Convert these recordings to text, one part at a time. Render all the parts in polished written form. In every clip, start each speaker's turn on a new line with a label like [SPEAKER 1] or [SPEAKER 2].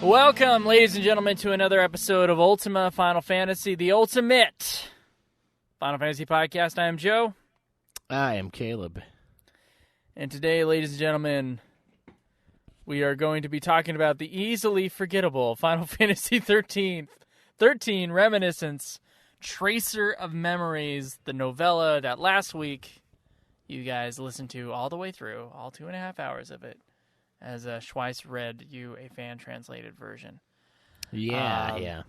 [SPEAKER 1] Welcome, ladies and gentlemen, to another episode of Ultima Final Fantasy, the ultimate Final Fantasy podcast. I am Joe.
[SPEAKER 2] I am Caleb.
[SPEAKER 1] And today, ladies and gentlemen, we are going to be talking about the easily forgettable Final Fantasy XIII Reminiscence, Tracer of Memories, the novella that last week you guys listened to all the way through, all 2.5 hours of it, as Schweiss read you a fan-translated version.
[SPEAKER 2] Yeah.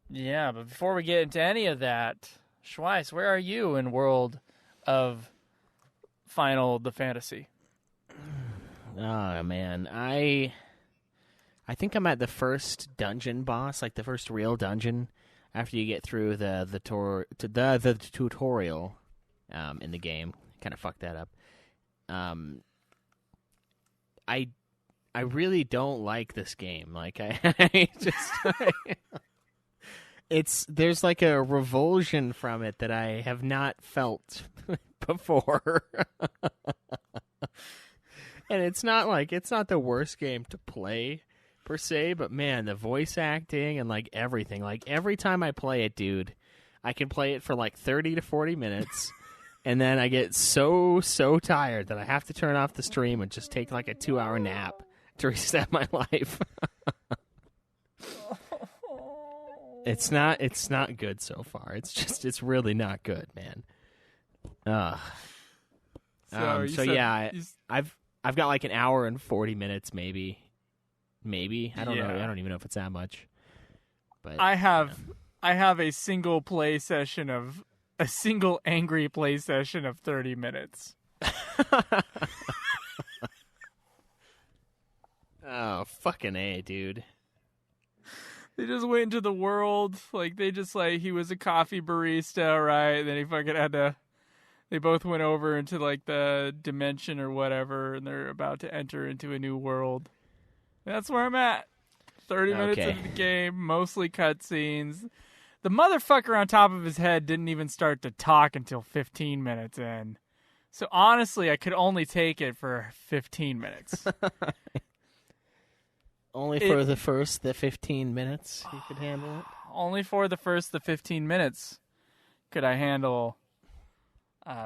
[SPEAKER 1] Yeah, but before we get into any of that, Schweiss, where are you in world of Final Fantasy?
[SPEAKER 2] Oh, man. I think I'm at the first dungeon boss, like the first real dungeon, after you get through the tutorial in the game. Kind of fucked that up. I really don't like this game. Like there's like a revulsion from it that I have not felt before. And it's not the worst game to play per se, but man, the voice acting and like everything, like every time I play it, dude, I can play it for like 30 to 40 minutes. And then I get so tired that I have to turn off the stream and just take like a 2-hour nap to reset my life. It's not good so far. It's really not good, man. I've got like an hour and 40 minutes maybe. I don't know. I don't even know if it's that much. But
[SPEAKER 1] I have a single angry play session of 30 minutes.
[SPEAKER 2] Oh, fucking A, dude.
[SPEAKER 1] They just went into the world, he was a coffee barista, right? And then he fucking they both went over into like the dimension or whatever, and they're about to enter into a new world. That's where I'm at. 30 minutes into the game, mostly cutscenes. The motherfucker on top of his head didn't even start to talk until 15 minutes in. So honestly, I could only take it for 15 minutes.
[SPEAKER 2] Only for the 15 minutes you could handle it?
[SPEAKER 1] Only for the 15 minutes could I handle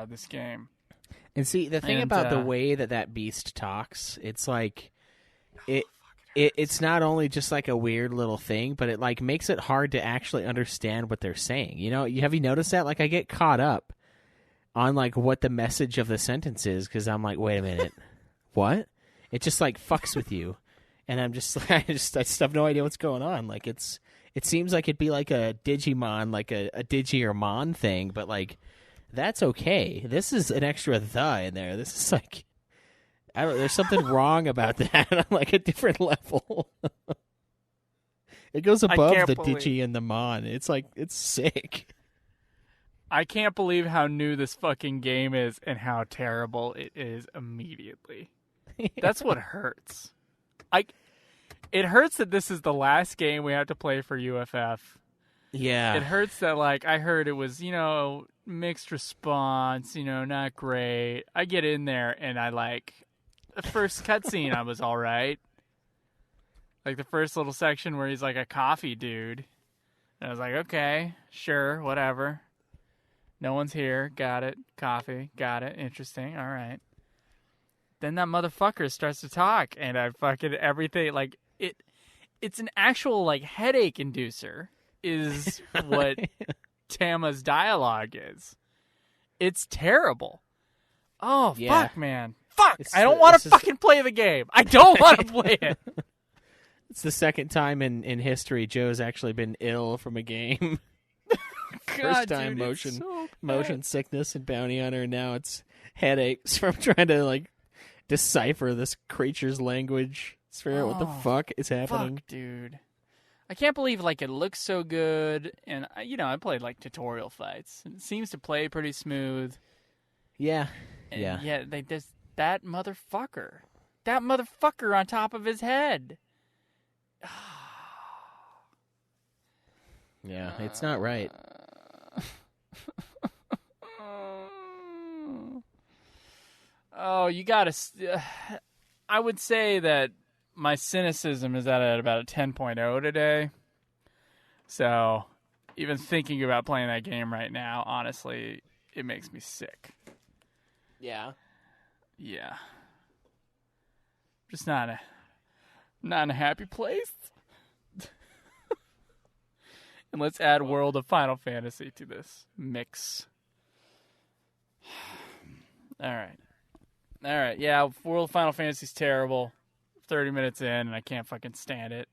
[SPEAKER 1] this game.
[SPEAKER 2] And see, the thing about the way that beast talks, it's like it's not only just like a weird little thing, but it like makes it hard to actually understand what they're saying. You know, have you noticed that? Like I get caught up on like what the message of the sentence is because I'm like, wait a minute, what? It just like fucks with you. And I'm just like, I just have no idea what's going on. Like it seems like it'd be like a Digimon, like a Digi or Mon thing, but like that's okay. This is an extra the in there. This is like, there's something wrong about that on like a different level. It goes above the Digi and the Mon. It's like, it's sick.
[SPEAKER 1] I can't believe how new this fucking game is and how terrible it is immediately. Yeah. That's what hurts. It hurts that this is the last game we have to play for UFF.
[SPEAKER 2] Yeah.
[SPEAKER 1] It hurts that, like, I heard it was, mixed response, not great. I get in there and the first cutscene I was all right. Like the first little section where he's like a coffee dude. And I was like, okay, sure, whatever. No one's here. Got it. Coffee. Got it. Interesting. All right. Then that motherfucker starts to talk, and I fucking everything like it's an actual like headache inducer is what Tama's dialogue is. It's terrible. Oh yeah. Fuck, man. Fuck. I don't want to fucking play the game. I don't want to play it.
[SPEAKER 2] It's the second time in history Joe's actually been ill from a game.
[SPEAKER 1] God,
[SPEAKER 2] first time
[SPEAKER 1] dude,
[SPEAKER 2] motion sickness and Bounty Hunter, and now it's headaches from trying to like decipher this creature's language. Figure out what the fuck is happening.
[SPEAKER 1] Fuck, dude. I can't believe like it looks so good, and I played like tutorial fights. It seems to play pretty smooth.
[SPEAKER 2] Yeah,
[SPEAKER 1] and yeah. They just that motherfucker on top of his head.
[SPEAKER 2] Yeah, it's not right.
[SPEAKER 1] Oh, you gotta. I would say that my cynicism is at about a 10.0 today. So even thinking about playing that game right now, honestly, it makes me sick.
[SPEAKER 2] Yeah.
[SPEAKER 1] Yeah. Just not in a happy place. And let's add World of Final Fantasy to this mix. All right. Yeah, World of Final Fantasy's terrible. 30 minutes in, and I can't fucking stand it.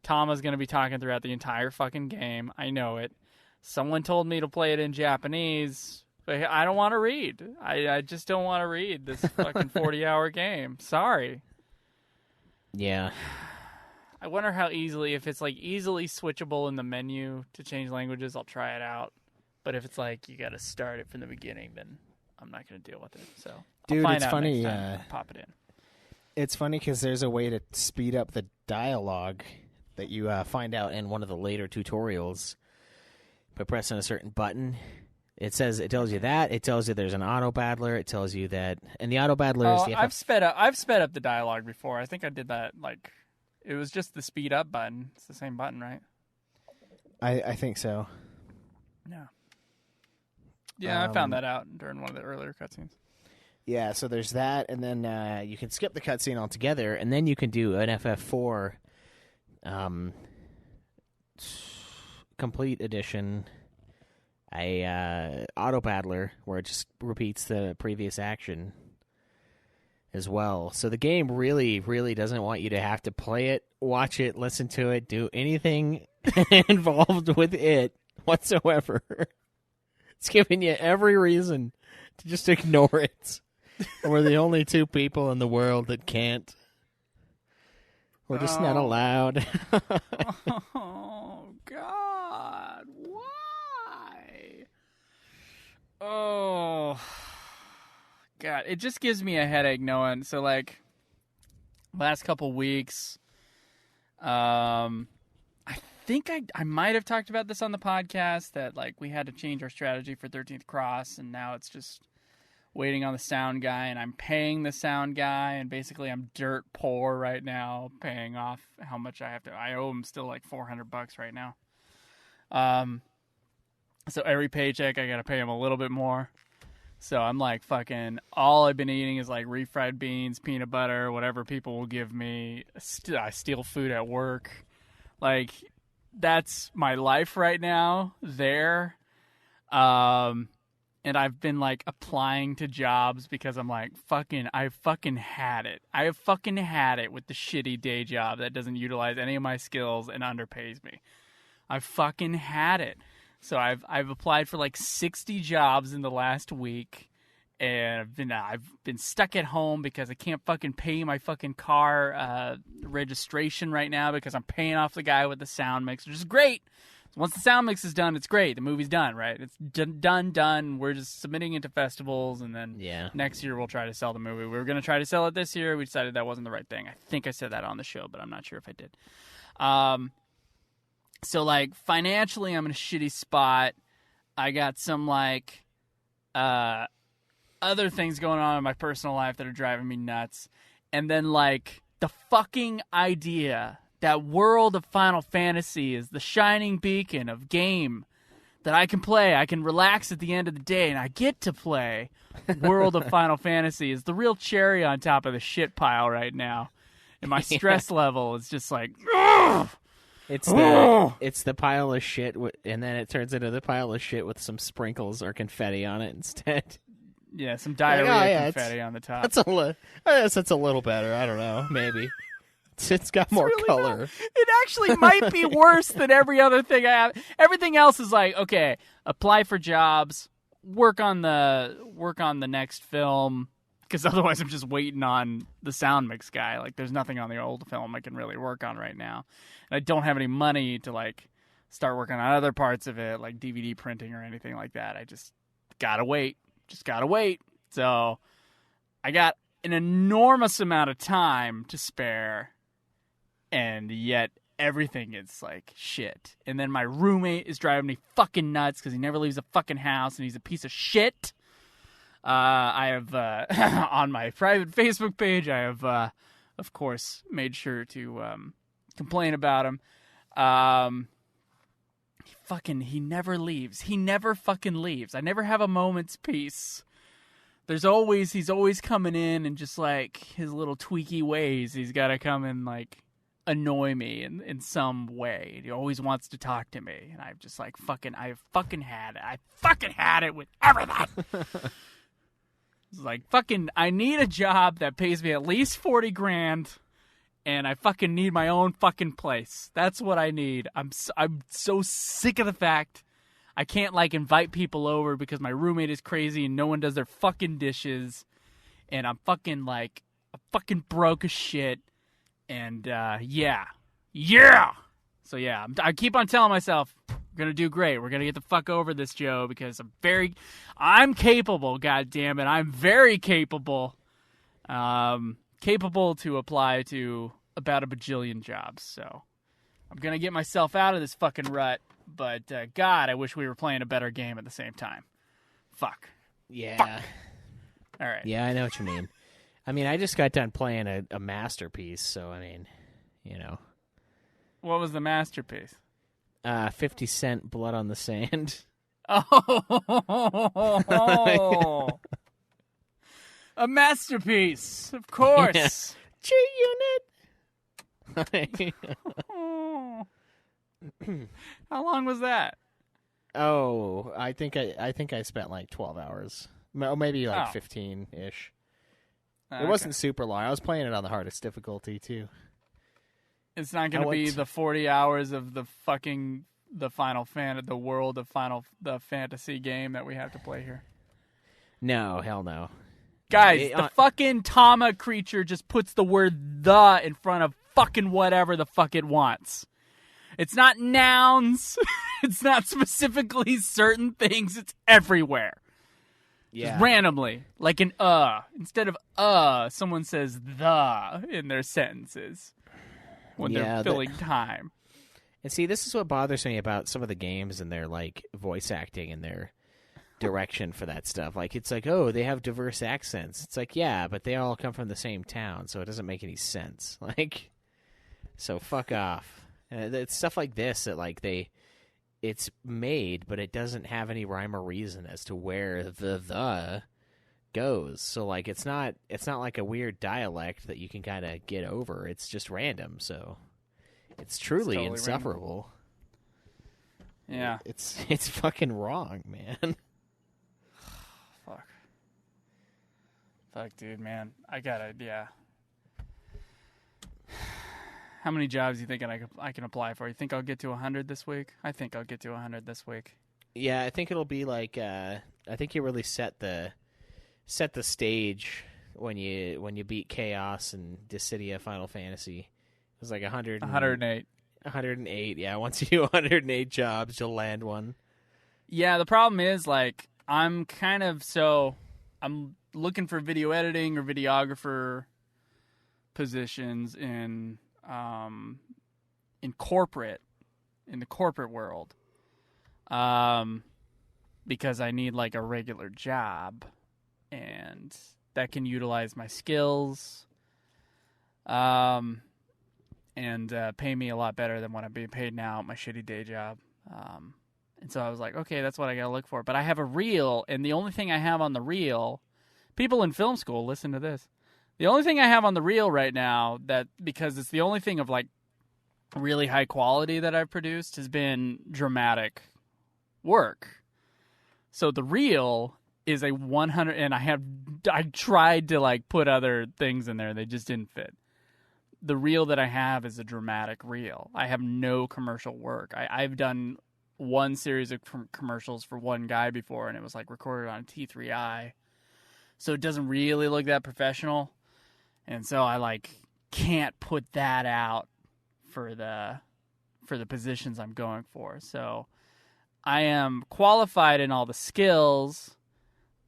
[SPEAKER 1] Tama's going to be talking throughout the entire fucking game. I know it. Someone told me to play it in Japanese, but I don't want to read. I just don't want to read this fucking 40-hour game. Sorry.
[SPEAKER 2] Yeah.
[SPEAKER 1] I wonder how easily, if it's like easily switchable in the menu to change languages, I'll try it out. But if it's like you got to start it from the beginning, then I'm not going to deal with it. So,
[SPEAKER 3] dude,
[SPEAKER 1] I'll find
[SPEAKER 3] it's
[SPEAKER 1] out
[SPEAKER 3] funny.
[SPEAKER 1] Next time. Pop it in.
[SPEAKER 3] It's funny because there's a way to speed up the dialogue
[SPEAKER 2] that you find out in one of the later tutorials by pressing a certain button. It tells you that. It tells you there's an auto battler. It tells you that, and the auto battler is the
[SPEAKER 1] I've sped up the dialogue before. I think I did that. Like, it was just the speed up button. It's the same button, right?
[SPEAKER 3] I think so.
[SPEAKER 1] Yeah. Yeah, I found that out during one of the earlier cutscenes.
[SPEAKER 3] Yeah, so there's that, and then you can skip the cutscene altogether, and then you can do an FF4 complete edition, a auto battler where it just repeats the previous action as well. So the game really, really doesn't want you to have to play it, watch it, listen to it, do anything involved with it whatsoever. It's giving you every reason to just ignore it. We're the only two people in the world that can't. We're just not allowed.
[SPEAKER 1] Oh, God. Why? Oh, God. It just gives me a headache knowing. So, like, last couple weeks, I think I might have talked about this on the podcast, that, like, we had to change our strategy for 13th Cross, and now it's just waiting on the sound guy, and I'm paying the sound guy, and basically I'm dirt poor right now, paying off how much I have to. I owe him still like $400 right now. So every paycheck I gotta pay him a little bit more. So I'm like, fucking, all I've been eating is like refried beans, peanut butter, whatever people will give me. I steal food at work. Like, that's my life right now there. And I've been, like, applying to jobs because I'm like, I fucking had it. I have fucking had it with the shitty day job that doesn't utilize any of my skills and underpays me. I've fucking had it. So I've applied for, like, 60 jobs in the last week, and I've been stuck at home because I can't fucking pay my fucking car registration right now because I'm paying off the guy with the sound mix, which is great. Once the sound mix is done, it's great. The movie's done, right? It's done. We're just submitting it to festivals, and then next year we'll try to sell the movie. We were going to try to sell it this year. We decided that wasn't the right thing. I think I said that on the show, but I'm not sure if I did. So, like, financially, I'm in a shitty spot. I got some, like, other things going on in my personal life that are driving me nuts. And then, like, the fucking idea that World of Final Fantasy is the shining beacon of game that I can play. I can relax at the end of the day, and I get to play World of Final Fantasy is the real cherry on top of the shit pile right now. And my stress level is just like, ugh!
[SPEAKER 2] It's the pile of shit, and then it turns into the pile of shit with some sprinkles or confetti on it instead.
[SPEAKER 1] Yeah, some diarrhea confetti on the top.
[SPEAKER 3] That's a little better. I don't know. Maybe. It's got more really color.
[SPEAKER 1] Not. It actually might be worse than every other thing I have. Everything else is like, okay, apply for jobs, work on the next film, because otherwise I'm just waiting on the sound mix guy. Like, there's nothing on the old film I can really work on right now. And I don't have any money to, like, start working on other parts of it, like DVD printing or anything like that. I just gotta wait. So I got an enormous amount of time to spare, and yet everything is like shit. And then my roommate is driving me fucking nuts because he never leaves the fucking house, and he's a piece of shit. I have on my private Facebook page, I have a of course, made sure to complain about him. He never leaves. He never fucking leaves. I never have a moment's peace. He's always coming in and just like his little tweaky ways. He's got to come and like annoy me in some way. He always wants to talk to me, and I'm just like I fucking had it with everything. It's like I need a job that pays me at least 40 grand, and I fucking need my own fucking place. That's what I need. I'm so sick of the fact I can't like invite people over because my roommate is crazy and no one does their fucking dishes, and I'm fucking broke as shit. And yeah. So yeah, I keep on telling myself we're gonna do great. We're gonna get the fuck over this, Joe, because I'm capable. God damn it, I'm very capable. Capable to apply to about a bajillion jobs. So I'm gonna get myself out of this fucking rut. But God, I wish we were playing a better game at the same time. Fuck.
[SPEAKER 2] Yeah.
[SPEAKER 1] Fuck. All right.
[SPEAKER 2] Yeah, I know what you mean. I mean, I just got done playing a masterpiece, so I mean, you know.
[SPEAKER 1] What was the masterpiece?
[SPEAKER 2] 50 Cent Blood on the Sand.
[SPEAKER 1] Oh. A masterpiece, of course.
[SPEAKER 2] G-Unit.
[SPEAKER 1] How long was that?
[SPEAKER 2] Oh, I think I spent like 12 hours. Maybe like 15-ish. It wasn't super long. I was playing it on the hardest difficulty, too.
[SPEAKER 1] It's not going to be the 40 hours of the Final the fantasy game that we have to play here.
[SPEAKER 2] No, hell no.
[SPEAKER 1] Guys, the fucking Tama creature just puts the word "the" in front of fucking whatever the fuck it wants. It's not nouns. It's not specifically certain things. It's everywhere.
[SPEAKER 2] Yeah.
[SPEAKER 1] Just randomly. Like an Instead of someone says "the" in their sentences when they're filling time.
[SPEAKER 2] And see, this is what bothers me about some of the games and their like voice acting and their direction for that stuff. Like, it's like, oh, they have diverse accents. It's like, yeah, but they all come from the same town, so it doesn't make any sense. Like, so fuck off. It's stuff like this that like it's made, but it doesn't have any rhyme or reason as to where the goes. So like, it's not like a weird dialect that you can kind of get over. It's just random. So it's truly totally insufferable.
[SPEAKER 1] Random. Yeah,
[SPEAKER 2] it's fucking wrong, man.
[SPEAKER 1] Fuck, dude, man. Yeah. How many jobs do you think I can apply for? You think I'll get to 100 this week? I think I'll get to 100 this week.
[SPEAKER 2] Yeah, I think it'll be like I think you really set the stage when you beat Chaos and Dissidia Final Fantasy. It was like
[SPEAKER 1] 108.
[SPEAKER 2] 108. Yeah, once you do 108 jobs, you'll land one.
[SPEAKER 1] Yeah, the problem is like I'm looking for video editing or videographer positions in the corporate world, because I need like a regular job, and that can utilize my skills, and pay me a lot better than what I'm being paid now at my shitty day job. And so I was like, okay, that's what I gotta look for. But I have a reel, and the only thing I have on the reel, people in film school, listen to this. The only thing I have on the reel right now, because it's the only thing of like really high quality that I've produced, has been dramatic work. So the reel is a 100, and I tried to like put other things in there, they just didn't fit. The reel that I have is a dramatic reel. I have no commercial work. I've done one series of commercials for one guy before, and it was like recorded on a T3i. So it doesn't really look that professional. And so I like can't put that out for the positions I'm going for. So I am qualified in all the skills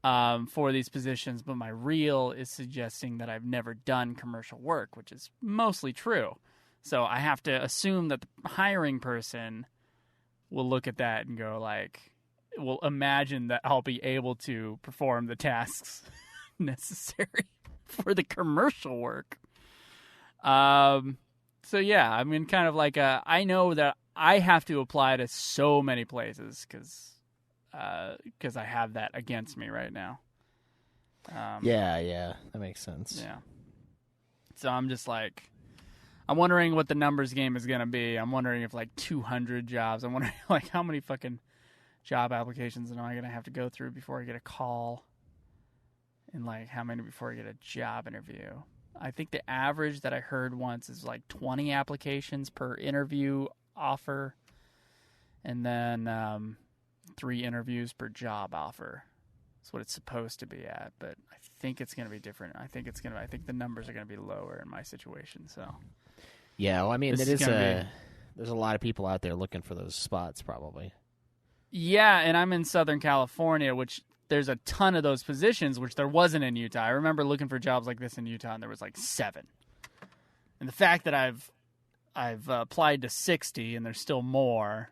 [SPEAKER 1] for these positions, but my reel is suggesting that I've never done commercial work, which is mostly true. So I have to assume that the hiring person will look at that and go like, will imagine that I'll be able to perform the tasks necessary for the commercial work. So yeah, I'm in kind of like I know that I have to apply to so many places because I have that against me right now.
[SPEAKER 2] Yeah, that makes sense.
[SPEAKER 1] Yeah. So I'm just like, I'm wondering what the numbers game is gonna be. I'm wondering if like 200 jobs. I'm wondering like how many fucking job applications am I gonna have to go through before I get a call, and like how many before I get a job interview. I think the average that I heard once is like 20 applications per interview offer, and then 3 interviews per job offer. That's what it's supposed to be at, but I think it's going to be different. I think the numbers are going to be lower in my situation. So,
[SPEAKER 2] yeah, well, I mean, there's a lot of people out there looking for those spots, probably.
[SPEAKER 1] Yeah, and I'm in Southern California, which there's a ton of those positions, which there wasn't in Utah. I remember looking for jobs like this in Utah, and there was like 7. And the fact that I've applied to 60 and there's still more,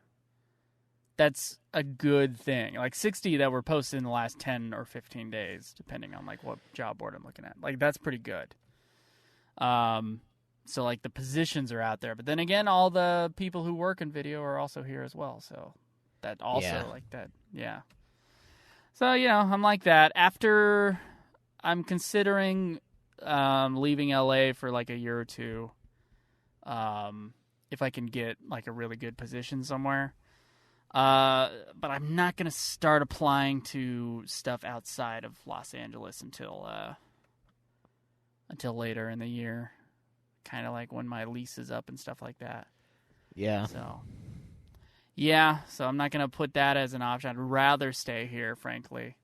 [SPEAKER 1] that's a good thing. Like 60 that were posted in the last 10 or 15 days, depending on like what job board I'm looking at. Like that's pretty good. So like the positions are out there, but then again, all the people who work in video are also here as well. So that also like that, yeah. So, you know, I'm like that. After I'm considering leaving LA for like a year or two, if I can get like a really good position somewhere. But I'm not going to start applying to stuff outside of Los Angeles until later in the year. Kind of like when my lease is up and stuff like that.
[SPEAKER 2] Yeah.
[SPEAKER 1] So I'm not going to put that as an option. I'd rather stay here, frankly.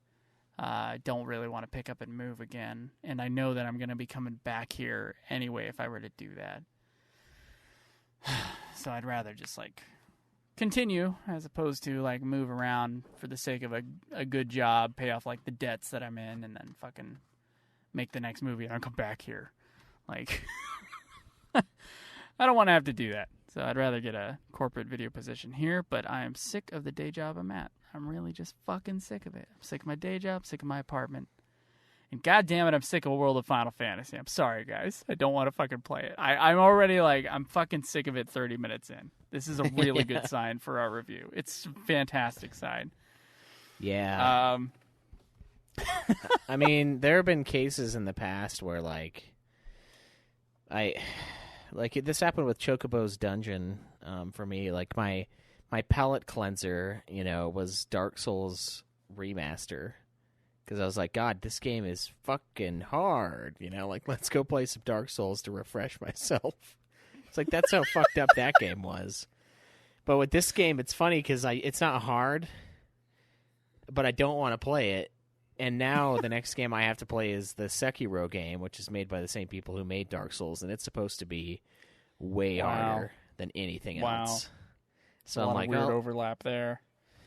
[SPEAKER 1] I don't really want to pick up and move again. And I know that I'm going to be coming back here anyway if I were to do that. So I'd rather just like continue as opposed to like move around for the sake of a good job, pay off like the debts that I'm in, and then fucking make the next movie and I'll come back here. Like, I don't want to have to do that. So I'd rather get a corporate video position here, but I am sick of the day job I'm at. I'm really just fucking sick of it. I'm sick of my day job, sick of my apartment. And goddamn it, I'm sick of World of Final Fantasy. I'm sorry, guys. I don't want to fucking play it. I'm already like, I'm fucking sick of it 30 minutes in. This is a really good sign for our review. It's a fantastic sign.
[SPEAKER 2] Yeah. I mean, there have been cases in the past where like this happened with Chocobo's Dungeon for me. Like my palate cleanser, you know, was Dark Souls Remaster. Because I was like, God, this game is fucking hard. You know, like, let's go play some Dark Souls to refresh myself. It's like, that's how fucked up that game was. But with this game, it's funny because it's not hard, but I don't want to play it. And now the next game I have to play is the Sekiro game, which is made by the same people who made Dark Souls, and it's supposed to be way harder than anything else. So I'm like,
[SPEAKER 1] weird overlap there.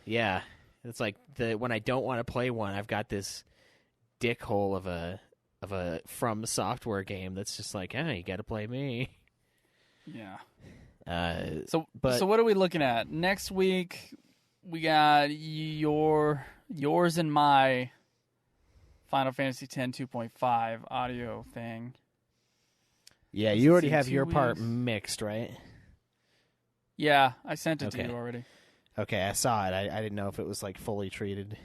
[SPEAKER 2] Yeah. It's like when I don't want to play one, I've got this dickhole of a From Software game that's just like, you got to play me.
[SPEAKER 1] Yeah.
[SPEAKER 2] So
[SPEAKER 1] what are we looking at next week? We got yours and my Final Fantasy X 2.5 audio thing.
[SPEAKER 2] Yeah, you already have your part mixed, right?
[SPEAKER 1] Yeah, I sent it to you already.
[SPEAKER 2] Okay, I saw it. I didn't know if it was like fully treated.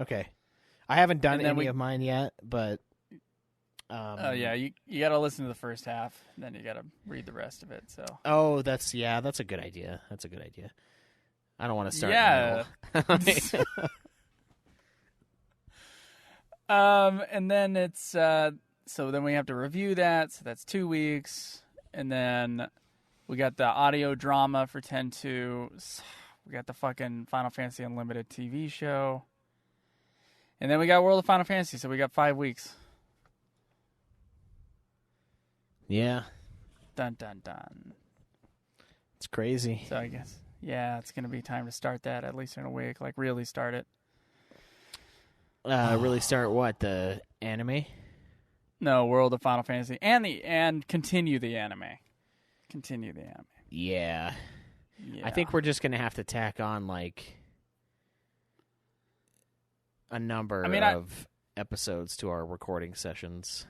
[SPEAKER 2] Okay, I haven't done any of mine yet, but
[SPEAKER 1] yeah, you got to listen to the first half, then you got to read the rest of it. So
[SPEAKER 2] that's a good idea. That's a good idea. I don't want to start.
[SPEAKER 1] Yeah. And then it's so then we have to review that. So that's 2 weeks, and then we got the audio drama for 10.2. We got the fucking Final Fantasy Unlimited TV show. And then we got World of Final Fantasy, so we got 5 weeks.
[SPEAKER 2] Yeah.
[SPEAKER 1] Dun, dun, dun.
[SPEAKER 2] It's crazy.
[SPEAKER 1] So I guess, yeah, it's going to be time to start that, at least in a week. Like, really start it.
[SPEAKER 2] Really start what? The anime?
[SPEAKER 1] No, World of Final Fantasy. And continue the anime. Continue the anime.
[SPEAKER 2] Yeah. I think we're just going to have to tack on, like, a number of episodes to our recording sessions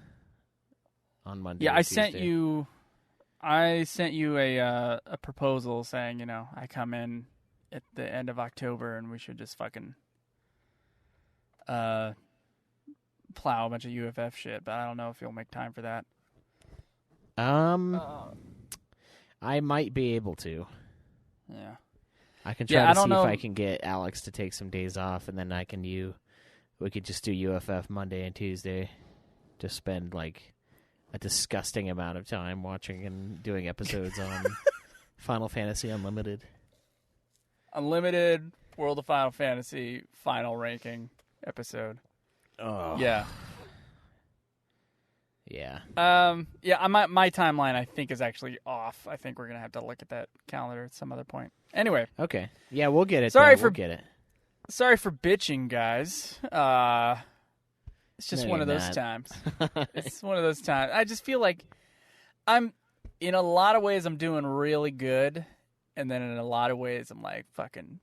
[SPEAKER 2] on Monday.
[SPEAKER 1] Yeah,
[SPEAKER 2] or Tuesday.
[SPEAKER 1] I sent you a proposal saying, I come in at the end of October and we should just fucking plow a bunch of UFF shit, but I don't know if you'll make time for that.
[SPEAKER 2] I might be able to.
[SPEAKER 1] Yeah.
[SPEAKER 2] I can try to see if I can get Alex to take some days off, and then we could just do UFF Monday and Tuesday. Just spend like a disgusting amount of time watching and doing episodes on Final Fantasy Unlimited.
[SPEAKER 1] Unlimited World of Final Fantasy final ranking episode.
[SPEAKER 2] Oh.
[SPEAKER 1] Yeah.
[SPEAKER 2] Yeah.
[SPEAKER 1] My timeline I think is actually off. I think we're gonna have to look at that calendar at some other point. Anyway.
[SPEAKER 2] Okay. Yeah, we'll get it. We'll get it.
[SPEAKER 1] Sorry for bitching, guys. It's just one of those times. It's one of those times. I just feel like in a lot of ways I'm doing really good, and then in a lot of ways I'm like fucking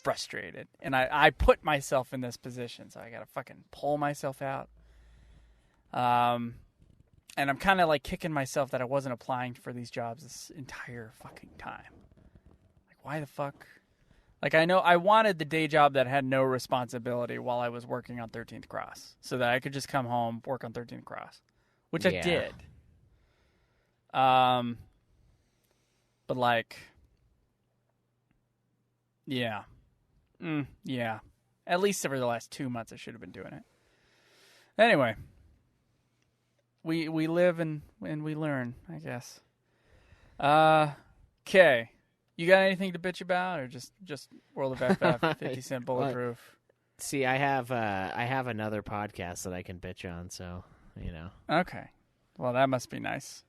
[SPEAKER 1] frustrated. And I put myself in this position, so I gotta fucking pull myself out. And I'm kind of like kicking myself that I wasn't applying for these jobs this entire fucking time. Like, why the fuck? Like, I know I wanted the day job that had no responsibility while I was working on 13th Cross, so that I could just come home, work on 13th Cross, which I did. But like, yeah. Yeah. At least over the last 2 months I should have been doing it. Anyway. We live and we learn, I guess. Okay. You got anything to bitch about, or just World of FF 50-cent bulletproof?
[SPEAKER 2] See, I have another podcast that I can bitch on, so
[SPEAKER 1] Okay. Well, that must be nice.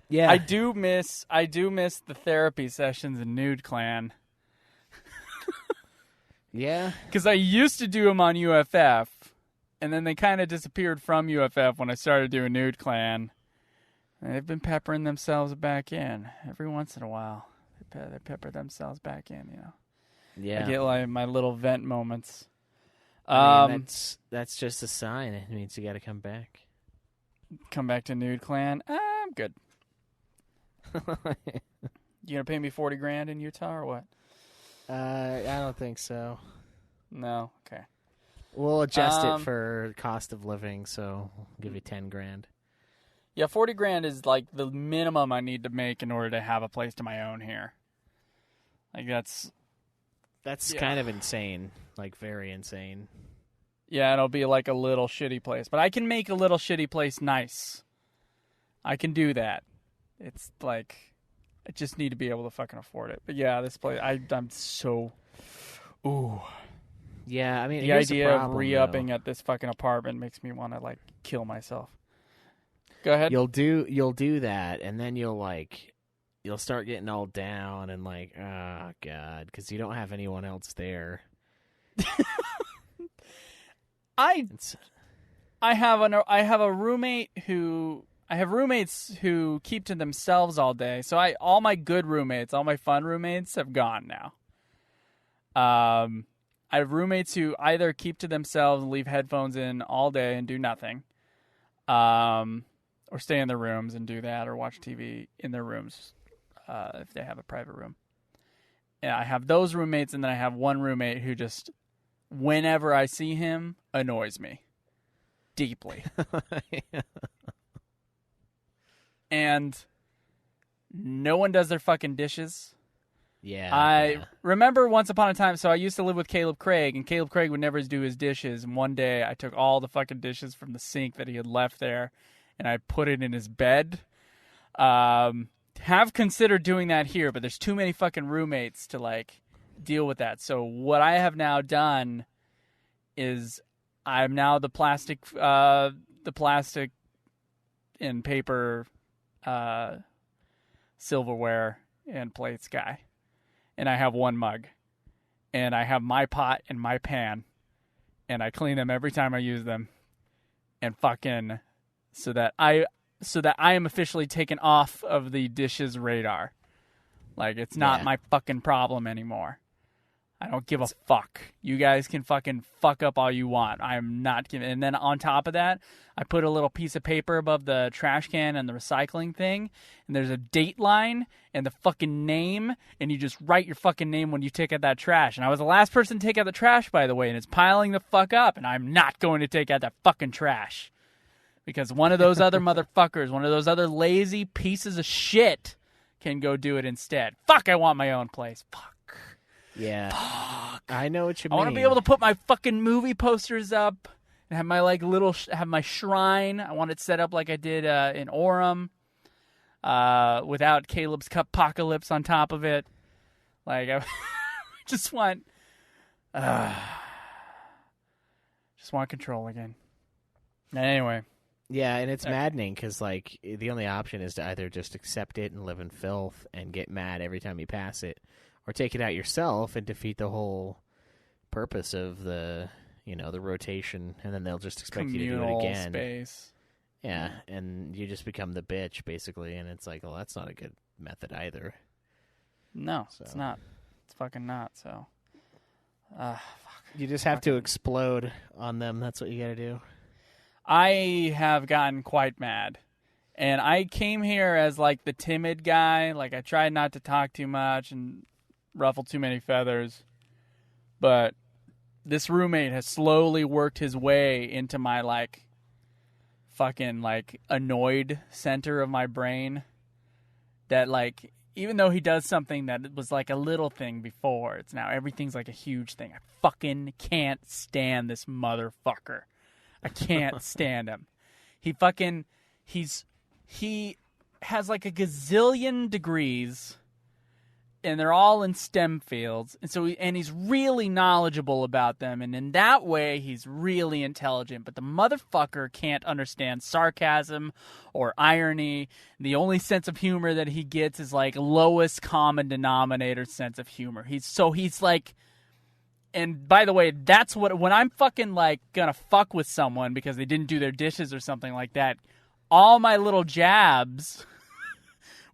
[SPEAKER 2] Yeah.
[SPEAKER 1] I do miss the therapy sessions in Nude Clan.
[SPEAKER 2] Yeah.
[SPEAKER 1] Because I used to do them on UFF. And then they kind of disappeared from UFF when I started doing Nude Clan. And they've been peppering themselves back in every once in a while. They pepper themselves back in,
[SPEAKER 2] Yeah.
[SPEAKER 1] I get like my little vent moments.
[SPEAKER 2] I mean, that's just a sign. It means you got to come back.
[SPEAKER 1] Come back to Nude Clan. I'm good. You gonna pay me $40,000 in Utah or what?
[SPEAKER 2] I don't think so.
[SPEAKER 1] No. Okay.
[SPEAKER 2] We'll adjust it for cost of living, so we'll give you $10,000.
[SPEAKER 1] Yeah, $40,000 is like the minimum I need to make in order to have a place to my own here. Like that's
[SPEAKER 2] kind of insane, like very insane.
[SPEAKER 1] Yeah, it'll be like a little shitty place, but I can make a little shitty place nice. I can do that. It's like I just need to be able to fucking afford it. But yeah, this place I'm so ooh.
[SPEAKER 2] Yeah, I mean,
[SPEAKER 1] the idea of re-upping at this fucking apartment makes me want to like kill myself. Go ahead.
[SPEAKER 2] You'll do that, and then you'll start getting all down and like, oh god, because you don't have anyone else there.
[SPEAKER 1] I have roommates who keep to themselves all day. So all my good roommates, all my fun roommates have gone now. I have roommates who either keep to themselves and leave headphones in all day and do nothing, or stay in their rooms and do that, or watch TV in their rooms if they have a private room. And I have those roommates, and then I have one roommate who just, whenever I see him, annoys me deeply. And no one does their fucking dishes.
[SPEAKER 2] Yeah.
[SPEAKER 1] I remember once upon a time, so I used to live with Caleb Craig, and Caleb Craig would never do his dishes. And one day I took all the fucking dishes from the sink that he had left there, and I put it in his bed. Have considered doing that here, but there's too many fucking roommates to like deal with that. So what I have now done is I'm now the plastic and paper silverware and plates guy. And I have one mug. And I have my pot and my pan. And I clean them every time I use them. And fucking so that I am officially taken off of the dishes radar. Like, it's not my fucking problem anymore. I don't give a fuck. You guys can fucking fuck up all you want. I'm not giving. And then on top of that, I put a little piece of paper above the trash can and the recycling thing, and there's a date line and the fucking name, and you just write your fucking name when you take out that trash. And I was the last person to take out the trash, by the way, and it's piling the fuck up, and I'm not going to take out that fucking trash. Because one of those other motherfuckers, one of those other lazy pieces of shit can go do it instead. Fuck, I want my own place. Fuck.
[SPEAKER 2] Yeah.
[SPEAKER 1] Fuck.
[SPEAKER 2] I know what you mean.
[SPEAKER 1] I want to be able to put my fucking movie posters up and have my like little have my shrine. I want it set up like I did in Orem, without Caleb's Cup-pocalypse on top of it. Like I just want control again. Anyway.
[SPEAKER 2] Yeah, and it's maddening because like the only option is to either just accept it and live in filth and get mad every time you pass it, or take it out yourself and defeat the whole purpose of the rotation, and then they'll just expect you to do it again.
[SPEAKER 1] Space.
[SPEAKER 2] Yeah, and you just become the bitch basically, and it's like, well, that's not a good method either.
[SPEAKER 1] No, it's not. It's fucking not. So, fuck.
[SPEAKER 2] You just have to explode on them. That's what you got to do.
[SPEAKER 1] I have gotten quite mad. And I came here as, like, the timid guy. Like, I tried not to talk too much and ruffle too many feathers. But this roommate has slowly worked his way into my, like, fucking, like, annoyed center of my brain. That, like, even though he does something that was, like, a little thing before, it's now everything's, like, a huge thing. I fucking can't stand this motherfucker. I can't stand him. He has like a gazillion degrees, and they're all in STEM fields, and he's really knowledgeable about them, and in that way, he's really intelligent. But the motherfucker can't understand sarcasm or irony. The only sense of humor that he gets is like lowest common denominator sense of humor. He's like. And by the way, that's when I'm fucking like gonna fuck with someone because they didn't do their dishes or something like that, all my little jabs,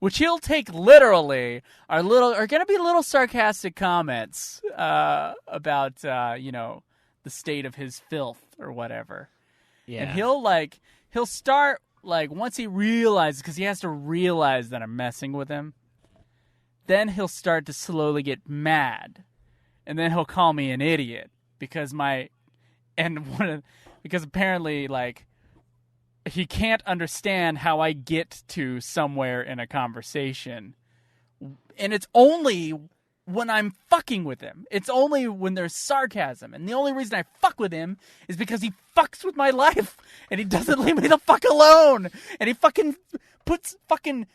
[SPEAKER 1] which he'll take literally, are gonna be little sarcastic comments about the state of his filth or whatever. Yeah. And he'll start like once he realizes, because he has to realize that I'm messing with him, then he'll start to slowly get mad. And then he'll call me an idiot because apparently like he can't understand how I get to somewhere in a conversation. And it's only when I'm fucking with him. It's only when there's sarcasm. And the only reason I fuck with him is because he fucks with my life and he doesn't leave me the fuck alone. And he fucking puts fucking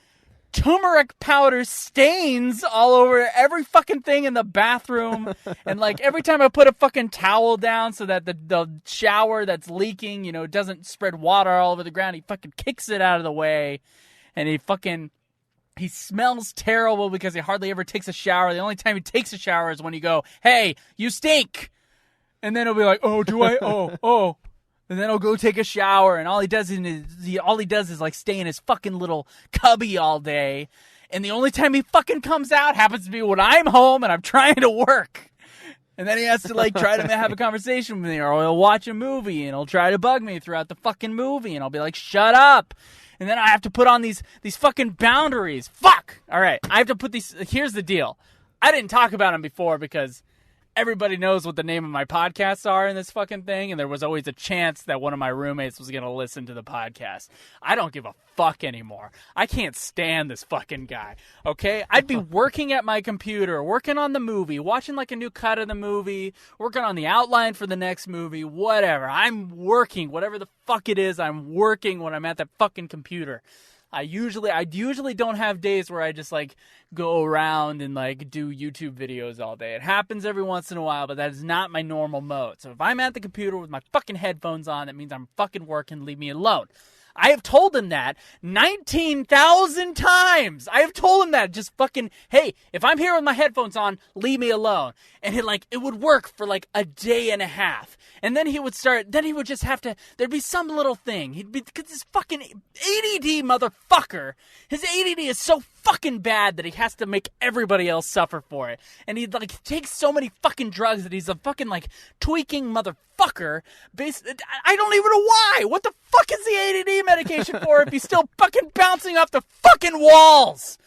[SPEAKER 1] turmeric powder stains all over every fucking thing in the bathroom. And like every time I put a fucking towel down so that the shower that's leaking, doesn't spread water all over the ground, he fucking kicks it out of the way. And he smells terrible because he hardly ever takes a shower. The only time he takes a shower is when you go, "Hey, you stink." And then he'll be like, "Oh, do I? Oh." And then he'll go take a shower, and all he does is like stay in his fucking little cubby all day. And the only time he fucking comes out happens to be when I'm home and I'm trying to work. And then he has to like try to have a conversation with me, or he'll watch a movie and he'll try to bug me throughout the fucking movie, and I'll be like, "Shut up." And then I have to put on these fucking boundaries. Fuck. All right, I have to put these. Here's the deal. I didn't talk about him before because everybody knows what the name of my podcasts are in this fucking thing, and there was always a chance that one of my roommates was going to listen to the podcast. I don't give a fuck anymore. I can't stand this fucking guy, okay? I'd be working at my computer, working on the movie, watching like a new cut of the movie, working on the outline for the next movie, whatever. I'm working, whatever the fuck it is, I'm working when I'm at that fucking computer. I usually don't have days where I just like go around and like do YouTube videos all day. It happens every once in a while, but that is not my normal mode. So if I'm at the computer with my fucking headphones on, that means I'm fucking working. Leave me alone. I have told him that 19,000 times. I have told him that. Just fucking, hey, if I'm here with my headphones on, leave me alone. And it would work for like a day and a half. And then he would just have to, there'd be some little thing. Because this fucking ADD motherfucker, his ADD is so fucking bad that he has to make everybody else suffer for it. And he like takes so many fucking drugs that he's a fucking like tweaking motherfucker. I don't even know why. What the fuck is the ADD medication for if he's still fucking bouncing off the fucking walls?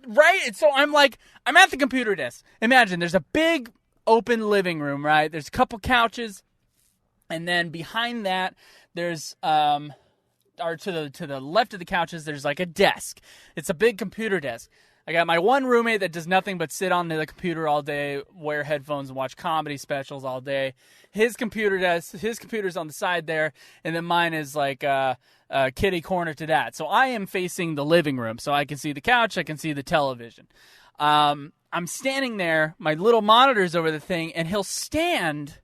[SPEAKER 1] Right? And so I'm at the computer desk. Imagine there's a big open living room, right? There's a couple couches, and then behind that there's or to the left of the couches, there's like a desk. It's a big computer desk. I got my one roommate that does nothing but sit on the computer all day, wear headphones, and watch comedy specials all day. His computer's on the side there, and then mine is like a kitty corner to that. So I am facing the living room, so I can see the couch, I can see the television. I'm standing there, my little monitor's over the thing, and he'll stand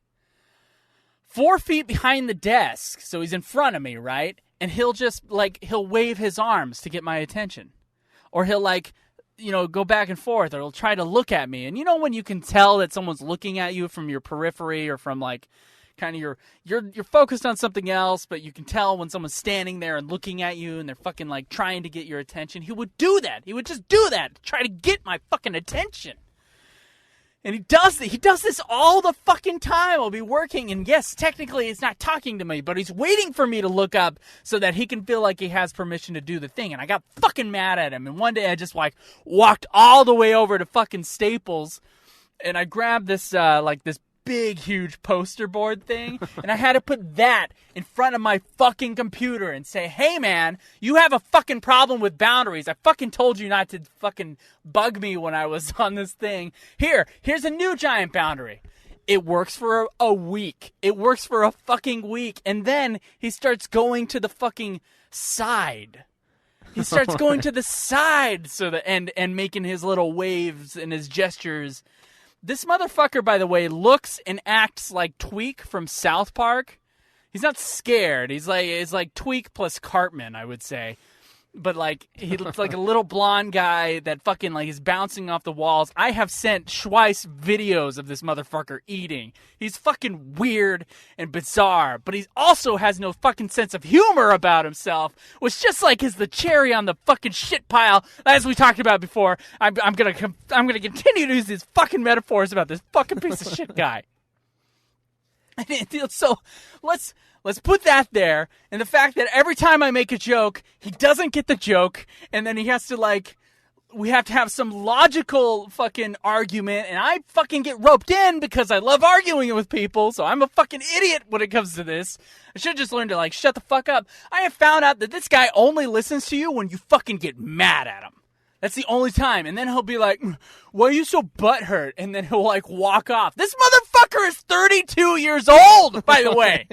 [SPEAKER 1] 4 feet behind the desk, so he's in front of me, right? And he'll just, he'll wave his arms to get my attention. Or he'll, go back and forth, or he'll try to look at me. And you know when you can tell that someone's looking at you from your periphery or from, kind of you're focused on something else, but you can tell when someone's standing there and looking at you and they're fucking, trying to get your attention. He would do that. He would just do that to try to get my fucking attention. And he does this all the fucking time. I'll be working, and yes, technically he's not talking to me, but he's waiting for me to look up so that he can feel like he has permission to do the thing. And I got fucking mad at him. And one day I just walked all the way over to fucking Staples, and I grabbed this this big, huge poster board thing, and I had to put that in front of my fucking computer and say, hey man, you have a fucking problem with boundaries. I fucking told you not to fucking bug me when I was on this thing. Here's a new giant boundary. It works for a week. It works for a fucking week. And then he starts going to the fucking side. He starts going to the side and making his little waves and his gestures. This motherfucker, by the way, looks and acts like Tweak from South Park. He's not scared. He's like Tweak plus Cartman, I would say. But he looks like a little blonde guy that fucking is bouncing off the walls. I have sent Schweiss videos of this motherfucker eating. He's fucking weird and bizarre, but he also has no fucking sense of humor about himself, which just is the cherry on the fucking shit pile. As we talked about before, I'm gonna continue to use these fucking metaphors about this fucking piece of shit guy. So let's put that there, and the fact that every time I make a joke, he doesn't get the joke, and then he has to we have to have some logical fucking argument, and I fucking get roped in because I love arguing with people, so I'm a fucking idiot when it comes to this. I should just learn to shut the fuck up. I have found out that this guy only listens to you when you fucking get mad at him. That's the only time. And then he'll be like, why are you so butthurt? And then he'll walk off. This motherfucker is 32 years old, by the way.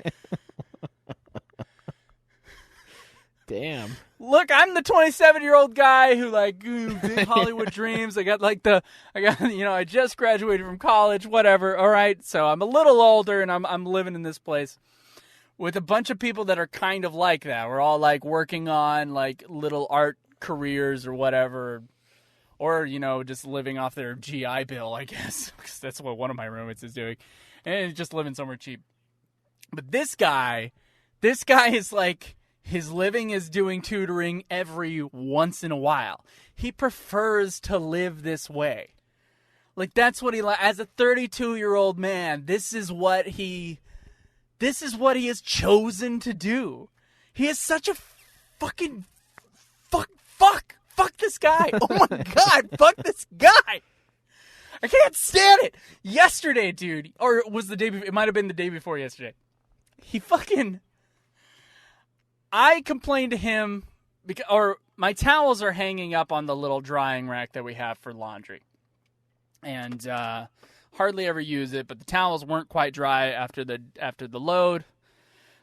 [SPEAKER 2] Damn.
[SPEAKER 1] Look, I'm the 27-year-old guy who big Hollywood dreams. I just graduated from college, whatever. All right. So I'm a little older and I'm living in this place with a bunch of people that are kind of like that. We're all working on little art careers or whatever, or just living off their GI Bill, I guess, because that's what one of my roommates is doing, and just living somewhere cheap. But this guy is his living is doing tutoring every once in a while. He prefers to live this way. That's what he as a 32-year-old man. This is what he has chosen to do. He is such a fucking Fuck this guy. Oh my God. Fuck this guy. I can't stand it. Yesterday, dude, or was the day before, it might have been the day before yesterday. I complained to him or my towels are hanging up on the little drying rack that we have for laundry. And, hardly ever use it, but the towels weren't quite dry after the load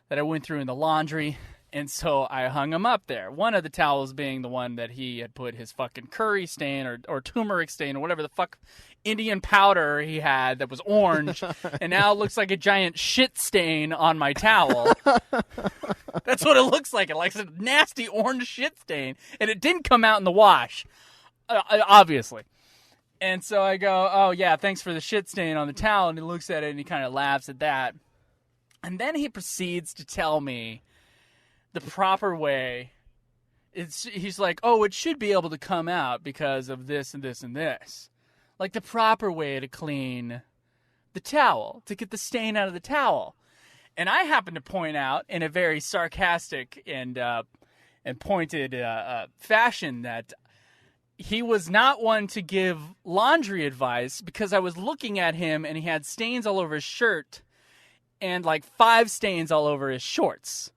[SPEAKER 1] that I went through in the laundry. And so I hung him up there. One of the towels being the one that he had put his fucking curry stain or turmeric stain or whatever the fuck Indian powder he had that was orange. And now it looks like a giant shit stain on my towel. That's what it looks like. It looks like a nasty orange shit stain. And it didn't come out in the wash, obviously. And so I go, oh yeah, thanks for the shit stain on the towel. And he looks at it and he kind of laughs at that. And then he proceeds to tell me the proper way he's like, oh, it should be able to come out because of this and this and this. Like the proper way to clean the towel, to get the stain out of the towel. And I happen to point out in a very sarcastic and pointed fashion that he was not one to give laundry advice, because I was looking at him and he had stains all over his shirt and like 5 stains all over his shorts.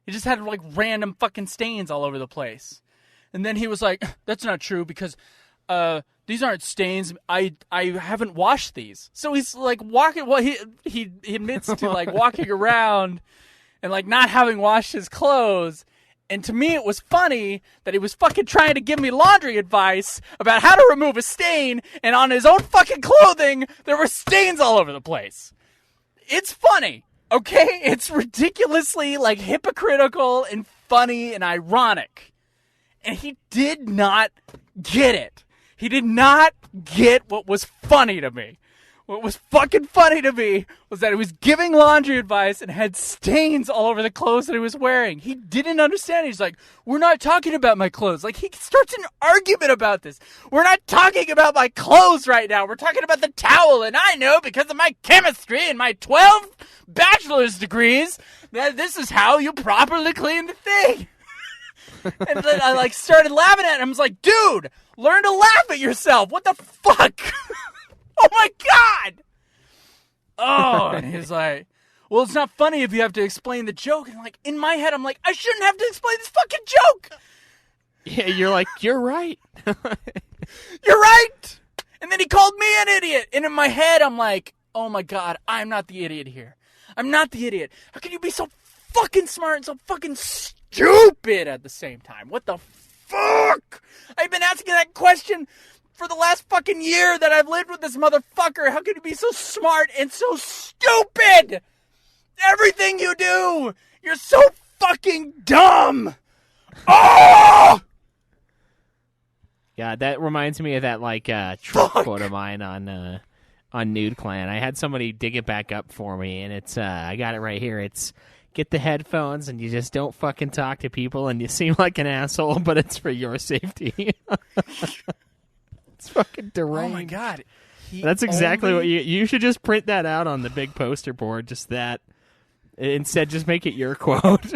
[SPEAKER 1] He just had like random fucking stains all over the place. And then he was like, that's not true because these aren't stains. I haven't washed these. So he's like walking. Well, he admits to like walking around and like not having washed his clothes. And to me, it was funny that he was fucking trying to give me laundry advice about how to remove a stain, and on his own fucking clothing, there were stains all over the place. It's funny, okay? It's ridiculously like hypocritical and funny and ironic. And he did not get it. He did not get what was funny to me. What was fucking funny to me was that he was giving laundry advice and had stains all over the clothes that he was wearing. He didn't understand. He's like, we're not talking about my clothes. Like, he starts an argument about this. We're not talking about my clothes right now. We're talking about the towel. And I know because of my chemistry and my 12 bachelor's degrees that this is how you properly clean the thing. And then I like started laughing at him. I was like, dude, learn to laugh at yourself. What the fuck? Oh my God! Oh, and he's like, well, it's not funny if you have to explain the joke. And like, in my head, I'm like, I shouldn't have to explain this fucking joke!
[SPEAKER 2] Yeah, you're like, you're right.
[SPEAKER 1] You're right! And then he called me an idiot. And in my head, I'm like, oh my God, I'm not the idiot here. I'm not the idiot. How can you be so fucking smart and so fucking stupid at the same time? What the fuck? I've been asking that question for the last fucking year that I've lived with this motherfucker. How can you be so smart and so stupid? Everything you do, you're so fucking dumb. Oh!
[SPEAKER 2] Yeah, that reminds me of that like trope quote of mine on Nude Clan. I had somebody dig it back up for me, and it's I got it right here. It's get the headphones and you just don't fucking talk to people and you seem like an asshole, but it's for your safety. It's fucking deranged.
[SPEAKER 1] Oh my God.
[SPEAKER 2] That's exactly what you should just print that out on the big poster board, just that. Instead, just make it your quote.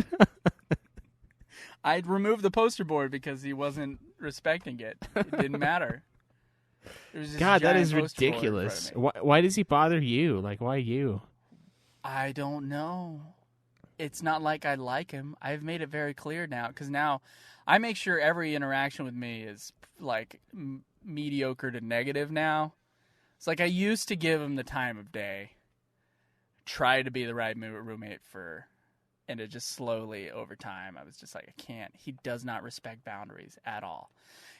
[SPEAKER 1] I'd remove the poster board because he wasn't respecting it. It didn't matter.
[SPEAKER 2] God, that is ridiculous. Why does he bother you? Like, why you?
[SPEAKER 1] I don't know. It's not like I like him. I've made it very clear now, because now I make sure every interaction with me is like mediocre to negative now. It's like I used to give him the time of day, try to be the right roommate and it just slowly over time I was just like, I can't. He does not respect boundaries at all.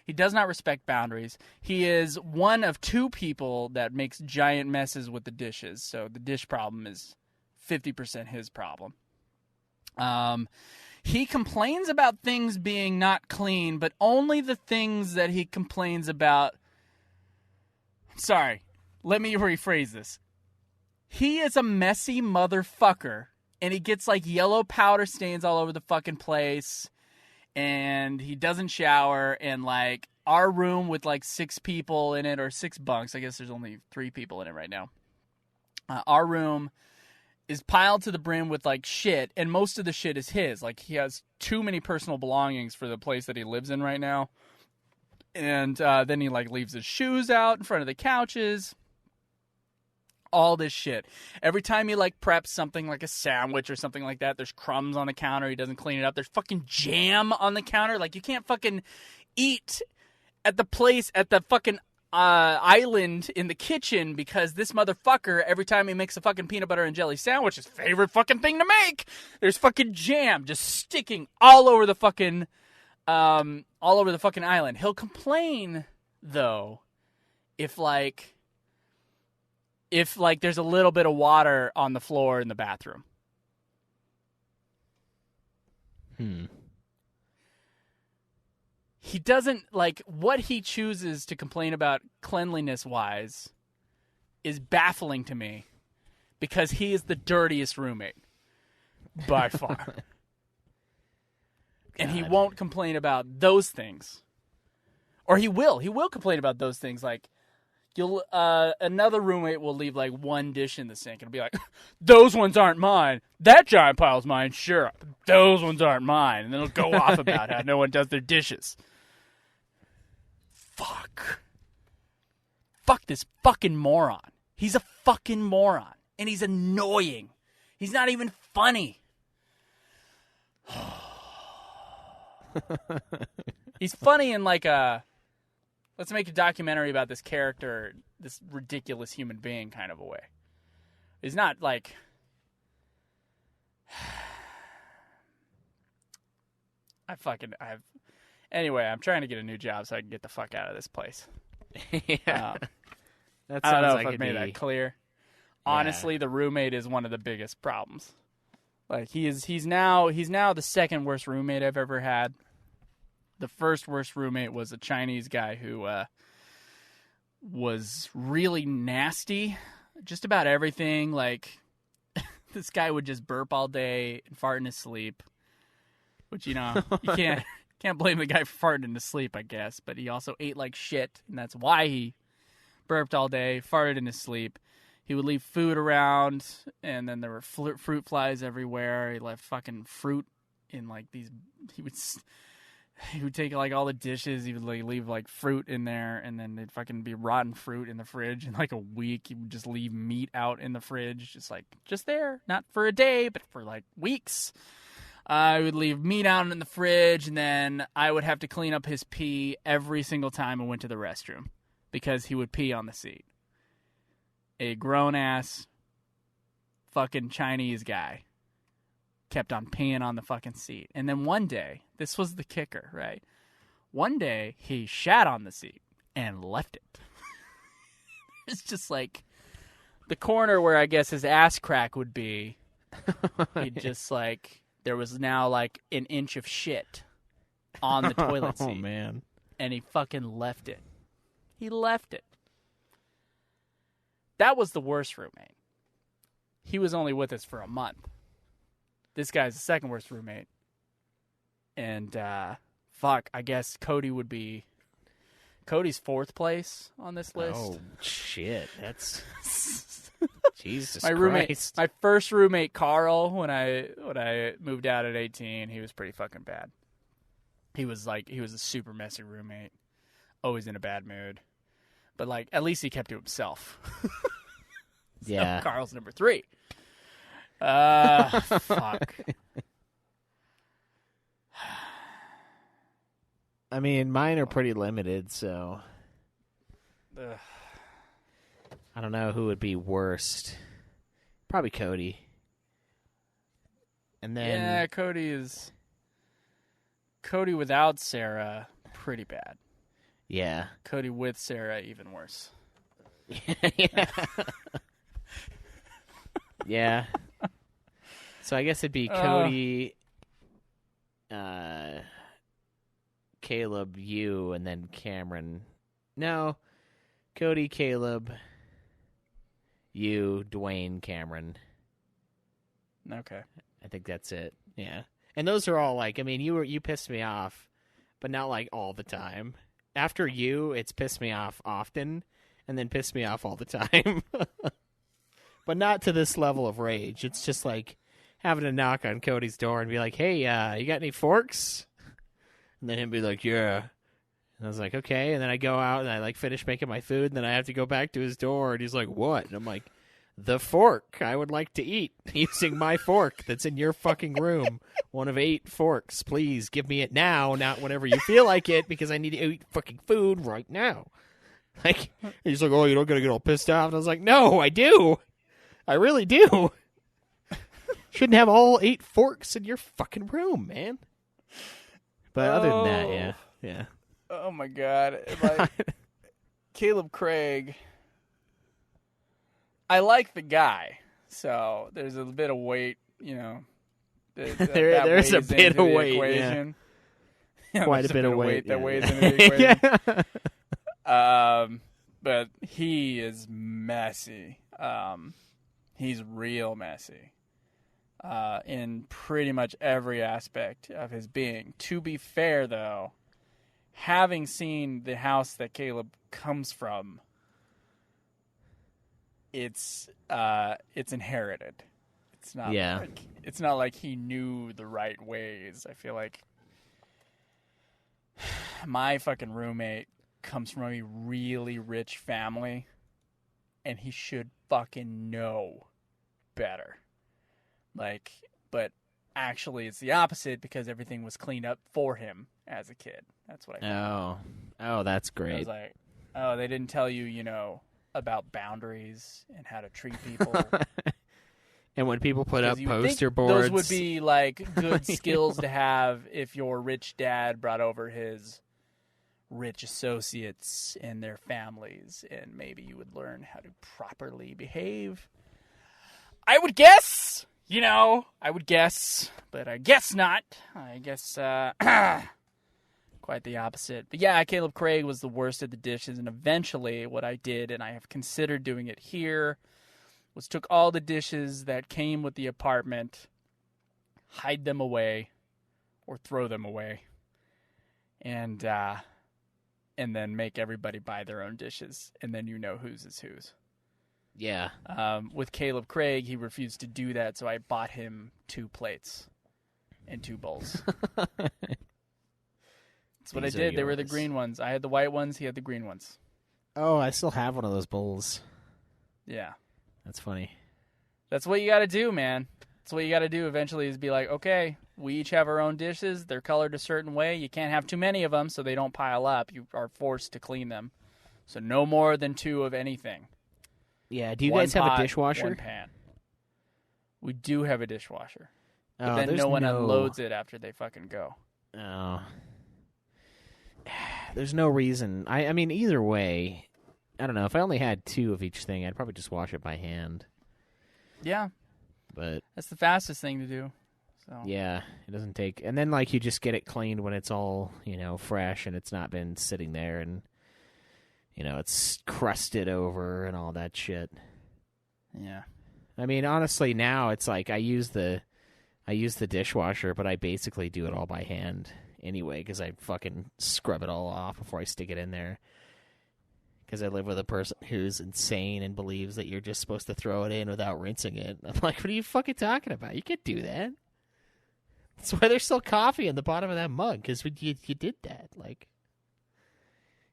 [SPEAKER 1] He does not respect boundaries. He is one of 2 people that makes giant messes with the dishes, so the dish problem is 50% his problem. He complains about things being not clean, but only the things that he complains about. Sorry, let me rephrase this. He is a messy motherfucker, and he gets like yellow powder stains all over the fucking place, and he doesn't shower, and like our room with like 6 people in it, or 6 bunks, I guess there's only 3 people in it right now. Our room is piled to the brim with like shit, and most of the shit is his. Like, he has too many personal belongings for the place that he lives in right now. And then he like leaves his shoes out in front of the couches. All this shit. Every time he like preps something like a sandwich or something like that, there's crumbs on the counter. He doesn't clean it up. There's fucking jam on the counter. Like, you can't fucking eat at the place, at the fucking island in the kitchen, because this motherfucker, every time he makes a fucking peanut butter and jelly sandwich, his favorite fucking thing to make, there's fucking jam just sticking all over the fucking island. He'll complain though if there's a little bit of water on the floor in the bathroom. He doesn't, like, what he chooses to complain about cleanliness-wise is baffling to me, because he is the dirtiest roommate by far. And he won't complain about those things. Or he will. He will complain about those things. Like, another roommate will leave, like, one dish in the sink. And be like, those ones aren't mine. That giant pile's mine, sure. Those ones aren't mine. And then he'll go off about how no one does their dishes. Fuck this fucking moron. He's a fucking moron. And he's annoying. He's not even funny. He's funny in like let's make a documentary about this character, this ridiculous human being kind of a way. He's not like anyway, I'm trying to get a new job so I can get the fuck out of this place.
[SPEAKER 2] Yeah.
[SPEAKER 1] I don't know if I've made that clear. Yeah. Honestly, the roommate is one of the biggest problems. Like he's now the second worst roommate I've ever had. The first worst roommate was a Chinese guy who was really nasty. Just about everything. Like this guy would just burp all day and fart in his sleep. Which, you know, you can't blame the guy for farting in his sleep, I guess. But he also ate like shit, and that's why he burped all day, farted in his sleep. He would leave food around, and then there were fruit flies everywhere. He left fucking fruit in like these. He would take like all the dishes. He would like leave like fruit in there, and then there'd fucking be rotten fruit in the fridge. In like a week, he would just leave meat out in the fridge, just there, not for a day, but for like weeks. I would leave meat out in the fridge, and then I would have to clean up his pee every single time I went to the restroom because he would pee on the seat. A grown-ass fucking Chinese guy kept on peeing on the fucking seat. And then one day, this was the kicker, right? One day, he shat on the seat and left it. It's just like the corner where I guess his ass crack would be. He'd just like... There was now like an inch of shit on the toilet seat.
[SPEAKER 2] Oh, man.
[SPEAKER 1] And he fucking left it. He left it. That was the worst roommate. He was only with us for a month. This guy's the second worst roommate. And, I guess Cody would be... Cody's fourth place on this list.
[SPEAKER 2] Oh, shit. That's... Jesus
[SPEAKER 1] Roommate,
[SPEAKER 2] Christ.
[SPEAKER 1] my first roommate, Carl, when I moved out at 18, he was pretty fucking bad. He was a super messy roommate, always in a bad mood, but like at least he kept to himself.
[SPEAKER 2] Yeah,
[SPEAKER 1] so Carl's number 3. Fuck.
[SPEAKER 2] I mean, mine are pretty limited, so.
[SPEAKER 1] Ugh.
[SPEAKER 2] I don't know who would be worst. Probably Cody. And then
[SPEAKER 1] yeah, Cody without Sarah, pretty bad.
[SPEAKER 2] Yeah.
[SPEAKER 1] Cody with Sarah, even worse.
[SPEAKER 2] Yeah. Yeah. So I guess it'd be Cody, Caleb, you, and then Cameron. No, Cody, Caleb, you, Dwayne, Cameron.
[SPEAKER 1] Okay.
[SPEAKER 2] I think that's it. Yeah. And those are all like, I mean, you pissed me off, but not like all the time. After you, it's pissed me off often, and then pissed me off all the time. But not to this level of rage. It's just like having to knock on Cody's door and be like, hey, you got any forks? And then him be like, yeah. And I was like, okay. And then I go out and I like finish making my food, and then I have to go back to his door, and he's like, what? And I'm like, the fork I would like to eat using my fork that's in your fucking room. One of 8 forks. Please give me it now, not whenever you feel like it, because I need to eat fucking food right now. Like, he's like, oh, you don't gotta get all pissed off. And I was like, no, I do. I really do. Shouldn't have all 8 forks in your fucking room, man. But other than that, yeah. Yeah.
[SPEAKER 1] Oh my god. Like Caleb Craig. I like the guy, so there's a bit of weight, you know.
[SPEAKER 2] There's a bit of weight, equation. Yeah.
[SPEAKER 1] Quite a bit of weight that weighs into the equation. But he is messy. He's real messy. in pretty much every aspect of his being. To be fair, though, having seen the house that Caleb comes from, it's inherited. It's not it's not like he knew the right ways. I feel like my fucking roommate comes from a really rich family, and he should fucking know better. Like, but actually it's the opposite because everything was cleaned up for him as a kid. That's what I found.
[SPEAKER 2] Oh, that's great.
[SPEAKER 1] I was like, oh, they didn't tell you, about boundaries and how to treat people.
[SPEAKER 2] And when people put up poster boards,
[SPEAKER 1] those would be like good skills to have if your rich dad brought over his rich associates and their families, and maybe you would learn how to properly behave. I would guess, but I guess not. I guess quite the opposite. But yeah, Caleb Craig was the worst at the dishes, and eventually what I did, and I have considered doing it here, was took all the dishes that came with the apartment, hide them away, or throw them away, and then make everybody buy their own dishes, and then you know whose is whose.
[SPEAKER 2] Yeah.
[SPEAKER 1] With Caleb Craig, he refused to do that, so I bought him 2 plates and 2 bowls. That's what I did. They were the green ones. I had the white ones. He had the green ones.
[SPEAKER 2] Oh, I still have one of those bowls.
[SPEAKER 1] Yeah.
[SPEAKER 2] That's funny.
[SPEAKER 1] That's what you got to do, man. That's what you got to do eventually is be like, okay, we each have our own dishes. They're colored a certain way. You can't have too many of them so they don't pile up. You are forced to clean them. So no more than 2 of anything.
[SPEAKER 2] Yeah, do you
[SPEAKER 1] One
[SPEAKER 2] guys have
[SPEAKER 1] pot,
[SPEAKER 2] a dishwasher?
[SPEAKER 1] 1 pan. We do have a dishwasher. But
[SPEAKER 2] Oh,
[SPEAKER 1] then no one unloads it after they fucking go.
[SPEAKER 2] Oh. There's no reason. I mean, either way, I don't know. If I only had 2 of each thing, I'd probably just wash it by hand.
[SPEAKER 1] Yeah.
[SPEAKER 2] But
[SPEAKER 1] that's the fastest thing to do. So
[SPEAKER 2] yeah, it doesn't take... And then, you just get it cleaned when it's all, fresh and it's not been sitting there and, it's crusted over and all that shit.
[SPEAKER 1] Yeah.
[SPEAKER 2] I mean, honestly, now it's like I use the dishwasher, but I basically do it all by hand anyway because I fucking scrub it all off before I stick it in there. Because I live with a person who's insane and believes that you're just supposed to throw it in without rinsing it. I'm like, what are you fucking talking about? You can't do that. That's why there's still coffee in the bottom of that mug, because you did that. Like,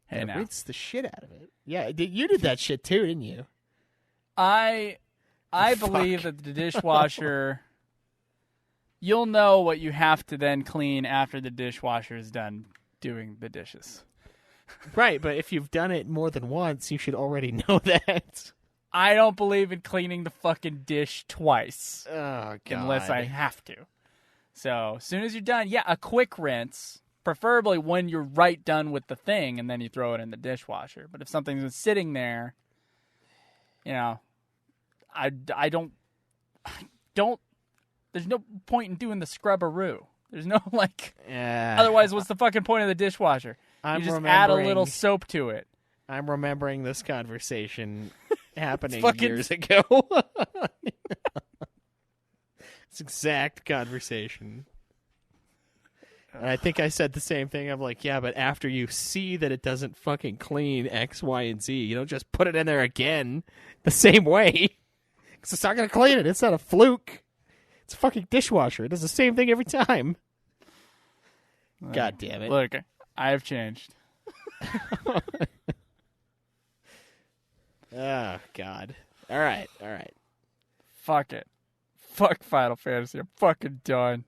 [SPEAKER 1] hey, now.
[SPEAKER 2] Rinse the shit out of it. Yeah, you did that shit too, didn't you?
[SPEAKER 1] I believe that the dishwasher, you'll know what you have to then clean after the dishwasher is done doing the dishes.
[SPEAKER 2] Right, but if you've done it more than once, you should already know that.
[SPEAKER 1] I don't believe in cleaning the fucking dish twice.
[SPEAKER 2] Oh, God.
[SPEAKER 1] Unless I have to. So, as soon as you're done, yeah, a quick rinse, preferably when you're right done with the thing, and then you throw it in the dishwasher. But if something's sitting there, I don't, there's no point in doing the scrubberoo. There's no, otherwise, what's the fucking point of the dishwasher? You just add a little soap to it.
[SPEAKER 2] I'm remembering this conversation happening years ago. This exact conversation. And I think I said the same thing. I'm like, yeah, but after you see that it doesn't fucking clean X, Y, and Z, you don't just put it in there again the same way. Because it's not going to clean it. It's not a fluke. It's a fucking dishwasher. It does the same thing every time. God damn it.
[SPEAKER 1] Look, I have changed.
[SPEAKER 2] Oh, God. All right.
[SPEAKER 1] Fuck it. Fuck Final Fantasy. I'm fucking done.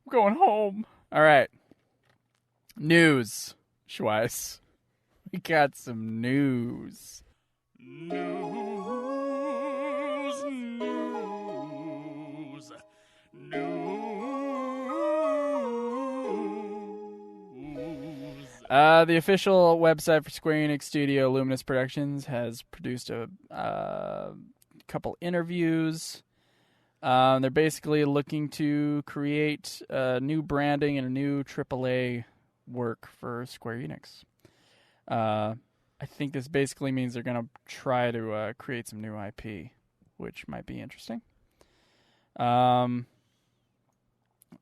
[SPEAKER 1] I'm going home. All right. News, Schweiss. We got some news. The official website for Square Enix Studio Luminous Productions has produced a couple interviews. They're basically looking to create new branding and a new AAA work for Square Enix. I think this basically means they're going to try to create some new IP, which might be interesting.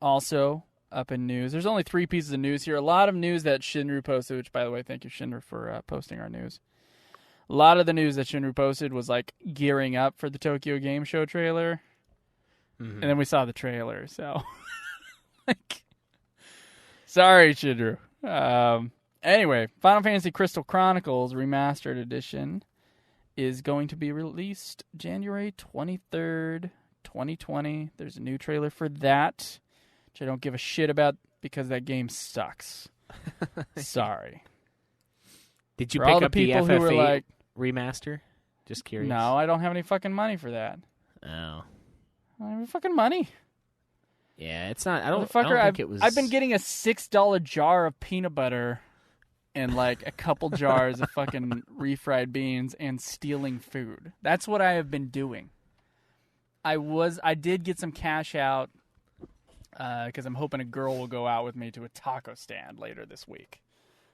[SPEAKER 1] Also, up in news, there's only 3 pieces of news here. A lot of news that Shinru posted, which, by the way, thank you, Shinru, for posting our news. A lot of the news that Shinru posted was, like, gearing up for the Tokyo Game Show trailer. Mm-hmm. And then we saw the trailer, so... like, sorry, Shinru. Anyway, Final Fantasy Crystal Chronicles Remastered Edition is going to be released January 23rd, 2020. There's a new trailer for that, which I don't give a shit about because that game sucks. Sorry.
[SPEAKER 2] Did you
[SPEAKER 1] for
[SPEAKER 2] pick
[SPEAKER 1] all the
[SPEAKER 2] up the
[SPEAKER 1] people who were
[SPEAKER 2] FF8
[SPEAKER 1] like,
[SPEAKER 2] remaster? Just curious.
[SPEAKER 1] No, I don't have any fucking money for that.
[SPEAKER 2] Oh.
[SPEAKER 1] I don't have any fucking money.
[SPEAKER 2] Yeah, it's not. I don't think it was.
[SPEAKER 1] I've been getting a $6 jar of peanut butter and like a couple jars of fucking refried beans and stealing food. That's what I have been doing. I did get some cash out because I'm hoping a girl will go out with me to a taco stand later this week.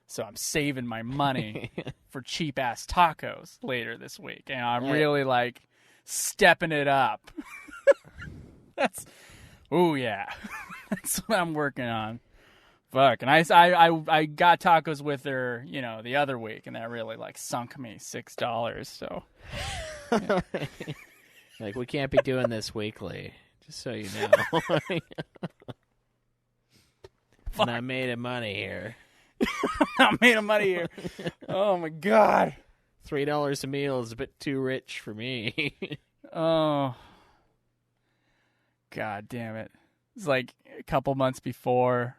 [SPEAKER 1] So I'm saving my money for cheap ass tacos later this week, and I'm really like stepping it up. Oh yeah, that's what I'm working on. Fuck, and I got tacos with her, the other week, and that really like sunk me $6. So,
[SPEAKER 2] yeah. Like we can't be doing this weekly, just so you know. And I made a money here.
[SPEAKER 1] I made money here. Oh my god,
[SPEAKER 2] $3 a meal is a bit too rich for me.
[SPEAKER 1] Oh. God damn it. It's like a couple months before,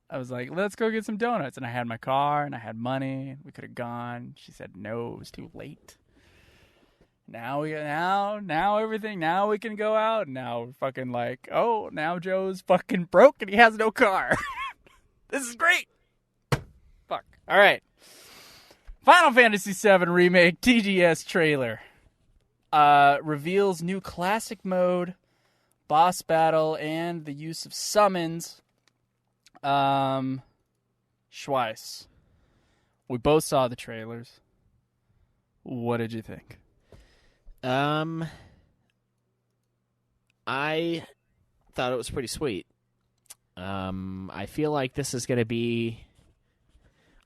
[SPEAKER 1] I was like, let's go get some donuts. And I had my car and I had money. We could have gone. She said no, it was too late. Now we can go out. Now we're fucking like, oh, now Joe's fucking broke and he has no car. This is great. Fuck. All right. Final Fantasy VII Remake TGS trailer. Reveals new classic mode, boss battle, and the use of summons. Schweiss. We both saw the trailers. What did you think?
[SPEAKER 2] I thought it was pretty sweet. I feel like this is going to be...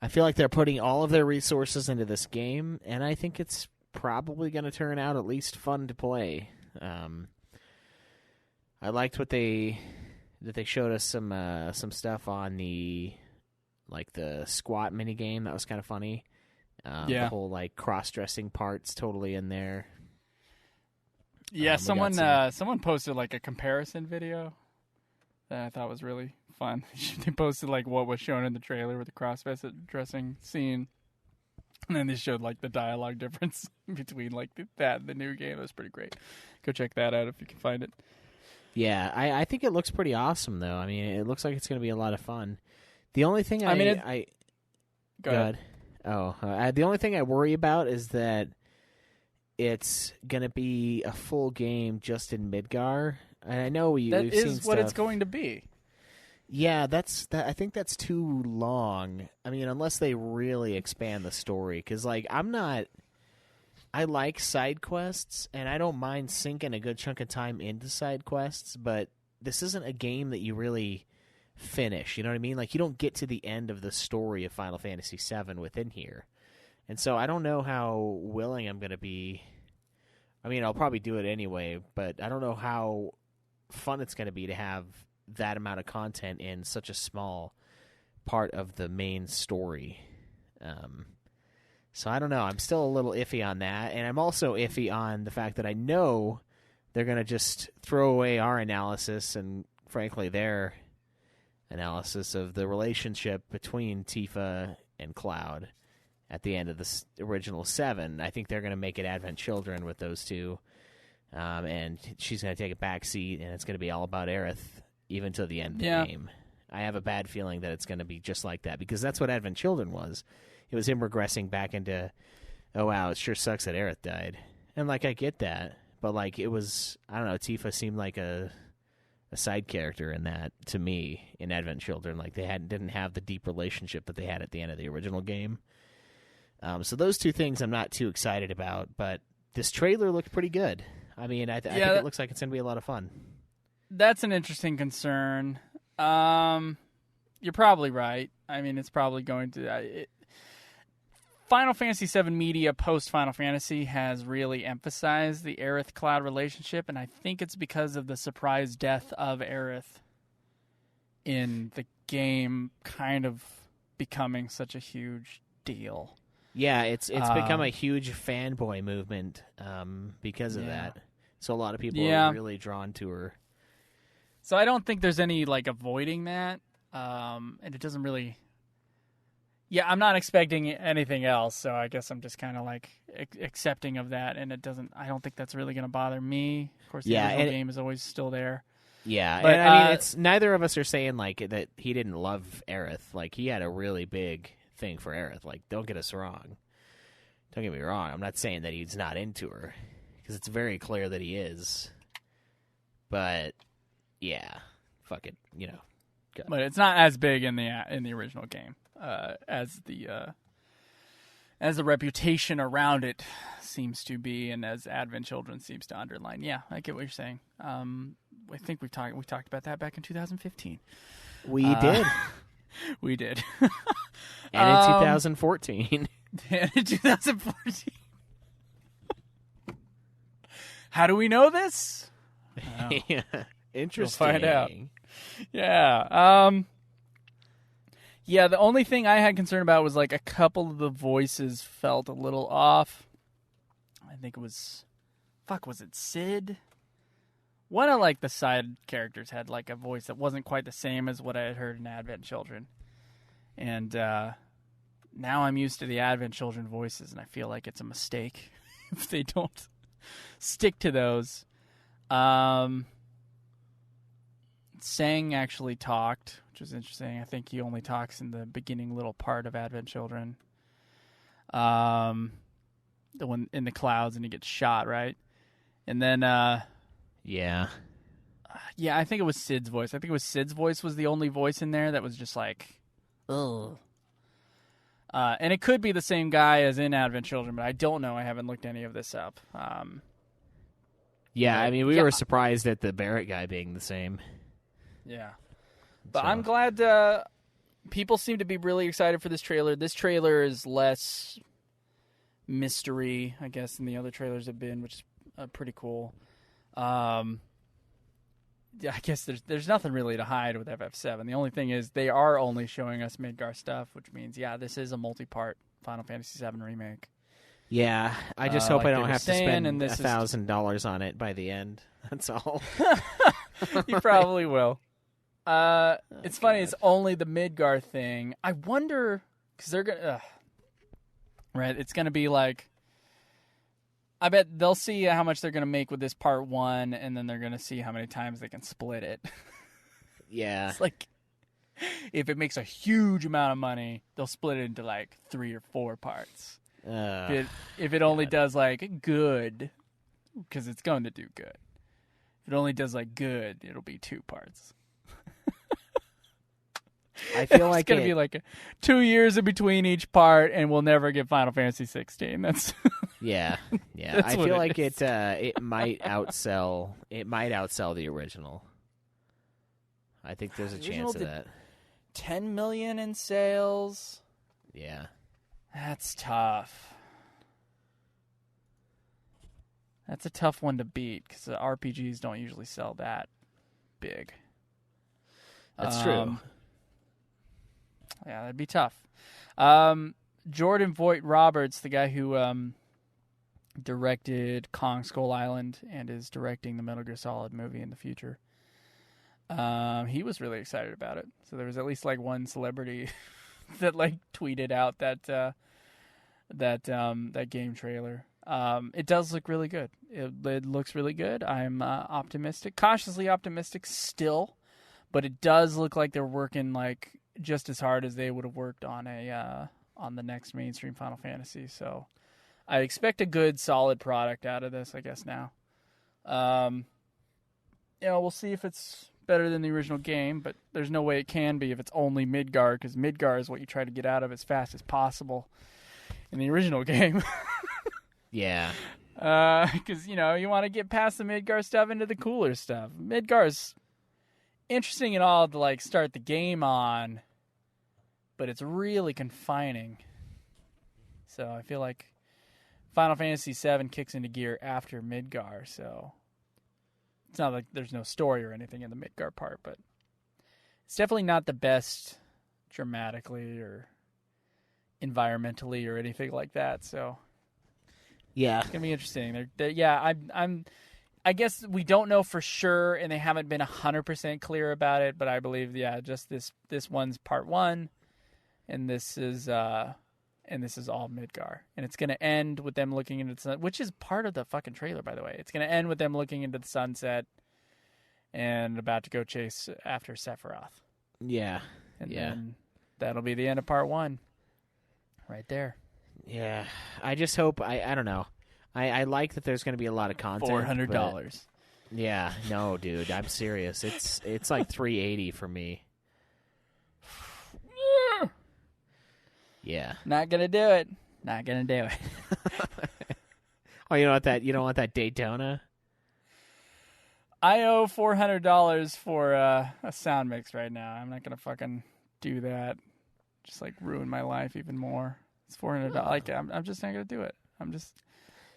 [SPEAKER 2] I feel like they're putting all of their resources into this game, and I think it's probably going to turn out at least fun to play. I liked that they showed us some stuff on the squat mini game. That was kind of funny. The whole like cross-dressing part's totally in there.
[SPEAKER 1] Yeah, someone posted like a comparison video that I thought was really fun. They posted like what was shown in the trailer with the cross-dressing scene, and then they showed like the dialogue difference between like that and the new game. It was pretty great. Go check that out if you can find it.
[SPEAKER 2] Yeah, I think it looks pretty awesome though. I mean, it looks like it's going to be a lot of fun. The only thing
[SPEAKER 1] Go ahead.
[SPEAKER 2] The only thing I worry about is that it's going to be a full game just in Midgar. And I know we've seen
[SPEAKER 1] is what
[SPEAKER 2] stuff.
[SPEAKER 1] it's going to be.
[SPEAKER 2] Yeah, I think that's too long. I mean, unless they really expand the story, because like I like side quests, and I don't mind sinking a good chunk of time into side quests, but this isn't a game that you really finish. You know what I mean? Like you don't get to the end of the story of Final Fantasy VII within here, and so I don't know how willing I'm going to be. I mean, I'll probably do it anyway, but I don't know how fun it's going to be to have that amount of content in such a small part of the main story. So I don't know. I'm still a little iffy on that, and I'm also iffy on the fact that I know they're going to just throw away our analysis and, frankly, their analysis of the relationship between Tifa and Cloud at the end of the original 7. I think they're going to make it Advent Children with those two, and she's going to take a back seat, and it's going to be all about Aerith even to the end of the game. I have a bad feeling that it's going to be just like that, because that's what Advent Children was. It was him regressing back into, oh wow, it sure sucks that Aerith died. And like I get that, but like it was, I don't know, Tifa seemed like a side character in that to me in Advent Children. Like they didn't have the deep relationship that they had at the end of the original game. So those two things I'm not too excited about, but this trailer looked pretty good. I mean, I think it looks like it's going to be a lot of fun.
[SPEAKER 1] That's an interesting concern. You're probably right. I mean, it's probably going to... Final Fantasy VII media post-Final Fantasy has really emphasized the Aerith-Cloud relationship, and I think it's because of the surprise death of Aerith in the game kind of becoming such a huge deal.
[SPEAKER 2] Yeah, it's become a huge fanboy movement because of that. So a lot of people are really drawn to her.
[SPEAKER 1] So I don't think there's any like avoiding that, and it doesn't really. Yeah, I'm not expecting anything else, so I guess I'm just kind of like accepting of that, and it doesn't. I don't think that's really going to bother me. Of course, the original game is always still there.
[SPEAKER 2] Yeah, but and, I mean, it's neither of us are saying like that he didn't love Aerith. Like he had a really big thing for Aerith. Like, don't get us wrong. Don't get me wrong. I'm not saying that he's not into her because it's very clear that he is. But yeah, fuck it, Go.
[SPEAKER 1] But it's not as big in the original game. As the reputation around it seems to be, and as Advent Children seems to underline. Yeah, I get what you're saying. I think we talked about that back in 2015.
[SPEAKER 2] We did.
[SPEAKER 1] We did.
[SPEAKER 2] And in 2014.
[SPEAKER 1] And in 2014. How do we know this?
[SPEAKER 2] Yeah, interesting.
[SPEAKER 1] We'll find out. Yeah. Yeah, the only thing I had concern about was like a couple of the voices felt a little off. I think it was, was it Sid? One of like the side characters had like a voice that wasn't quite the same as what I had heard in Advent Children. And now I'm used to the Advent Children voices, and I feel like it's a mistake if they don't stick to those. Sang actually talked, which was interesting. I think he only talks in the beginning little part of Advent Children. The one in the clouds and he gets shot, right? And then
[SPEAKER 2] yeah,
[SPEAKER 1] I think it was Sid's voice. I think it was Sid's voice was the only voice in there that was just like, ugh. And it could be the same guy as in Advent Children, but I don't know. I haven't looked any of this up.
[SPEAKER 2] Yeah, I mean, we were surprised at the Barrett guy being the same.
[SPEAKER 1] Yeah. But I'm glad people seem to be really excited for this trailer. This trailer is less mystery, I guess, than the other trailers have been, which is pretty cool. I guess there's nothing really to hide with FF7. The only thing is they are only showing us Midgar stuff, which means, this is a multi-part Final Fantasy VII remake.
[SPEAKER 2] Yeah, I just hope I don't have to spend
[SPEAKER 1] $1,000
[SPEAKER 2] on it by the end. That's all.
[SPEAKER 1] You probably will. It's funny. It's only the Midgar thing. I wonder because they're gonna, right? It's gonna be like, I bet they'll see how much they're gonna make with this part 1, and then they're gonna see how many times they can split it.
[SPEAKER 2] Yeah,
[SPEAKER 1] it's like if it makes a huge amount of money, they'll split it into like 3 or 4 parts. If it only does like good, because it's going to do good. If it only does like good, it'll be 2 parts.
[SPEAKER 2] I feel like
[SPEAKER 1] it's going to be like 2 years in between each part, and we'll never get Final Fantasy 16. That's
[SPEAKER 2] yeah.
[SPEAKER 1] That's
[SPEAKER 2] I feel like
[SPEAKER 1] is.
[SPEAKER 2] it might outsell the original. I think there's a chance of that.
[SPEAKER 1] 10 million in sales.
[SPEAKER 2] Yeah,
[SPEAKER 1] that's tough. That's a tough one to beat because the RPGs don't usually sell that big.
[SPEAKER 2] That's true.
[SPEAKER 1] Yeah, that'd be tough. Jordan Voight Roberts, the guy who directed Kong Skull Island and is directing the Metal Gear Solid movie in the future, he was really excited about it. So there was at least like one celebrity that like tweeted out that game trailer. It does look really good. It looks really good. I'm optimistic, cautiously optimistic still, but it does look like they're working like just as hard as they would have worked on the next mainstream Final Fantasy. So I expect a good, solid product out of this, I guess now. We'll see if it's better than the original game, but there's no way it can be if it's only Midgar, because Midgar is what you try to get out of as fast as possible in the original game.
[SPEAKER 2] Yeah.
[SPEAKER 1] Because, you want to get past the Midgar stuff into the cooler stuff. Midgar's interesting and all to, start the game on, but it's really confining. So I feel like Final Fantasy VII kicks into gear after Midgar, so it's not like there's no story or anything in the Midgar part, but it's definitely not the best dramatically or environmentally or anything like that, so
[SPEAKER 2] yeah,
[SPEAKER 1] it's gonna be interesting. I guess we don't know for sure, and they haven't been 100% clear about it. But I believe, just this one's part 1, and this is all Midgar, and it's gonna end with them looking into the sun, which is part of the fucking trailer, by the way. It's gonna end with them looking into the sunset and about to go chase after Sephiroth.
[SPEAKER 2] Yeah,
[SPEAKER 1] and then that'll be the end of part 1, right there.
[SPEAKER 2] Yeah, I just hope I don't know. I like that there's going to be a lot of content.
[SPEAKER 1] $400.
[SPEAKER 2] Yeah, no, dude, I'm serious. It's like $380 for me. Yeah,
[SPEAKER 1] not gonna do it. Not gonna do it.
[SPEAKER 2] Oh, you don't want that Daytona?
[SPEAKER 1] I owe $400 for a sound mix right now. I'm not gonna fucking do that. Just ruin my life even more. It's $400. I'm just not gonna do it.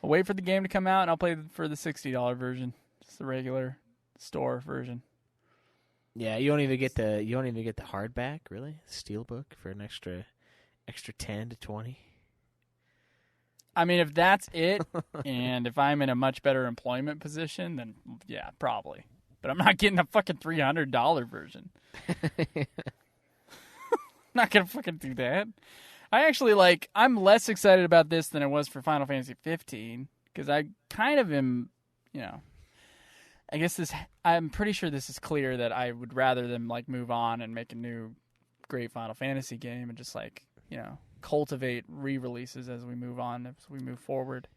[SPEAKER 1] I'll wait for the game to come out, and I'll play for the $60 version, just the regular store version.
[SPEAKER 2] Yeah, you don't even get the hardback, really? Steelbook for an extra 10 to 20.
[SPEAKER 1] I mean, if that's it, and if I'm in a much better employment position, then yeah, probably. But I'm not getting a fucking $300 version. Not gonna fucking do that. I actually I'm less excited about this than I was for Final Fantasy 15, because I kind of am, I guess I'm pretty sure this is clear that I would rather them move on and make a new great Final Fantasy game and just cultivate re-releases as we move on, as we move forward.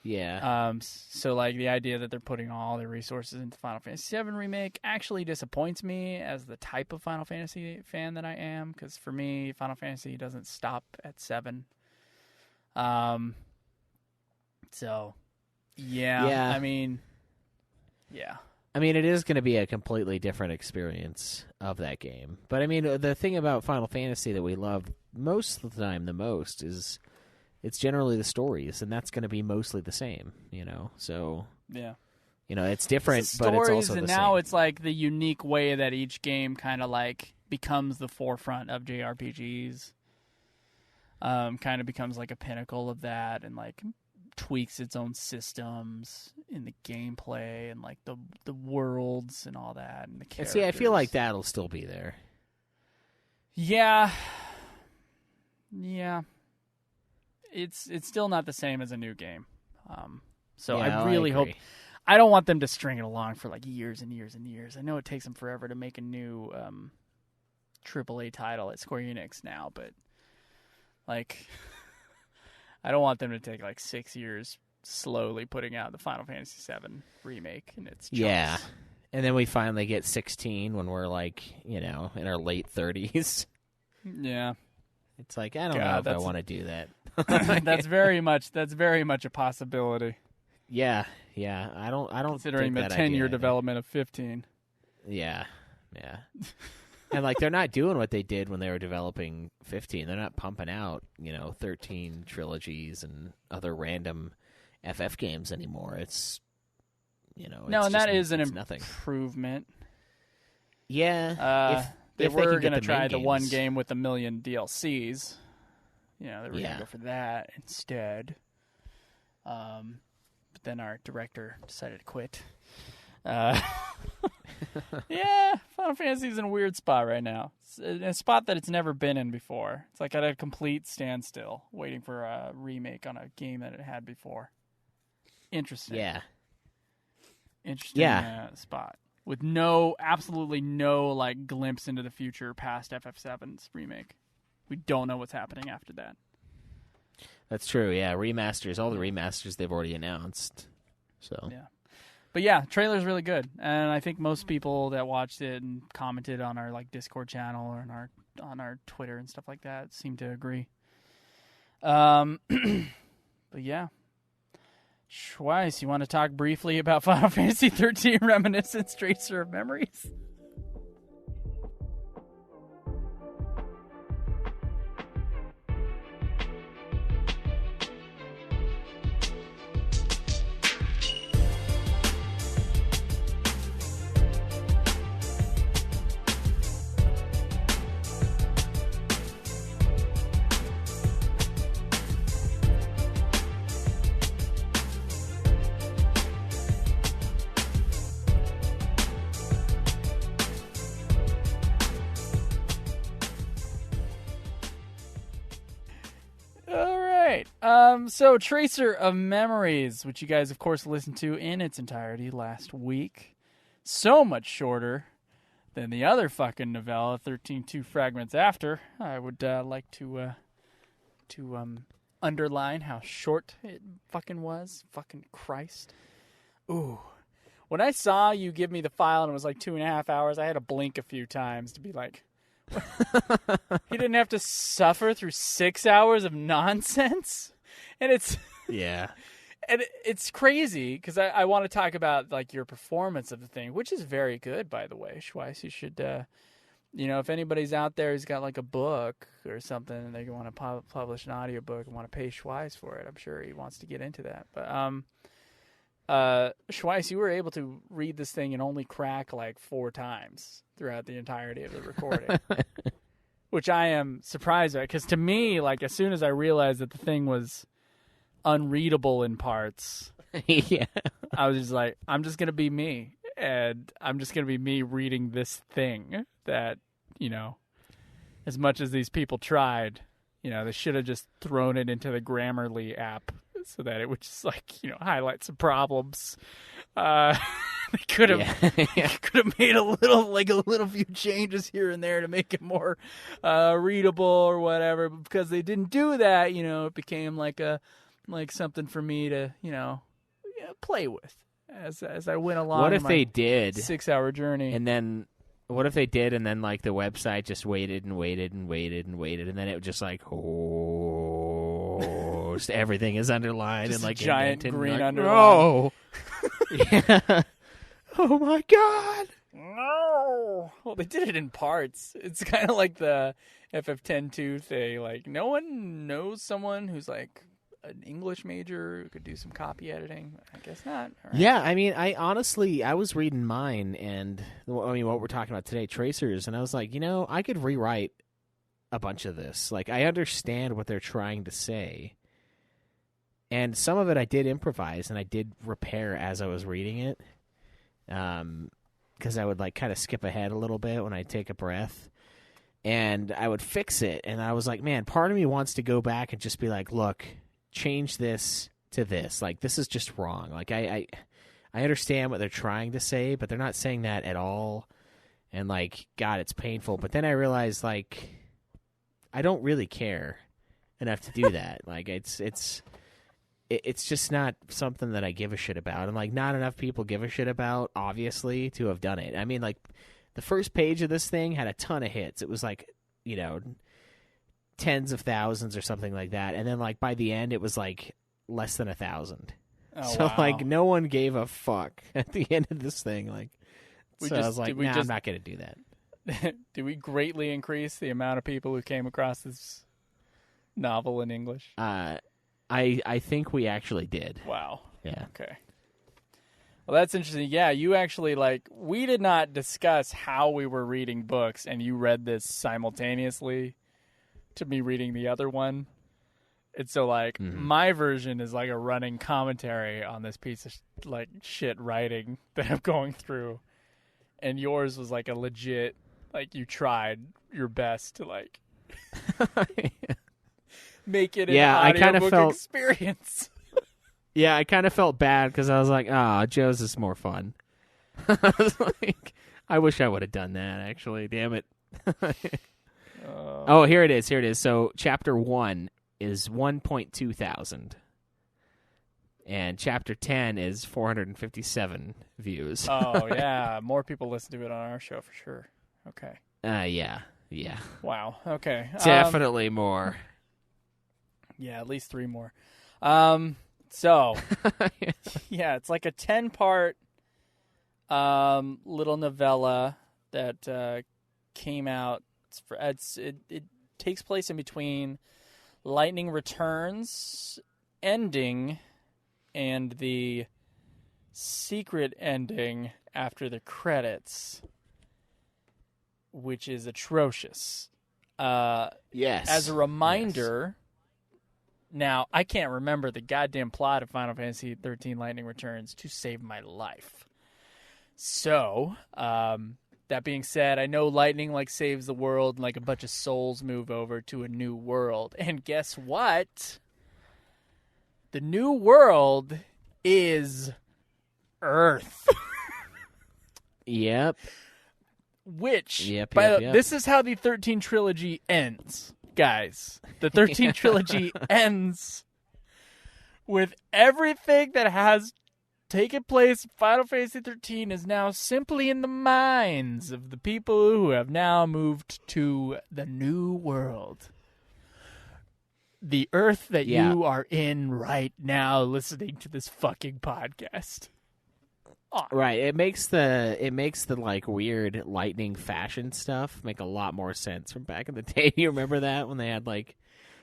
[SPEAKER 2] Yeah.
[SPEAKER 1] So the idea that they're putting all their resources into Final Fantasy VII Remake actually disappoints me as the type of Final Fantasy fan that I am, because for me, Final Fantasy doesn't stop at 7. So, yeah. I mean,
[SPEAKER 2] it is going to be a completely different experience of that game. But I mean, the thing about Final Fantasy that we love most of the time the most is it's generally the stories, and that's going to be mostly the same, So
[SPEAKER 1] yeah,
[SPEAKER 2] it's different,
[SPEAKER 1] it's
[SPEAKER 2] but it's also the
[SPEAKER 1] and
[SPEAKER 2] same.
[SPEAKER 1] now it's the unique way that each game kind of becomes the forefront of JRPGs. Kind of becomes a pinnacle of that, and tweaks its own systems in the gameplay and the worlds and all that, and the characters.
[SPEAKER 2] See, I feel like that'll still be there.
[SPEAKER 1] Yeah. It's still not the same as a new game. So
[SPEAKER 2] yeah,
[SPEAKER 1] I really hope. I don't want them to string it along for years and years and years. I know it takes them forever to make a new AAA title at Square Enix now, but I don't want them to take 6 years slowly putting out the Final Fantasy VII Remake in its chunks.
[SPEAKER 2] Yeah. And then we finally get 16 when we're in our late 30s.
[SPEAKER 1] Yeah.
[SPEAKER 2] It's I don't know if I want to do that.
[SPEAKER 1] That's very much a possibility.
[SPEAKER 2] Yeah. I don't
[SPEAKER 1] considering
[SPEAKER 2] think
[SPEAKER 1] the
[SPEAKER 2] that
[SPEAKER 1] 10-year
[SPEAKER 2] idea,
[SPEAKER 1] development of 15.
[SPEAKER 2] Yeah. And they're not doing what they did when they were developing 15. They're not pumping out, 13 trilogies and other random FF games anymore. It's
[SPEAKER 1] no, and that is an improvement.
[SPEAKER 2] Yeah.
[SPEAKER 1] They were going to try the
[SPEAKER 2] games.
[SPEAKER 1] one game with 1 million DLCs. They were going to go for that instead. But then our director decided to quit. Yeah, Final Fantasy is in a weird spot right now. It's in a spot that it's never been in before. It's at a complete standstill, waiting for a remake on a game that it had before. Interesting.
[SPEAKER 2] Yeah.
[SPEAKER 1] Interesting spot. With absolutely no glimpse into the future past FF7's remake. We don't know what's happening after that.
[SPEAKER 2] That's true, yeah. Remasters, all the remasters they've already announced. So
[SPEAKER 1] yeah. But yeah, trailer's really good. And I think most people that watched it and commented on our Discord channel or on our Twitter and stuff like that seem to agree. But yeah. Schweiss, you want to talk briefly about Final Fantasy XIII Reminiscence Tracer of Memories? So Tracer of Memories, which you guys, of course, listened to in its entirety last week. So much shorter than the other fucking novella, 13 Fragments After. I would like to underline how short it fucking was. Fucking Christ. Ooh. When I saw you give me the file and it was like 2.5 hours, I had to blink a few times to be like, he didn't have to suffer through 6 hours of nonsense? And it's
[SPEAKER 2] yeah,
[SPEAKER 1] and it's crazy because I want to talk about like your performance of the thing, which is very good, by the way. Schweiss, you should, if anybody's out there who's got like a book or something and they want to publish an audiobook and want to pay Schweiss for it, I'm sure he wants to get into that. But Schweiss, you were able to read this thing and only crack like 4 times throughout the entirety of the recording, which I am surprised at because to me, like as soon as I realized that the thing was unreadable in parts,
[SPEAKER 2] yeah,
[SPEAKER 1] I was just like, I'm just gonna be me, and I'm just gonna be me reading this thing that, as much as these people tried, they should have just thrown it into the Grammarly app so that it would just like, highlight some problems. They could have made a little few changes here and there to make it more readable or whatever, but because they didn't do that, it became like something for me to, play with as I went along.
[SPEAKER 2] What if they did
[SPEAKER 1] 6-hour journey?
[SPEAKER 2] And then what if they did and then like the website just waited and waited and waited and waited and then it was just like just everything is underlined
[SPEAKER 1] just
[SPEAKER 2] and like
[SPEAKER 1] giant green underline.
[SPEAKER 2] Oh. Yeah. Oh my God.
[SPEAKER 1] No. Well, they did it in parts. It's kind of like the FF10-2 thing. Like, no one knows someone who's like an English major who could do some copy editing. I guess not. Right.
[SPEAKER 2] Yeah, I mean, I was reading mine and what we're talking about today, Tracers, and I was like, I could rewrite a bunch of this. Like, I understand what they're trying to say. And some of it I did improvise and I did repair as I was reading it. Because I would like kind of skip ahead a little bit when I take a breath. And I would fix it. And I was like, man, part of me wants to go back and just be like, look, change this to this. Like, this is just wrong. Like, I understand what they're trying to say, but they're not saying that at all. And, like, God, it's painful. But then I realized, like, I don't really care enough to do that. Like, it's just not something that I give a shit about. And, like, not enough people give a shit about, obviously, to have done it. I mean, like, the first page of this thing had a ton of hits. It was, like, tens of thousands or something like that. And then, like, by the end, it was, like, less than 1,000.
[SPEAKER 1] Oh,
[SPEAKER 2] so,
[SPEAKER 1] wow.
[SPEAKER 2] like, no one gave a fuck at the end of this thing. Like, I was like, nah, I'm not going to do that.
[SPEAKER 1] Did we greatly increase the amount of people who came across this novel in English?
[SPEAKER 2] I think we actually did.
[SPEAKER 1] Wow.
[SPEAKER 2] Yeah.
[SPEAKER 1] Okay. Well, that's interesting. Yeah, you actually, like, we did not discuss how we were reading books, and you read this simultaneously to me reading the other one. And so, like, my version is like a running commentary on this piece of, like, shit writing that I'm going through. And yours was, like, a legit, like, you tried your best to, like, make it an audiobook experience.
[SPEAKER 2] Yeah, I kind of felt bad because I was like, Joe's is more fun. I was like, I wish I would have done that, actually. Damn it. Oh, here it is. So, Chapter 1 is 1.2 thousand. And Chapter 10 is 457 views.
[SPEAKER 1] Oh, yeah. More people listen to it on our show, for sure. Okay.
[SPEAKER 2] Yeah.
[SPEAKER 1] Wow. Okay.
[SPEAKER 2] Definitely more.
[SPEAKER 1] Yeah, at least 3 more. So, yeah, it's like a 10-part little novella that came out. It takes place in between Lightning Returns ending and the secret ending after the credits, which is atrocious.
[SPEAKER 2] Yes.
[SPEAKER 1] As a reminder, now I can't remember the goddamn plot of Final Fantasy XIII Lightning Returns to save my life. So, that being said, I know lightning like saves the world and like a bunch of souls move over to a new world. And guess what? The new world is Earth.
[SPEAKER 2] Yep.
[SPEAKER 1] Which,
[SPEAKER 2] Yep.
[SPEAKER 1] This is how the 13 trilogy ends, guys. The 13 trilogy ends with everything that has taken place in Final Fantasy XIII is now simply in the minds of the people who have now moved to the new world. The Earth that you are in right now listening to this fucking podcast. Oh.
[SPEAKER 2] Right. It makes the like weird lightning fashion stuff make a lot more sense from back in the day. You remember that when they had like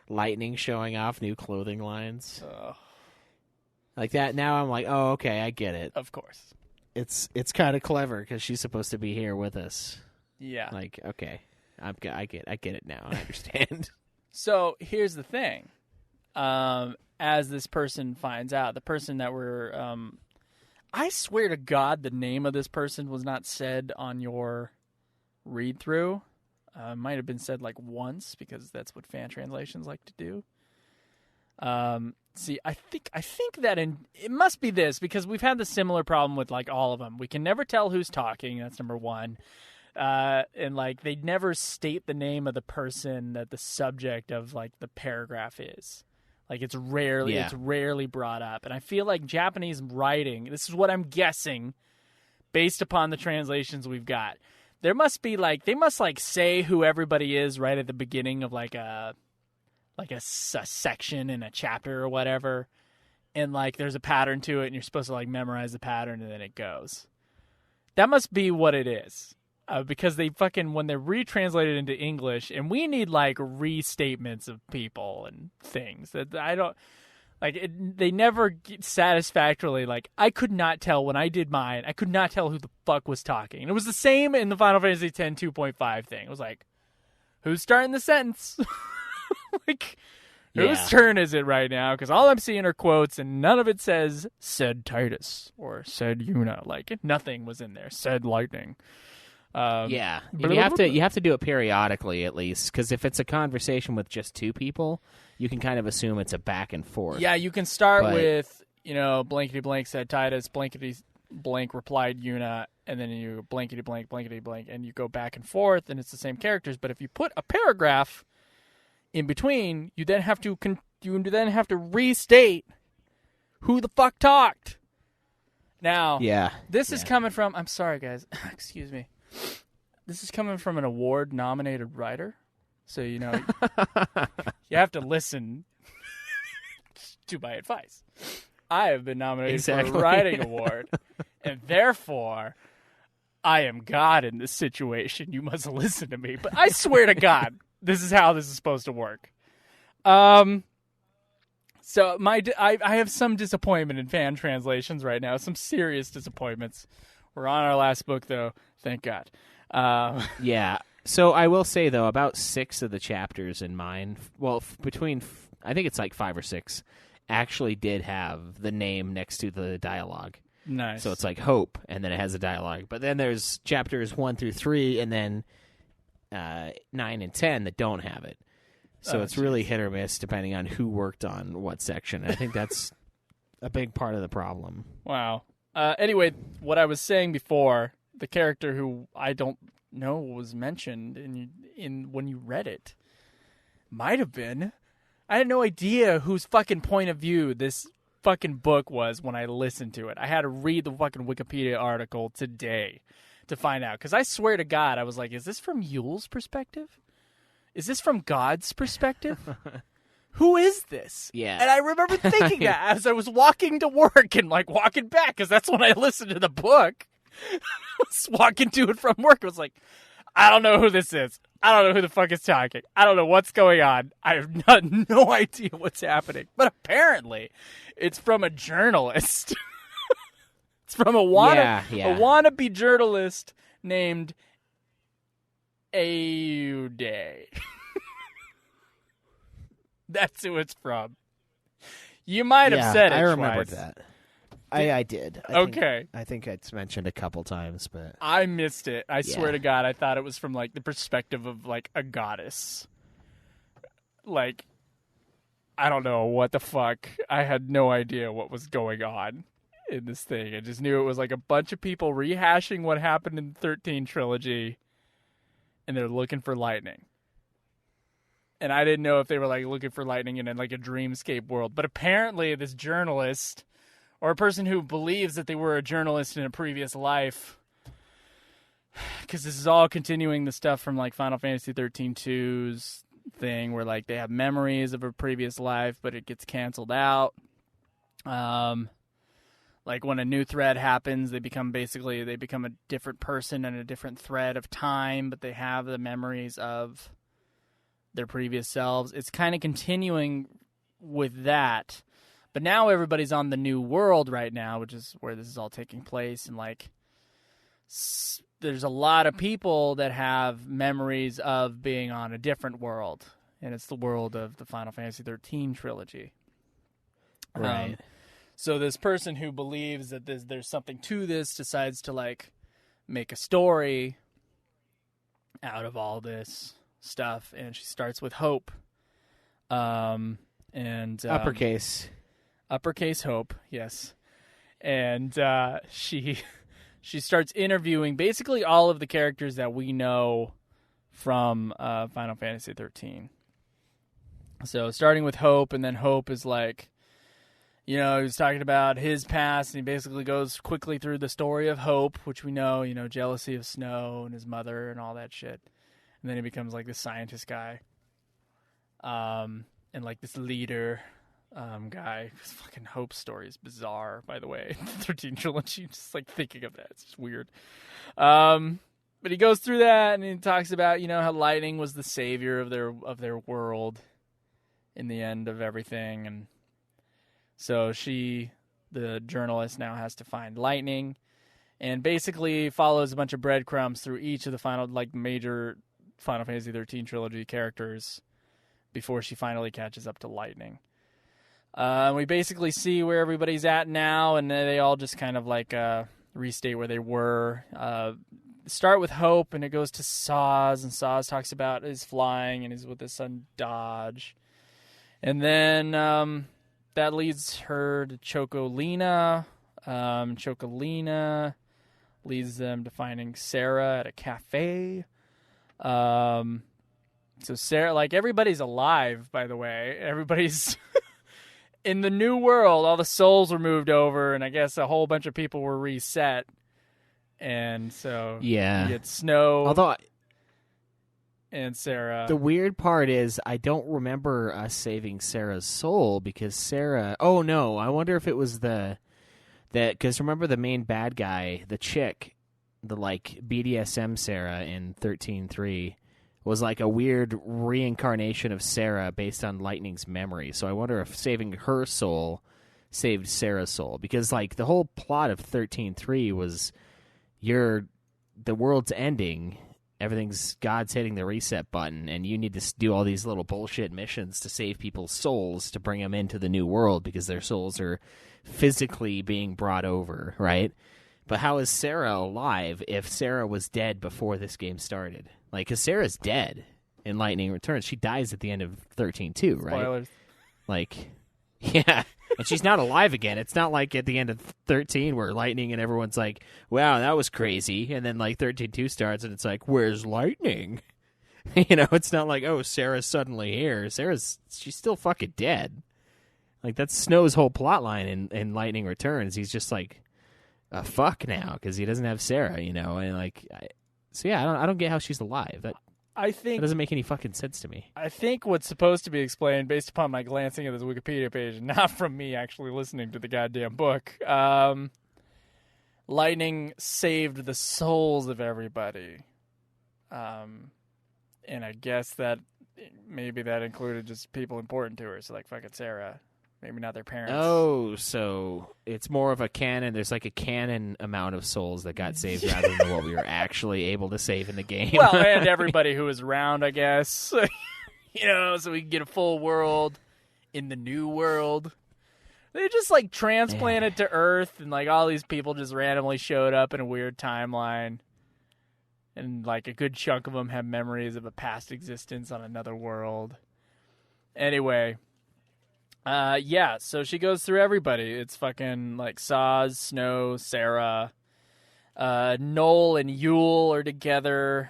[SPEAKER 2] lightning showing off new clothing lines? Like that. Now I'm like, oh, okay, I get it.
[SPEAKER 1] Of course.
[SPEAKER 2] It's kind of clever because she's supposed to be here with us.
[SPEAKER 1] Yeah.
[SPEAKER 2] Like, okay, I get it now. I understand.
[SPEAKER 1] So here's the thing. As this person finds out, the person that we're, I swear to God, the name of this person was not said on your read through. Might have been said like once because that's what fan translations like to do. See, I think that it must be this because we've had the similar problem with like all of them. We can never tell who's talking. That's number one. And like they never state the name of the person that the subject of like the paragraph is. Like it's rarely brought up. And I feel like Japanese writing, this is what I'm guessing based upon the translations we've got. There must be like they must like say who everybody is right at the beginning of like a section in a chapter or whatever, and like there's a pattern to it and you're supposed to like memorize the pattern and then it goes. That must be what it is. Because they fucking, when they're retranslated into English, and we need like restatements of people and things that I don't like. They never get satisfactorily. Like I could not tell when I did mine. I could not tell who the fuck was talking. And it was the same in the Final Fantasy X 2.5 thing. It was like, who's starting the sentence? Like, whose turn is it right now? Because all I'm seeing are quotes, and none of it says "said Titus" or "said Yuna." Like nothing was in there. Said Lightning.
[SPEAKER 2] You have to do it periodically at least, because if it's a conversation with just two people, you can kind of assume it's a back and forth.
[SPEAKER 1] Yeah, you can start with blankety blank said Titus, blankety blank replied Yuna, and then you blankety blank, and you go back and forth, and it's the same characters. But if you put a paragraph in between, you then have to restate who the fuck talked. Now, this is coming from. I'm sorry, guys. Excuse me. This is coming from an award-nominated writer, so you have to listen to my advice. I have been nominated for a writing award, and therefore, I am God in this situation. You must listen to me. But I swear to God, this is how this is supposed to work. So I have some disappointment in fan translations right now. Some serious disappointments. We're on our last book, though. Thank God.
[SPEAKER 2] Yeah. So I will say, though, about 6 of the chapters in mine, I think it's like 5 or 6, actually did have the name next to the dialogue.
[SPEAKER 1] Nice.
[SPEAKER 2] So it's like Hope, and then it has a dialogue. But then there's chapters 1 through 3, and then 9 and 10 that don't have it. So it's really hit or miss depending on who worked on what section. I think that's a big part of the problem.
[SPEAKER 1] Wow. Anyway, what I was saying before, the character who I don't know was mentioned in when you read it might have been. I had no idea whose fucking point of view this fucking book was when I listened to it. I had to read the fucking Wikipedia article today to find out. Because I swear to God, I was like, is this from Yule's perspective? Is this from God's perspective? who is this?
[SPEAKER 2] Yeah.
[SPEAKER 1] And I remember thinking that as I was walking to work and like walking back, because that's when I listened to the book. I was walking to and from work. I was like, I don't know who this is. I don't know who the fuck is talking. I don't know what's going on. I have no idea what's happening. But apparently, it's from a journalist. It's from a wannabe journalist named Aude. That's who it's from. You might have said it.
[SPEAKER 2] I remembered
[SPEAKER 1] Schweiss.
[SPEAKER 2] that. I did. I think it's mentioned a couple times, but
[SPEAKER 1] I missed it. I swear to God, I thought it was from like the perspective of like a goddess. Like, I don't know what the fuck. I had no idea what was going on in this thing. I just knew it was like a bunch of people rehashing what happened in the 13 trilogy, and they're looking for lightning. And I didn't know if they were like looking for lightning in like a dreamscape world. But apparently this journalist, or a person who believes that they were a journalist in a previous life, because this is all continuing the stuff from like Final Fantasy XIII 2's thing, where like they have memories of a previous life, but it gets canceled out. Like when a new thread happens, they become a different person in a different thread of time, but they have the memories of their previous selves. It's kind of continuing with that. But now everybody's on the new world right now, which is where this is all taking place. And like, there's a lot of people that have memories of being on a different world. And it's the world of the Final Fantasy XIII trilogy.
[SPEAKER 2] right.
[SPEAKER 1] So this person who believes that there's something to this decides to like make a story out of all this stuff, and she starts with Hope, and
[SPEAKER 2] Uppercase
[SPEAKER 1] Hope, yes, and she starts interviewing basically all of the characters that we know from Final Fantasy XIII. So starting with Hope, and then Hope is like, you know, he was talking about his past, and he basically goes quickly through the story of Hope, which we know, you know, jealousy of Snow and his mother and all that shit. And then he becomes like this scientist guy. And like this leader guy. His fucking Hope story is bizarre, by the way. 13 trilogy, just like thinking of that. It's just weird. But he goes through that, and he talks about, you know, how lightning was the savior of their world in the end of everything. And so the journalist, now has to find lightning, and basically follows a bunch of breadcrumbs through each of the final, like, major Final Fantasy XIII trilogy characters before she finally catches up to lightning. We basically see where everybody's at now, and they all just kind of like restate where they were. Start with Hope, and it goes to Saz, and Saz talks about his flying, and he's with his son Dodge. And then that leads her to Chocolina. Chocolina leads them to finding Sarah at a cafe. So Sarah, like, everybody's alive, by the way. Everybody's in the new world. All the souls were moved over, and I guess a whole bunch of people were reset. And so you get Snow and Sarah.
[SPEAKER 2] The weird part is I don't remember us saving Sarah's soul, because Sarah... Oh, no. I wonder if it was because remember the main bad guy, the chick, the, like, BDSM Sarah in 13.3 was like a weird reincarnation of Sarah based on Lightning's memory. So I wonder if saving her soul saved Sarah's soul, because, like, the whole plot of 13.3 was the world's ending, God's hitting the reset button, and you need to do all these little bullshit missions to save people's souls to bring them into the new world, because their souls are physically being brought over, right? But how is Sarah alive if Sarah was dead before this game started? Like, because Sarah's dead in Lightning Returns. She dies at the end of 13.2, right?
[SPEAKER 1] Spoilers.
[SPEAKER 2] Like, yeah. And she's not alive again. It's not like at the end of 13 where Lightning and everyone's like, wow, that was crazy. And then, like, 13.2 starts and it's like, where's Lightning? You know, it's not like, oh, Sarah's suddenly here. She's still fucking dead. Like, that's Snow's whole plot line in Lightning Returns. He's just like, fuck now, because he doesn't have Sarah, you know? And, like, so yeah, I don't get how she's alive.
[SPEAKER 1] I think
[SPEAKER 2] it doesn't make any fucking sense to me.
[SPEAKER 1] I think what's supposed to be explained, based upon my glancing at this Wikipedia page, not from me actually listening to the goddamn book, lightning saved the souls of everybody. And I guess that maybe that included just people important to her, so like fucking Sarah. Maybe not their parents.
[SPEAKER 2] Oh, so it's more of a canon. There's like a canon amount of souls that got saved rather than what we were actually able to save in the game.
[SPEAKER 1] Well, and everybody who was around, I guess. So we can get a full world in the new world. They just like transplanted to Earth, and like all these people just randomly showed up in a weird timeline. And like a good chunk of them have memories of a past existence on another world. Anyway. So she goes through everybody. It's fucking like Saz, Snow, Sarah, Noel and Yule are together.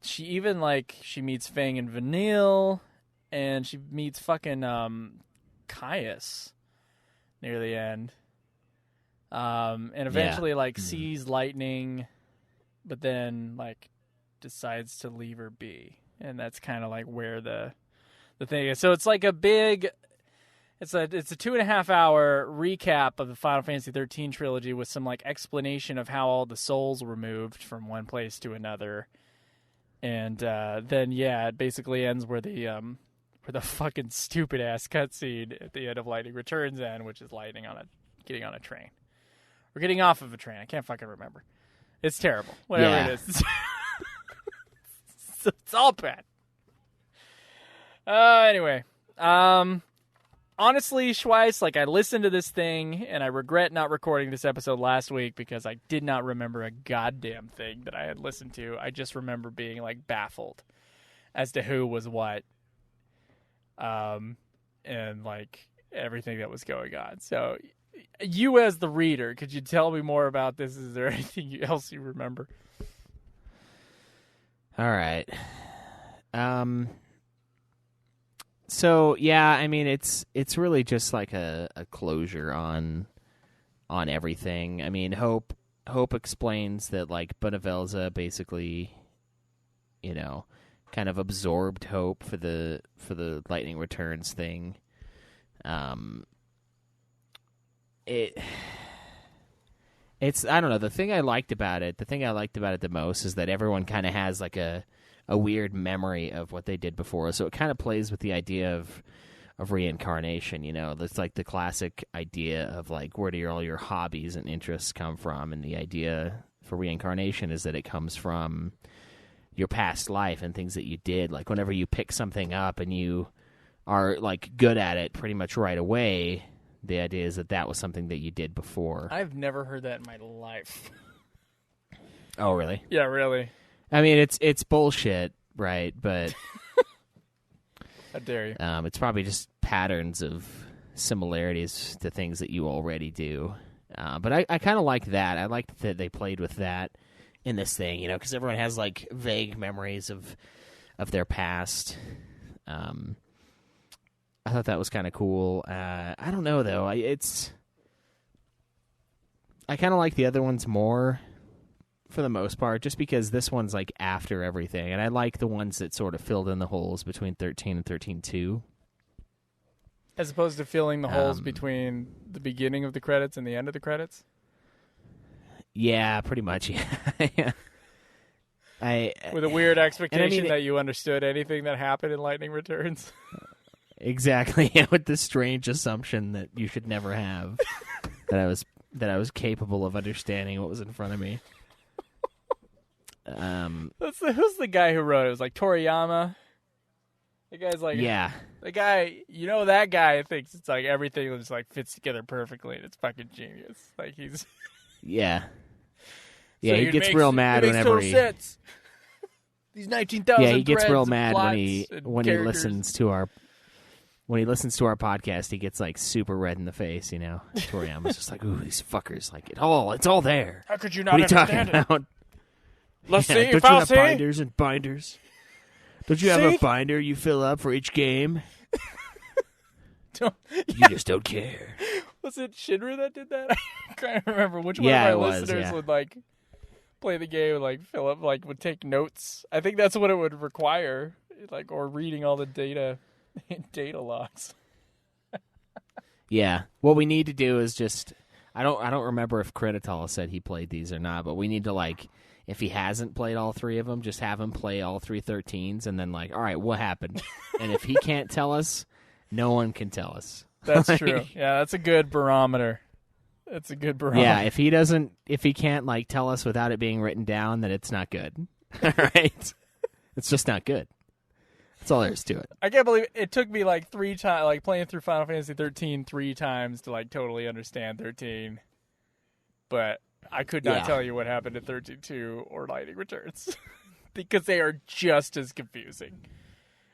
[SPEAKER 1] She even she meets Fang and Vanille, and she meets fucking Caius near the end. And eventually sees lightning, but then decides to leave her be, and that's kind of like where the thing is. So it's like a big, it's a 2.5 hour recap of the Final Fantasy XIII trilogy with some explanation of how all the souls were moved from one place to another, and then it basically ends where the fucking stupid ass cutscene at the end of Lightning Returns end, which is Lightning getting on a train or getting off of a train. I can't fucking remember. It's terrible. Whatever it is, it's all bad. Anyway, honestly, Schweiss, I listened to this thing, and I regret not recording this episode last week because I did not remember a goddamn thing that I had listened to. I just remember being, baffled as to who was what, and, everything that was going on. So, you as the reader, could you tell me more about this? Is there anything else you remember?
[SPEAKER 2] All right. So yeah, I mean it's really just like a closure on everything. I mean, Hope explains that Benevelza basically, kind of absorbed Hope for the Lightning Returns thing. It's I don't know, the thing I liked about it the most is that everyone kind of has a weird memory of what they did before, so it kind of plays with the idea of reincarnation. It's the classic idea of where do all your hobbies and interests come from, and the idea for reincarnation is that it comes from your past life and things that you did. Whenever you pick something up and you are good at it pretty much right away, the idea is that was something that you did before.
[SPEAKER 1] I've never heard that in my life.
[SPEAKER 2] Oh, really?
[SPEAKER 1] Yeah, really.
[SPEAKER 2] I mean, it's bullshit, right? But
[SPEAKER 1] how dare you?
[SPEAKER 2] It's probably just patterns of similarities to things that you already do. But I kind of like that. I like that they played with that in this thing, because everyone has vague memories of their past. I thought that was kind of cool. I don't know though. I kind of like the other ones more, for the most part, just because this one's after everything, and I like the ones that sort of filled in the holes between 13 and 13-2.
[SPEAKER 1] As opposed to filling the holes between the beginning of the credits and the end of the credits?
[SPEAKER 2] Yeah, pretty much, yeah.
[SPEAKER 1] With a weird expectation that you understood anything that happened in Lightning Returns.
[SPEAKER 2] Exactly, yeah, with the strange assumption that you should never have, that I was capable of understanding what was in front of me.
[SPEAKER 1] Who's the guy who wrote it? It was Toriyama. The guy's
[SPEAKER 2] yeah.
[SPEAKER 1] The guy, that guy thinks it's everything just fits together perfectly, and it's fucking genius. He's
[SPEAKER 2] yeah.
[SPEAKER 1] Yeah,
[SPEAKER 2] so he gets real mad whenever he
[SPEAKER 1] sense. These 19,000
[SPEAKER 2] yeah, he gets real mad when he listens to our podcast. He gets super red in the face, Toriyama's just ooh, these fuckers, it's all there.
[SPEAKER 1] How could you not
[SPEAKER 2] what are you
[SPEAKER 1] understand
[SPEAKER 2] talking about?
[SPEAKER 1] Let's see
[SPEAKER 2] don't
[SPEAKER 1] if
[SPEAKER 2] you
[SPEAKER 1] I'll
[SPEAKER 2] have
[SPEAKER 1] see.
[SPEAKER 2] binders and binders? Don't you have a binder you fill up for each game? You just don't care.
[SPEAKER 1] Was it Shinra that did that? I can't remember which one of my listeners would play the game, like Philip like would take notes. I think that's what it would require, like, or reading all the data logs.
[SPEAKER 2] Yeah. What we need to do is just I don't remember if Creditala said he played these or not, but we need to, like, if he hasn't played all three of them, just have him play all three 13s and then, like, all right, what happened? And if he can't tell us, no one can tell us.
[SPEAKER 1] That's true. Yeah, that's a good barometer. That's a good barometer.
[SPEAKER 2] Yeah, if he can't, like, tell us without it being written down, then it's not good. All right? It's just not good. That's all there is to it.
[SPEAKER 1] I can't believe it took me like 3 times, like playing through Final Fantasy 13 3 times to like totally understand 13. But I could not tell you what happened in 13-2 or Lightning Returns because they are just as confusing.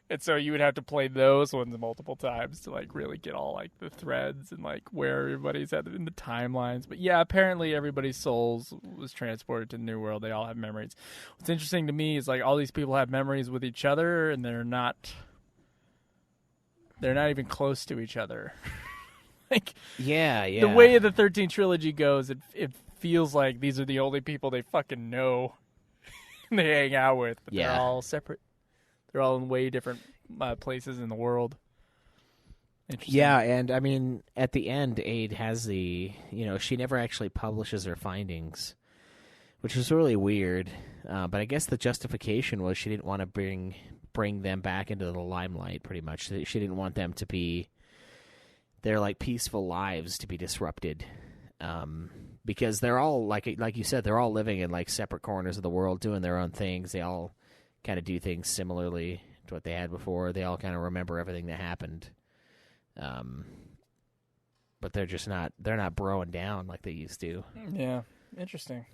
[SPEAKER 1] And so you would have to play those ones multiple times to like really get all like the threads and like where everybody's at in the timelines. But yeah, apparently everybody's souls was transported to the new world. They all have memories. What's interesting to me is like all these people have memories with each other and they're not even close to each other. Like the way the 13 trilogy goes, it feels like these are the only people they fucking know and they hang out with, but they're all separate. They're all in way different places in the world.
[SPEAKER 2] Yeah, and I mean, at the end, Aid has she never actually publishes her findings, which was really weird. But I guess the justification was she didn't want to bring them back into the limelight, pretty much. She didn't want them to be, their, like, peaceful lives to be disrupted. Because they're all, like you said, they're all living in, like, separate corners of the world, doing their own things. They all kind of do things similarly to what they had before. They all kind of remember everything that happened. But they're not broing down like they used to.
[SPEAKER 1] Yeah. Interesting.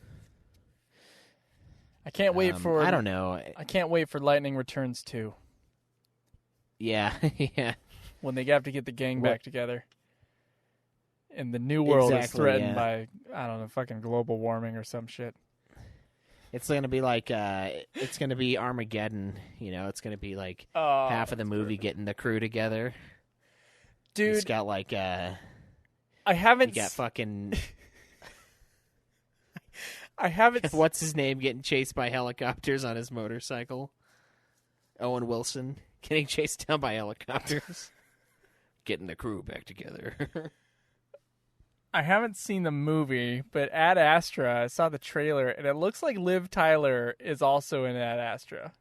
[SPEAKER 1] I can't wait for,
[SPEAKER 2] I don't know.
[SPEAKER 1] I can't wait for Lightning Returns 2.
[SPEAKER 2] Yeah. Yeah.
[SPEAKER 1] When they have to get the gang back together. And the new world is threatened by, I don't know, fucking global warming or some shit.
[SPEAKER 2] It's going to be like, it's going to be Armageddon, it's going to be like half of the movie getting the crew together.
[SPEAKER 1] Dude.
[SPEAKER 2] It's got like,
[SPEAKER 1] I haven't.
[SPEAKER 2] You got fucking.
[SPEAKER 1] I haven't.
[SPEAKER 2] What's his name getting chased by helicopters on his motorcycle? Owen Wilson getting chased down by helicopters. Getting the crew back together.
[SPEAKER 1] I haven't seen the movie, but Ad Astra, I saw the trailer, and it looks like Liv Tyler is also in Ad Astra.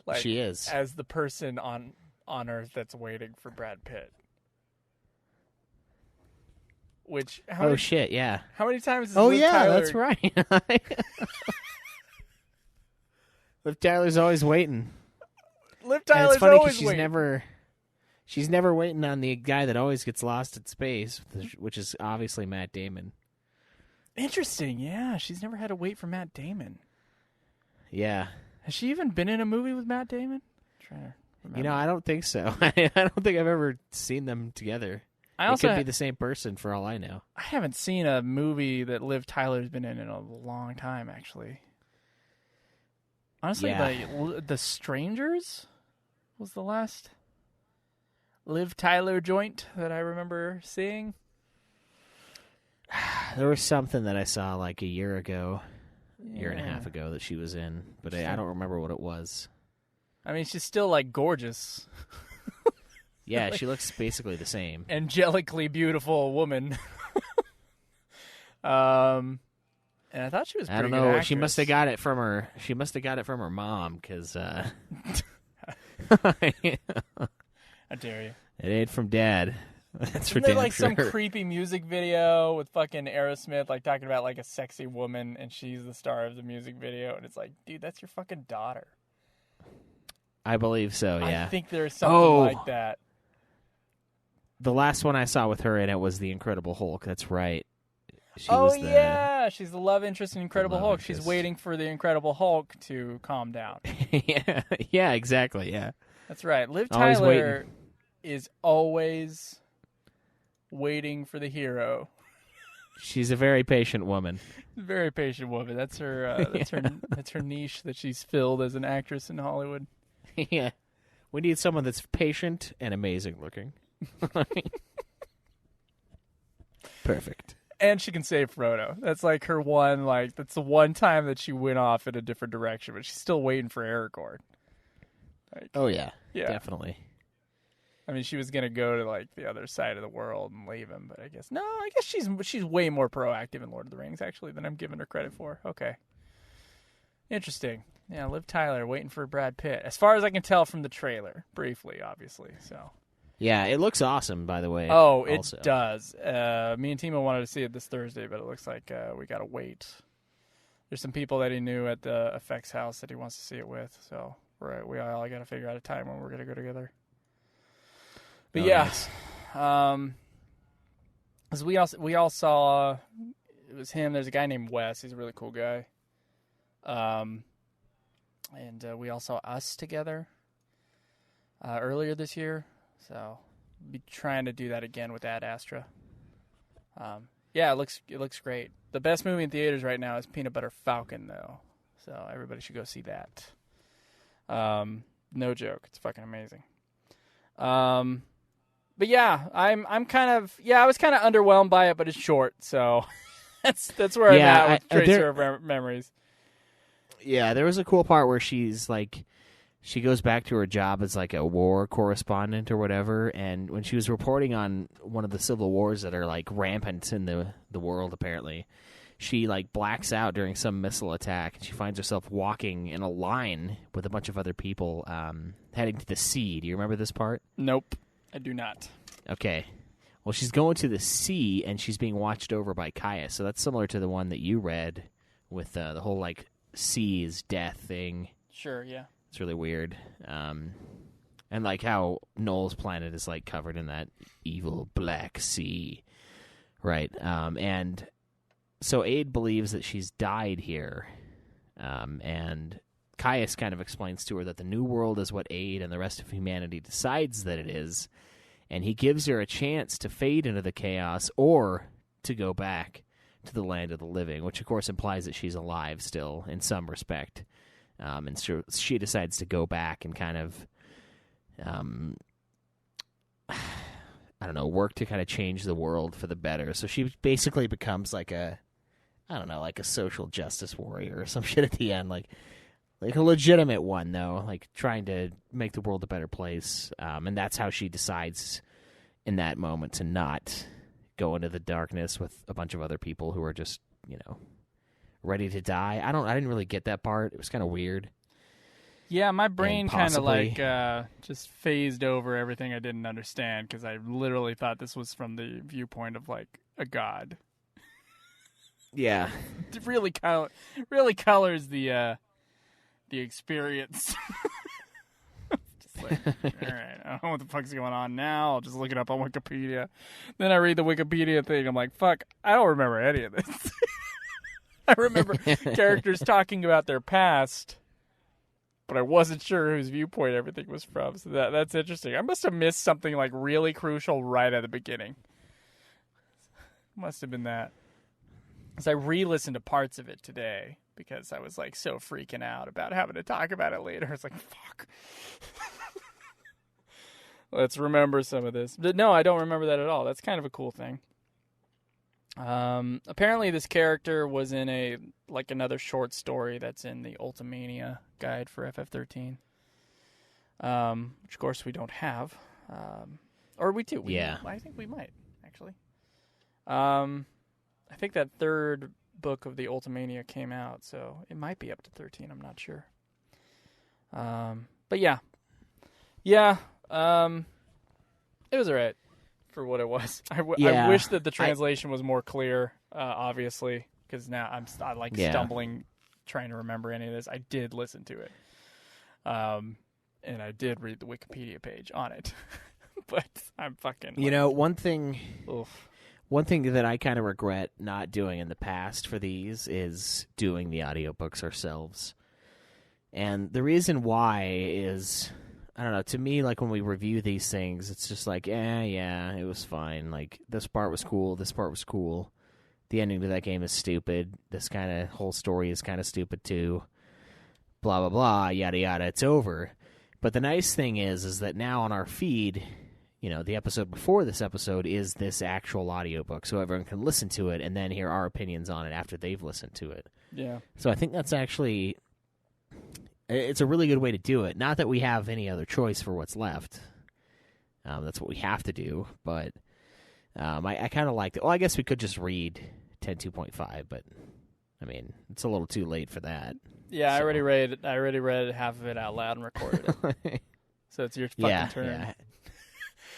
[SPEAKER 1] Like,
[SPEAKER 2] she is.
[SPEAKER 1] As the person on Earth that's waiting for Brad Pitt. Which,
[SPEAKER 2] shit, yeah.
[SPEAKER 1] How many times has Liv Tyler...
[SPEAKER 2] that's right. Liv Tyler's always waiting.
[SPEAKER 1] Liv Tyler's
[SPEAKER 2] it's funny
[SPEAKER 1] always
[SPEAKER 2] she's
[SPEAKER 1] waiting.
[SPEAKER 2] She's never waiting on the guy that always gets lost in space, which is obviously Matt Damon.
[SPEAKER 1] Interesting, yeah. She's never had to wait for Matt Damon.
[SPEAKER 2] Yeah.
[SPEAKER 1] Has she even been in a movie with Matt Damon? I'm trying to remember.
[SPEAKER 2] I don't think so. I don't think I've ever seen them together. It could be the same person for all I know.
[SPEAKER 1] I haven't seen a movie that Liv Tyler's been in a long time, actually. Honestly, like, The Strangers was the last Liv Tyler joint that I remember seeing.
[SPEAKER 2] There was something that I saw like a year ago, year and a half ago that she was in, but I don't remember what it was.
[SPEAKER 1] I mean, she's still, like, gorgeous.
[SPEAKER 2] Yeah, she looks basically the same.
[SPEAKER 1] Angelically beautiful woman. And I thought she was pretty
[SPEAKER 2] I don't know.
[SPEAKER 1] good actress.
[SPEAKER 2] She must have got it from her. She must have got it from her mom, because.
[SPEAKER 1] How dare you?
[SPEAKER 2] It ain't from Dad. That's for
[SPEAKER 1] Isn't there
[SPEAKER 2] damn
[SPEAKER 1] like
[SPEAKER 2] sure.
[SPEAKER 1] some creepy music video with fucking Aerosmith, like talking about like a sexy woman, and she's the star of the music video, and it's like, dude, that's your fucking daughter.
[SPEAKER 2] I believe so. Yeah.
[SPEAKER 1] I think there's something like that.
[SPEAKER 2] The last one I saw with her in it was the Incredible Hulk. That's right.
[SPEAKER 1] Yeah, she's the love interest in Incredible Hulk. She's waiting for the Incredible Hulk to calm down.
[SPEAKER 2] Yeah, exactly. Yeah,
[SPEAKER 1] that's right. Liv
[SPEAKER 2] Always
[SPEAKER 1] Tyler is always waiting for the hero.
[SPEAKER 2] She's a very patient woman.
[SPEAKER 1] Very patient woman. That's her. That's her niche that she's filled as an actress in Hollywood.
[SPEAKER 2] Yeah, we need someone that's patient and amazing looking. Perfect.
[SPEAKER 1] And she can save Frodo. That's like her one, like, that's the one time that she went off in a different direction, but she's still waiting for Aragorn. Like,
[SPEAKER 2] oh, yeah, definitely.
[SPEAKER 1] I mean, she was going to go to, like, the other side of the world and leave him, but I guess she's way more proactive in Lord of the Rings, actually, than I'm giving her credit for. Okay. Interesting. Yeah, Liv Tyler waiting for Brad Pitt. As far as I can tell from the trailer, briefly, obviously, so...
[SPEAKER 2] Yeah, it looks awesome, by the way.
[SPEAKER 1] Oh, it does. Me and Timo wanted to see it this Thursday, but it looks like we got to wait. There's some people that he knew at the effects house that he wants to see it with, so we all got to figure out a time when we're going to go together. But
[SPEAKER 2] nice.
[SPEAKER 1] As we all saw, it was him. There's a guy named Wes. He's a really cool guy. And we all saw Us together earlier this year. So, be trying to do that again with Ad Astra. Yeah, it looks great. The best movie in theaters right now is Peanut Butter Falcon, though. So everybody should go see that. No joke, it's fucking amazing. But yeah, I was kind of underwhelmed by it, but it's short, so that's where I'm at with Tracer of Memories.
[SPEAKER 2] Yeah, there was a cool part where she's like. She goes back to her job as like a war correspondent or whatever, and when she was reporting on one of the civil wars that are like rampant in the world apparently, she like blacks out during some missile attack, and she finds herself walking in a line with a bunch of other people heading to the sea. Do you remember this part?
[SPEAKER 1] Nope, I do not.
[SPEAKER 2] Okay. Well, she's going to the sea, and she's being watched over by Caius, so that's similar to the one that you read with the whole like sea is death thing.
[SPEAKER 1] Sure, yeah.
[SPEAKER 2] It's really weird. And like how Noel's planet is like covered in that evil black sea. Right. And so Aid believes that she's died here. And Caius kind of explains to her that the new world is what Aid and the rest of humanity decides that it is. And he gives her a chance to fade into the chaos or to go back to the land of the living, which of course implies that she's alive still in some respect. And so she decides to go back and kind of, I don't know, work to kind of change the world for the better. So she basically becomes like a social justice warrior or some shit at the end, like a legitimate one though, like trying to make the world a better place. And that's how she decides in that moment to not go into the darkness with a bunch of other people who are just, ready to die. I didn't really get that part. It was kind of weird.
[SPEAKER 1] Yeah, my brain kind of like just phased over everything I didn't understand because I literally thought this was from the viewpoint of like a god.
[SPEAKER 2] Yeah,
[SPEAKER 1] It really colors the experience. Just like, all right, I don't know what the fuck's going on now. I'll just look it up on Wikipedia. Then I read the Wikipedia thing. I'm like, fuck, I don't remember any of this. I remember characters talking about their past, but I wasn't sure whose viewpoint everything was from. So that's interesting. I must have missed something like really crucial right at the beginning. Must have been that. Because I re-listened to parts of it today because I was like so freaking out about having to talk about it later. It's like, fuck. Let's remember some of this. But no, I don't remember that at all. That's kind of a cool thing. Apparently this character was in another short story that's in the Ultimania guide for FF13. Which of course we don't have. Or we do. I think we might, actually. I think that third book of the Ultimania came out, so it might be up to 13, I'm not sure. But yeah. Yeah, it was alright. For what it was. I wish that the translation was more clear, obviously, because now I'm stumbling trying to remember any of this. I did listen to it. And I did read the Wikipedia page on it. But I'm fucking...
[SPEAKER 2] one thing that I kind of regret not doing in the past for these is doing the audiobooks ourselves. And the reason why is... I don't know, to me, like, when we review these things, it's just like, yeah, it was fine. Like, this part was cool, this part was cool. The ending to that game is stupid. This kind of whole story is kind of stupid, too. Blah, blah, blah, yada, yada, it's over. But the nice thing is that now on our feed, the episode before this episode is this actual audiobook, so everyone can listen to it and then hear our opinions on it after they've listened to it.
[SPEAKER 1] Yeah.
[SPEAKER 2] So I think that's actually, it's a really good way to do it. Not that we have any other choice for what's left. That's what we have to do, but I kind of liked it. Well, I guess we could just read 10.2.5, but I mean, it's a little too late for that.
[SPEAKER 1] Yeah, so. I already read half of it out loud and recorded it. So it's your fucking turn.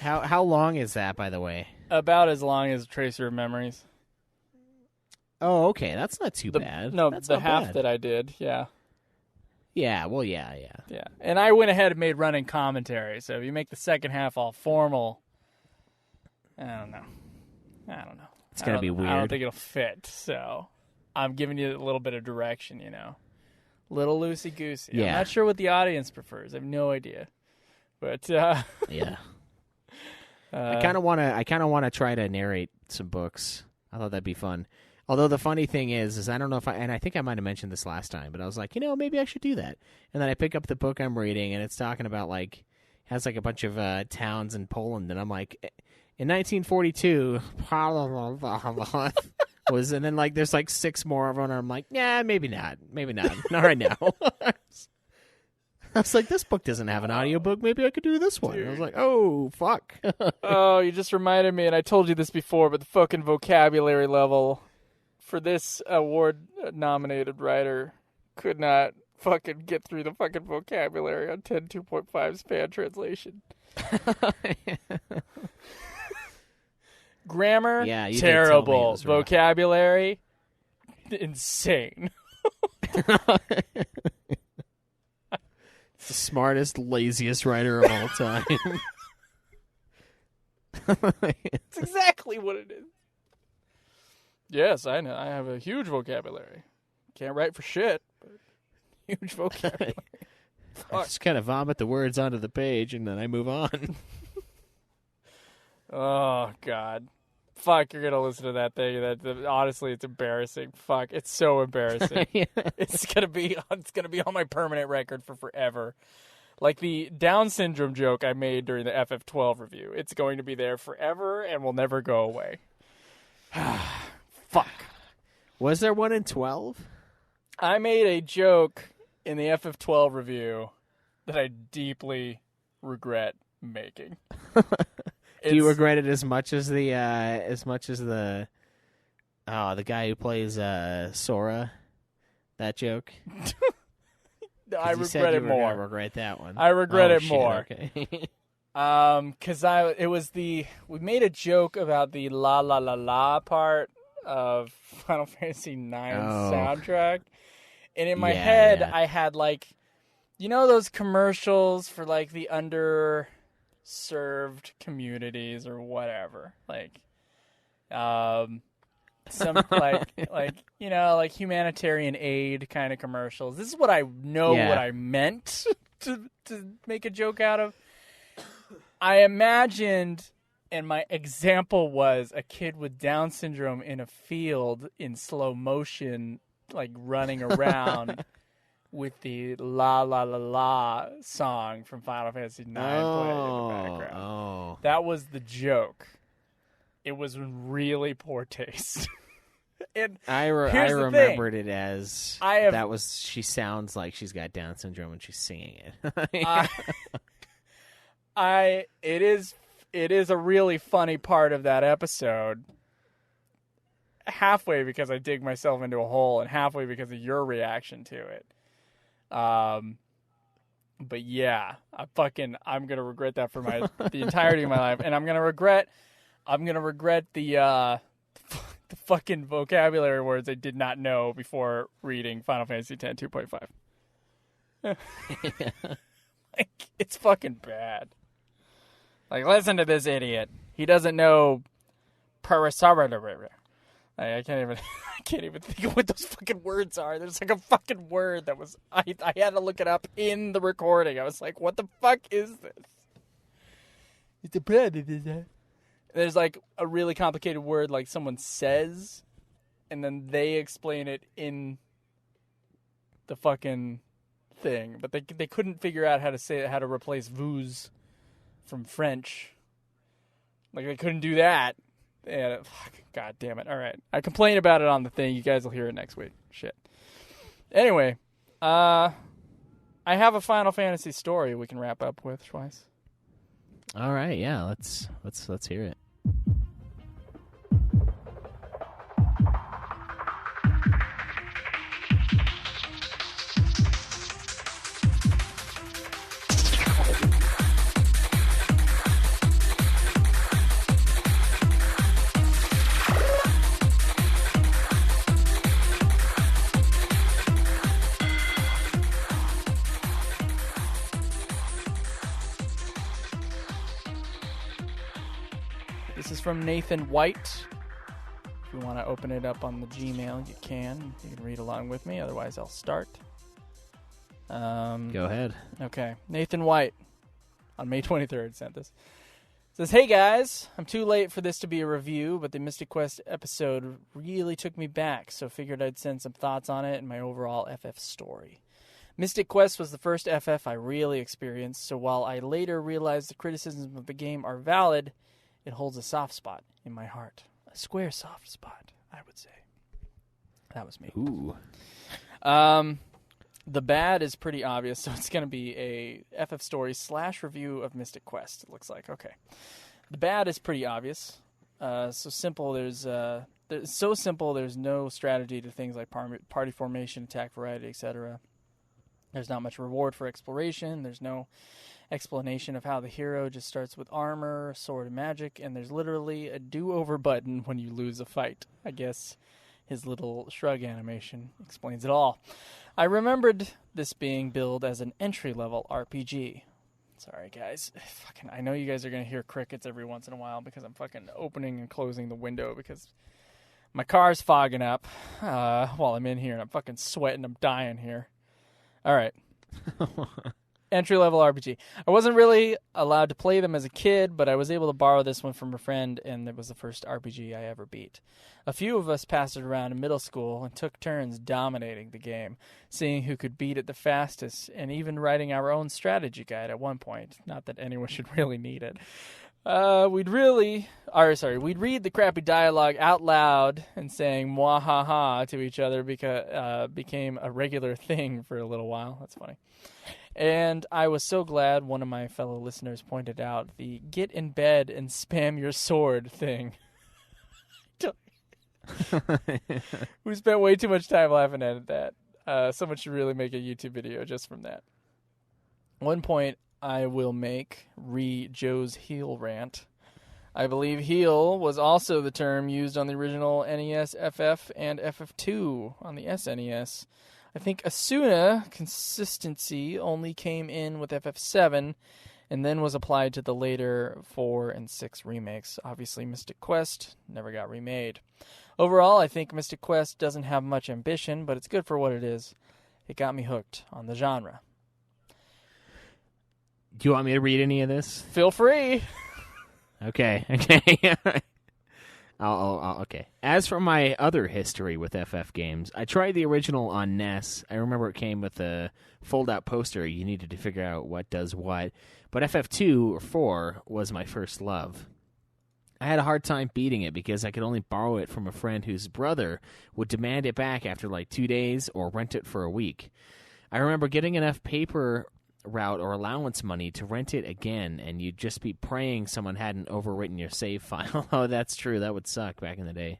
[SPEAKER 2] Yeah. How long is that, by the way?
[SPEAKER 1] About as long as Tracer of Memories.
[SPEAKER 2] Oh, okay. That's not too bad.
[SPEAKER 1] No,
[SPEAKER 2] that's
[SPEAKER 1] the half
[SPEAKER 2] bad.
[SPEAKER 1] that I did, yeah.
[SPEAKER 2] Yeah, well, yeah.
[SPEAKER 1] Yeah, and I went ahead and made running commentary, so if you make the second half all formal, I don't know.
[SPEAKER 2] It's going to be weird.
[SPEAKER 1] I don't think it'll fit, so I'm giving you a little bit of direction, Little loosey-goosey.
[SPEAKER 2] Yeah.
[SPEAKER 1] I'm not sure what the audience prefers. I have no idea. But,
[SPEAKER 2] yeah. I kind of want to try to narrate some books. I thought that'd be fun. Although the funny thing is I don't know if and I think I might have mentioned this last time, but I was like, maybe I should do that. And then I pick up the book I'm reading, and it's talking about has a bunch of towns in Poland, and I'm like, in 1942, was, and then there's 6 more of them, and I'm like, yeah, maybe not, not right now. I was like, this book doesn't have an audiobook. Maybe I could do this one. Dude. I was like, oh, fuck.
[SPEAKER 1] Oh, you just reminded me, and I told you this before, but the fucking vocabulary level for this award-nominated writer could not fucking get through the fucking vocabulary on 10.2.5's fan translation. Grammar, terrible. Vocabulary, insane.
[SPEAKER 2] It's the smartest, laziest writer of all time.
[SPEAKER 1] It's exactly what it is. Yes, I know. I have a huge vocabulary. Can't write for shit, but huge vocabulary.
[SPEAKER 2] I just kind of vomit the words onto the page, and then I move on.
[SPEAKER 1] Oh, God. Fuck, you're going to listen to that thing. Honestly, it's embarrassing. Fuck, it's so embarrassing.
[SPEAKER 2] Yeah.
[SPEAKER 1] It's gonna be on my permanent record for forever. Like the Down syndrome joke I made during the FF12 review. It's going to be there forever and will never go away. Fuck.
[SPEAKER 2] Was there one in 12?
[SPEAKER 1] I made a joke in the FF12 review that I deeply regret making.
[SPEAKER 2] Do you regret it as much as the guy who plays Sora? That joke.
[SPEAKER 1] I regret it more.
[SPEAKER 2] Regret that one.
[SPEAKER 1] I regret it more.
[SPEAKER 2] Okay.
[SPEAKER 1] Because we made a joke about the la la la la part of Final Fantasy IX soundtrack, and in my head I had those commercials for the underserved communities or whatever, some humanitarian aid kind of commercials. This is what I know what I meant to make a joke out of. I imagined, and my example was a kid with Down syndrome in a field in slow motion, running around with the La La La La song from Final Fantasy IX playing in the background.
[SPEAKER 2] Oh.
[SPEAKER 1] That was the joke. It was really poor taste. And
[SPEAKER 2] I remembered it as she sounds like she's got Down syndrome when she's singing it.
[SPEAKER 1] It is a really funny part of that episode. Halfway because I dig myself into a hole, and halfway because of your reaction to it. But yeah, I'm gonna regret that for the entirety of my life, and I'm gonna regret the fucking vocabulary words I did not know before reading Final Fantasy X 2.5. It's fucking bad. Listen to this idiot. He doesn't know Parasara. I can't even think of what those fucking words are. There's a fucking word that was I had to look it up in the recording. I was like, what the fuck is this? It's a bad. There's a really complicated word someone says, and then they explain it in the fucking thing, but they couldn't figure out how to say it, how to replace vous from French Like, I couldn't do that. And God damn it. All right. I complain about it on the thing. You guys will hear it next week. Shit. Anyway, I have a Final Fantasy story we can wrap up with, Schweiss.
[SPEAKER 2] All right, yeah, let's hear it.
[SPEAKER 1] This is from Nathan White. If you want to open it up on the Gmail, you can. You can read along with me. Otherwise, I'll start.
[SPEAKER 2] Go ahead.
[SPEAKER 1] Okay. Nathan White on May 23rd sent this. Says, hey guys, I'm too late for this to be a review, but the Mystic Quest episode really took me back, so figured I'd send some thoughts on it and my overall FF story. Mystic Quest was the first FF I really experienced, so while I later realized the criticisms of the game are valid, it holds a soft spot in my heart. A square soft spot, I would say. That was me.
[SPEAKER 2] Ooh.
[SPEAKER 1] The bad is pretty obvious, so it's going to be a FF story / review of Mystic Quest, it looks like. Okay. The bad is pretty obvious. So simple, there's no strategy to things like party formation, attack variety, etc. There's not much reward for exploration. There's no explanation of how the hero just starts with armor, sword, and magic, and there's literally a do-over button when you lose a fight. I guess his little shrug animation explains it all. I remembered this being billed as an entry-level RPG. Sorry, guys. I know you guys are going to hear crickets every once in a while because I'm fucking opening and closing the window because my car's fogging up while I'm in here, and I'm fucking sweating. I'm dying here. All right. Entry-level RPG. I wasn't really allowed to play them as a kid, but I was able to borrow this one from a friend, and it was the first RPG I ever beat. A few of us passed it around in middle school and took turns dominating the game, seeing who could beat it the fastest, and even writing our own strategy guide at one point. Not that anyone should really need it. We'd read the crappy dialogue out loud and saying "mwahaha" to each other became a regular thing for a little while. That's funny. And I was so glad one of my fellow listeners pointed out the get in bed and spam your sword thing. We spent way too much time laughing at that. Someone should really make a YouTube video just from that. One point I will make Joe's heel rant. I believe heel was also the term used on the original NES FF and FF2 on the SNES. I think Asuna consistency only came in with FF7 and then was applied to the later 4 and 6 remakes. Obviously, Mystic Quest never got remade. Overall, I think Mystic Quest doesn't have much ambition, but it's good for what it is. It got me hooked on the genre.
[SPEAKER 2] Do you want me to read any of this?
[SPEAKER 1] Feel free.
[SPEAKER 2] Okay. Okay. As for my other history with FF games, I tried the original on NES. I remember it came with a fold-out poster. You needed to figure out what does what. But FF2 or 4 was my first love. I had a hard time beating it because I could only borrow it from a friend whose brother would demand it back after like 2 days or rent it for a week. I remember getting enough paper route or allowance money to rent it again, and you'd just be praying someone hadn't overwritten your save file. Oh, that's true. That would suck back in the day.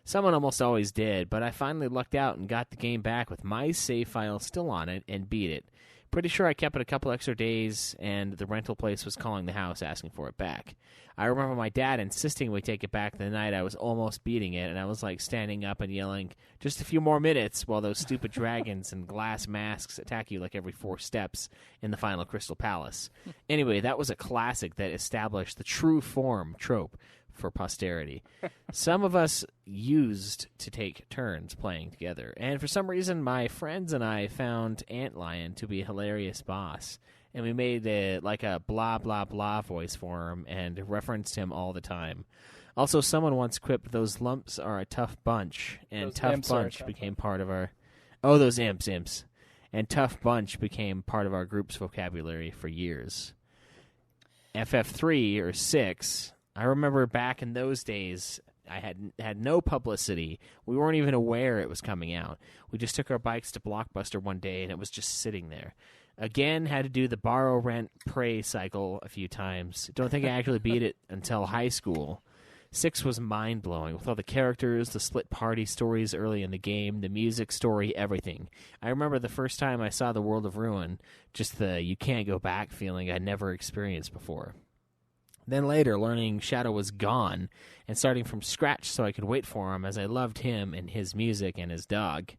[SPEAKER 2] Someone almost always did, but I finally lucked out and got the game back with my save file still on it and beat it. Pretty sure I kept it a couple extra days, and the rental place was calling the house asking for it back. I remember my dad insisting we take it back the night I was almost beating it, and I was like standing up and yelling, just a few more minutes, while those stupid dragons and glass masks attack you like every 4 steps in the final Crystal Palace. Anyway, that was a classic that established the true form trope for posterity. Some of us used to take turns playing together, and for some reason my friends and I found Antlion to be a hilarious boss, and we made a blah blah blah voice for him and referenced him all the time. Also, someone once quipped, "Those lumps are a tough bunch," and
[SPEAKER 1] Those
[SPEAKER 2] tough bunch became part of our... Oh, those imps. And tough bunch became part of our group's vocabulary for years. FF3 or 6 I remember back in those days, I had no publicity. We weren't even aware it was coming out. We just took our bikes to Blockbuster one day, and it was just sitting there. Again, had to do the borrow, rent, pray cycle a few times. Don't think I actually beat it until high school. 6 was mind-blowing, with all the characters, the split party stories early in the game, the music, story, everything. I remember the first time I saw the World of Ruin, just the you can't go back feeling I'd never experienced before. Then later, learning Shadow was gone, and starting from scratch so I could wait for him as I loved him and his music and his dog.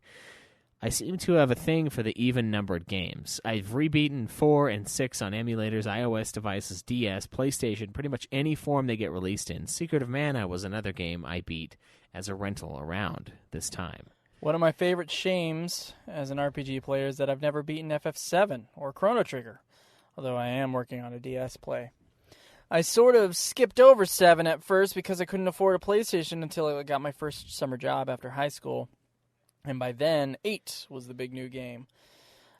[SPEAKER 2] I seem to have a thing for the even-numbered games. I've rebeaten 4 and 6 on emulators, iOS devices, DS, PlayStation, pretty much any form they get released in. Secret of Mana was another game I beat as a rental around this time.
[SPEAKER 1] One of my favorite shames as an RPG player is that I've never beaten FF7 or Chrono Trigger, although I am working on a DS play. I sort of skipped over 7 at first because I couldn't afford a PlayStation until I got my first summer job after high school. And by then, 8 was the big new game.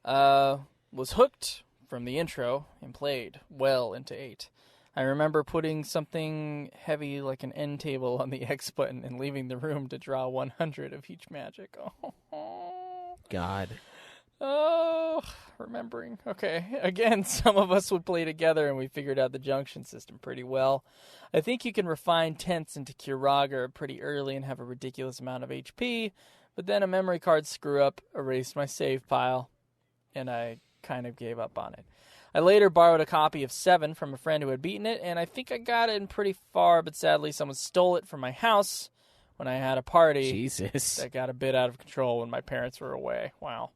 [SPEAKER 1] Was hooked from the intro and played well into 8. I remember putting something heavy like an end table on the X button and leaving the room to draw 100 of each magic. Oh,
[SPEAKER 2] God.
[SPEAKER 1] Oh, remembering. Okay, again, some of us would play together and we figured out the junction system pretty well. I think you can refine tents into Kiraga pretty early and have a ridiculous amount of HP, but then a memory card screw-up erased my save file, and I kind of gave up on it. I later borrowed a copy of 7 from a friend who had beaten it, and I think I got it in pretty far, but sadly someone stole it from my house when I had a party.
[SPEAKER 2] Jesus.
[SPEAKER 1] That got a bit out of control when my parents were away. Wow.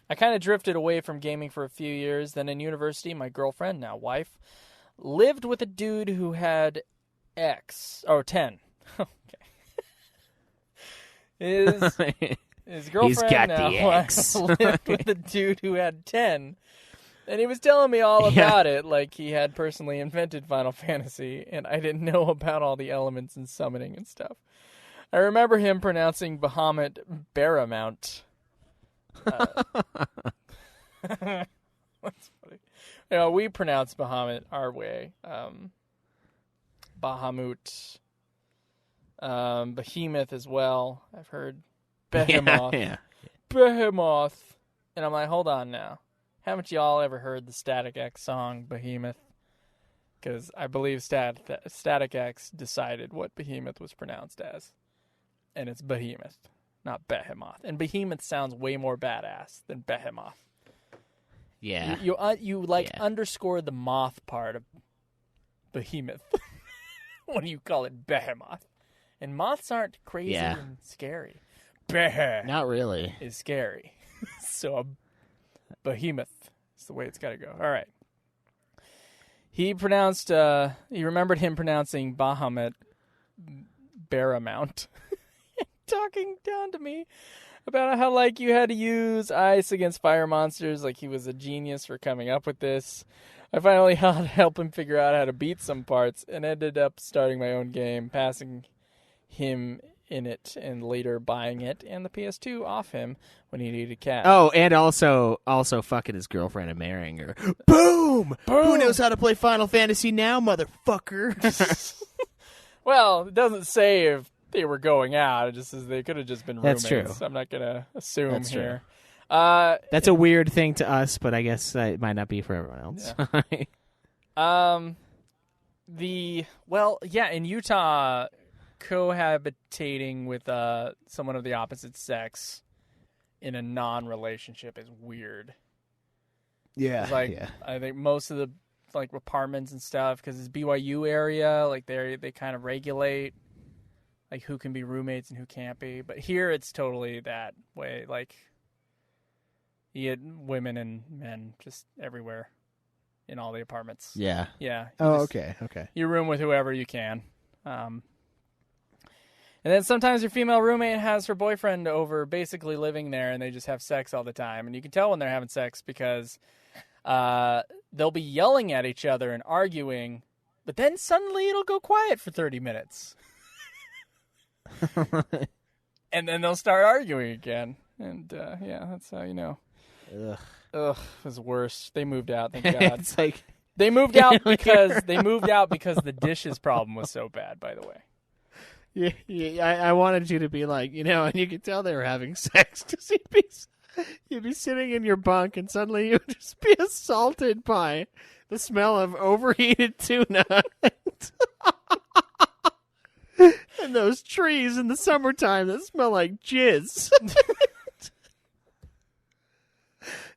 [SPEAKER 1] I kind of drifted away from gaming for a few years. Then in university, my girlfriend, now wife, lived with a dude who had 10. Okay. His girlfriend
[SPEAKER 2] He's got
[SPEAKER 1] now
[SPEAKER 2] the X.
[SPEAKER 1] lived with a dude who had 10. And he was telling me all about it, like he had personally invented Final Fantasy, and I didn't know about all the elements and summoning and stuff. I remember him pronouncing Bahamut Baramount. That's funny. You know, we pronounce Bahamut our way. Bahamut. Behemoth as well. I've heard Behemoth.
[SPEAKER 2] Yeah.
[SPEAKER 1] Behemoth. And I'm like, hold on now. Haven't y'all ever heard the Static X song, Behemoth? Because I believe Static X decided what Behemoth was pronounced as. And it's Behemoth, not Behemoth. And Behemoth sounds way more badass than Behemoth.
[SPEAKER 2] Yeah.
[SPEAKER 1] You underscore the moth part of Behemoth when you call it Behemoth. And moths aren't crazy and scary.
[SPEAKER 2] Not really.
[SPEAKER 1] Is scary. So a Behemoth is the way it's got to go. All right. He remembered him pronouncing Bahamut Baramount. Talking down to me about how, like, you had to use ice against fire monsters. Like, he was a genius for coming up with this. I finally had to help him figure out how to beat some parts and ended up starting my own game, passing him in it, and later buying it and the PS2 off him when he needed cash.
[SPEAKER 2] Oh, and also fucking his girlfriend and marrying her. Boom! Who knows how to play Final Fantasy now, motherfucker?
[SPEAKER 1] Well, it doesn't say if they were going out. It just says they could have just been roommates.
[SPEAKER 2] That's true.
[SPEAKER 1] I'm not going to assume
[SPEAKER 2] That's
[SPEAKER 1] here.
[SPEAKER 2] That's a weird thing to us, but I guess it might not be for everyone else.
[SPEAKER 1] Yeah. In Utah, cohabitating with someone of the opposite sex in a non-relationship is weird.
[SPEAKER 2] Yeah.
[SPEAKER 1] I think most of the apartments and stuff, because it's BYU area, like they kind of regulate like who can be roommates and who can't be. But here it's totally that way. Like you get women and men just everywhere in all the apartments.
[SPEAKER 2] Yeah.
[SPEAKER 1] Yeah.
[SPEAKER 2] Okay.
[SPEAKER 1] You room with whoever you can. And then sometimes your female roommate has her boyfriend over, basically living there, and they just have sex all the time. And you can tell when they're having sex because they'll be yelling at each other and arguing, but then suddenly it'll go quiet for 30 minutes. And then they'll start arguing again. And, that's how you know. Ugh, it was worse. They moved out, thank God.
[SPEAKER 2] It's like
[SPEAKER 1] They moved out because the dishes problem was so bad, by the way.
[SPEAKER 2] Yeah, I wanted you to be like, and you could tell they were having sex because you'd be sitting in your bunk and suddenly you'd just be assaulted by the smell of overheated tuna and those trees in the summertime that smell like jizz.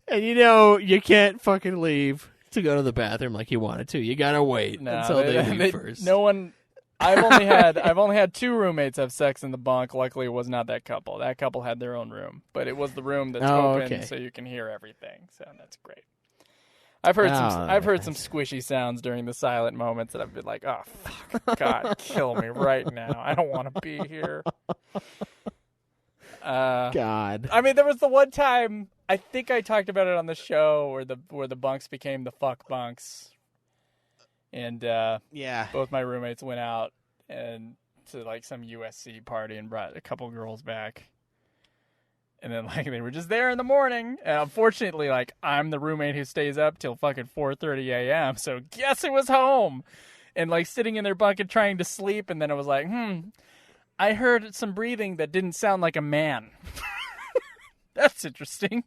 [SPEAKER 2] And you can't fucking leave to go to the bathroom like you wanted to. You gotta wait until they leave first.
[SPEAKER 1] No one. I've only had 2 roommates have sex in the bunk. Luckily, it was not that couple. That couple had their own room, but it was the room that's open, so you can hear everything. So that's great. I've heard some squishy sounds during the silent moments that I've been like, oh fuck, God, kill me right now. I don't want to be here.
[SPEAKER 2] God.
[SPEAKER 1] I mean, there was the one time I think I talked about it on the show where the bunks became the fuck bunks. And both my roommates went out and to like some USC party and brought a couple girls back. And then like they were just there in the morning. And unfortunately, like I'm the roommate who stays up till fucking 4:30 a.m. So guess who was home? And like sitting in their bunk and trying to sleep. And then it was like, I heard some breathing that didn't sound like a man. That's interesting.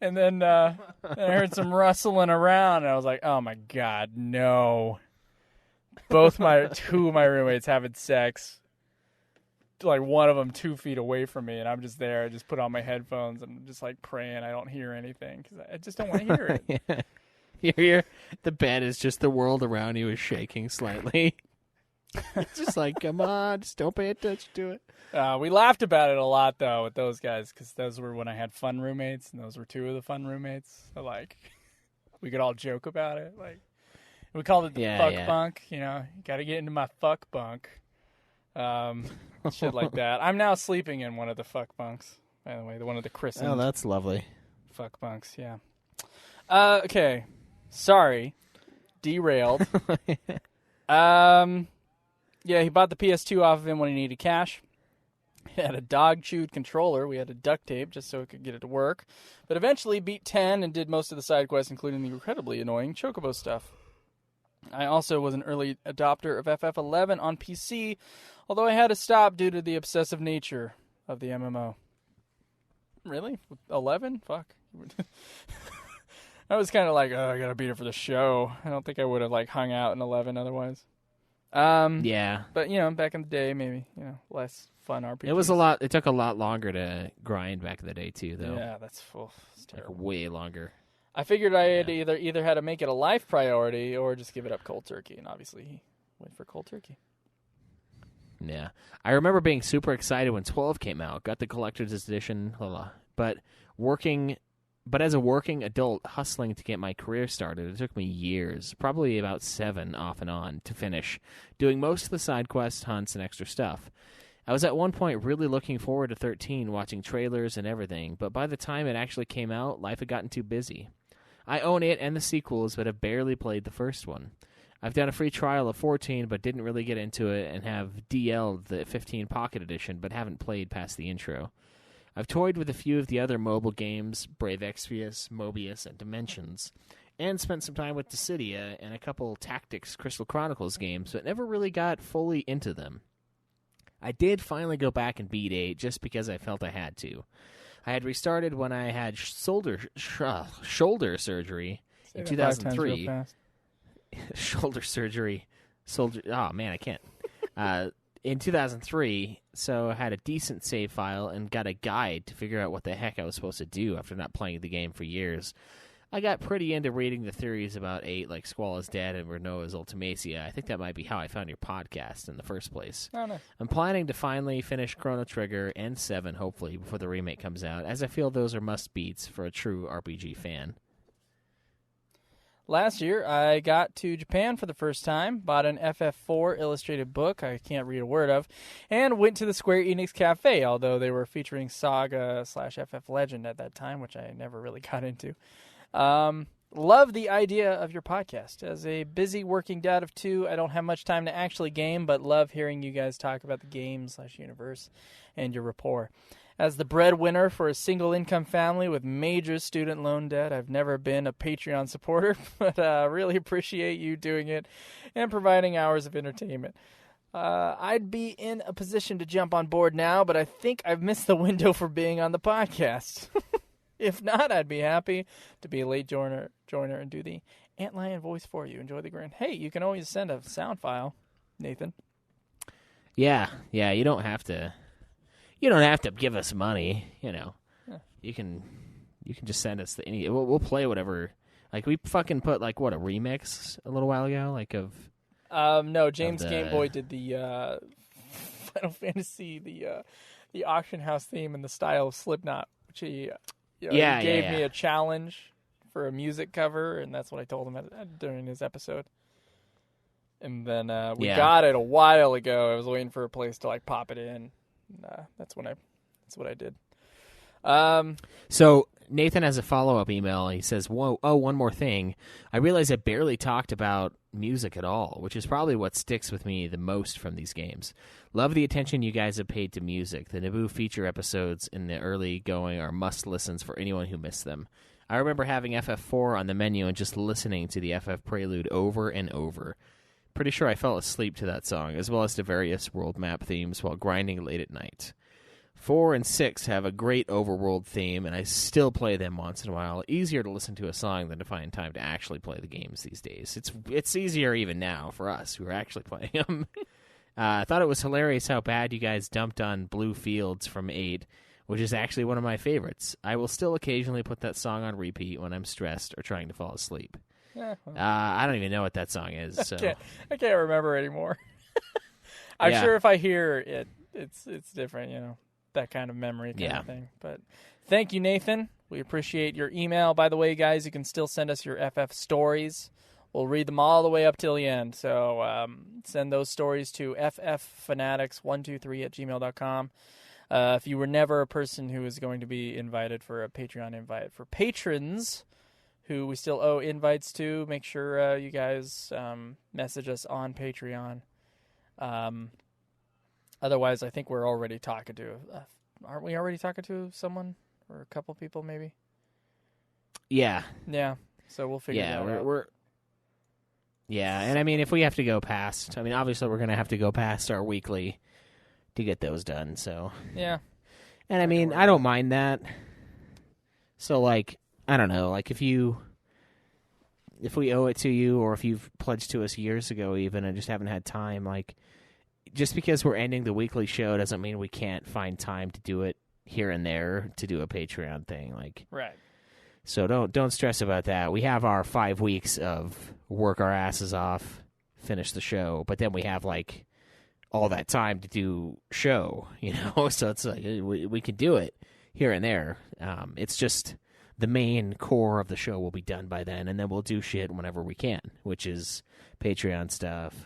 [SPEAKER 1] And then I heard some rustling around, and I was like, "Oh my God, no!" Both 2 of my roommates having sex, like one of them 2 feet away from me, and I'm just there. I just put on my headphones and I'm just like praying I don't hear anything because I just don't want to hear it.
[SPEAKER 2] Yeah. You hear the bed is just the world around you is shaking slightly. It's just like, come on, just don't pay attention to it.
[SPEAKER 1] We laughed about it a lot, though, with those guys, because those were when I had fun roommates, and those were 2 of the fun roommates. So, like, we could all joke about it. Like, we called it the fuck bunk. You got to get into my fuck bunk. Shit like that. I'm now sleeping in one of the fuck bunks, by the way, one of the christened.
[SPEAKER 2] Oh, that's lovely.
[SPEAKER 1] Fuck bunks, yeah. Okay. Sorry. Derailed. Yeah, he bought the PS2 off of him when he needed cash. He had a dog-chewed controller. We had to duct tape just so it could get it to work. But eventually beat 10 and did most of the side quests, including the incredibly annoying Chocobo stuff. I also was an early adopter of FF11 on PC, although I had to stop due to the obsessive nature of the MMO. Really? 11? Fuck. I was kind of like, oh, I gotta beat it for the show. I don't think I would have like hung out in 11 otherwise.
[SPEAKER 2] Yeah.
[SPEAKER 1] But, back in the day, maybe, less fun RPGs.
[SPEAKER 2] It took a lot longer to grind back in the day, too, though.
[SPEAKER 1] Yeah, it's terrible.
[SPEAKER 2] Like way longer.
[SPEAKER 1] I figured I had either had to make it a life priority or just give it up cold turkey, and obviously he went for cold turkey.
[SPEAKER 2] Yeah. I remember being super excited when 12 came out, got the collector's edition, but as a working adult hustling to get my career started, it took me years, probably about 7 off and on, to finish, doing most of the side quests, hunts, and extra stuff. I was at one point really looking forward to 13, watching trailers and everything, but by the time it actually came out, life had gotten too busy. I own it and the sequels, but have barely played the first one. I've done a free trial of 14, but didn't really get into it, and have DL'd the 15 Pocket Edition, but haven't played past the intro. I've toyed with a few of the other mobile games, Brave Exvius, Mobius, and Dimensions, and spent some time with Dissidia and a couple Tactics Crystal Chronicles games, but never really got fully into them. I did finally go back and beat 8 just because I felt I had to. I had restarted when I had shoulder surgery in 2003. Shoulder surgery. Oh, man, I can't. In 2003, so I had a decent save file and got a guide to figure out what the heck I was supposed to do after not playing the game for years. I got pretty into reading the theories about 8, like Squall's Dead and Renoa's Ultimacia. I think that might be how I found your podcast in the first place.
[SPEAKER 1] Oh, no.
[SPEAKER 2] I'm planning to finally finish Chrono Trigger and 7, hopefully, before the remake comes out, as I feel those are must-beats for a true RPG fan.
[SPEAKER 1] Last year, I got to Japan for the first time, bought an FF4 illustrated book I can't read a word of, and went to the Square Enix Cafe, although they were featuring Saga/FF Legend at that time, which I never really got into. Love the idea of your podcast. As a busy working dad of 2, I don't have much time to actually game, but love hearing you guys talk about the game/universe and your rapport. As the breadwinner for a single-income family with major student loan debt, I've never been a Patreon supporter, but really appreciate you doing it and providing hours of entertainment. I'd be in a position to jump on board now, but I think I've missed the window for being on the podcast. If not, I'd be happy to be a late joiner and do the Antlion voice for you. Enjoy the grin. Hey, you can always send a sound file, Nathan.
[SPEAKER 3] Yeah, you don't have to. You don't have to give us money.
[SPEAKER 1] Yeah.
[SPEAKER 3] You can just send us we'll play whatever. Like we fucking put a remix a little while ago,
[SPEAKER 1] No, James Gameboy did the Final Fantasy, the auction house theme in the style of Slipknot, which he gave me a challenge for a music cover, and that's what I told him during his episode. And then we got it a while ago. I was waiting for a place to pop it in. That's what I did.
[SPEAKER 3] So Nathan has a follow-up email. He says, "Whoa! Oh, one more thing. I realize I barely talked about music at all, which is probably what sticks with me the most from these games. Love the attention you guys have paid to music. The Naboo feature episodes in the early going are must-listens for anyone who missed them. I remember having FF4 on the menu and just listening to the FF Prelude over and over. Pretty sure I fell asleep to that song, as well as to various world map themes while grinding late at night. 4 and 6 have a great overworld theme, and I still play them once in a while. Easier to listen to a song than to find time to actually play the games these days. It's easier even now for us who are actually playing them. I thought it was hilarious how bad you guys dumped on Blue Fields from 8, which is actually one of my favorites. I will still occasionally put that song on repeat when I'm stressed or trying to fall asleep.
[SPEAKER 1] Yeah, well.
[SPEAKER 3] I don't even know what that song is. So.
[SPEAKER 1] I can't remember anymore. I'm sure if I hear it, it's different, that kind of memory kind of thing. But thank you, Nathan. We appreciate your email. By the way, guys, you can still send us your FF stories. We'll read them all the way up till the end. So send those stories to fffanatics123@gmail.com. If you were never a person who is going to be invited for a Patreon invite, for patrons who we still owe invites to, make sure you guys message us on Patreon. Otherwise, I think we're already talking to... aren't we already talking to someone? Or a couple people, maybe?
[SPEAKER 3] Yeah.
[SPEAKER 1] Yeah, so we'll figure that out.
[SPEAKER 3] Yeah, and I mean, if we have to go past... obviously we're going to have to go past our weekly to get those done, so...
[SPEAKER 1] Yeah.
[SPEAKER 3] And I don't mind that. So, I don't know, if we owe it to you, or if you've pledged to us years ago even and just haven't had time, just because we're ending the weekly show doesn't mean we can't find time to do it here and there to do a Patreon thing.
[SPEAKER 1] Right.
[SPEAKER 3] So don't stress about that. We have our 5 weeks of work our asses off, finish the show, but then we have all that time to do show, So it's we can do it here and there. It's just the main core of the show will be done by then, and then we'll do shit whenever we can, which is Patreon stuff,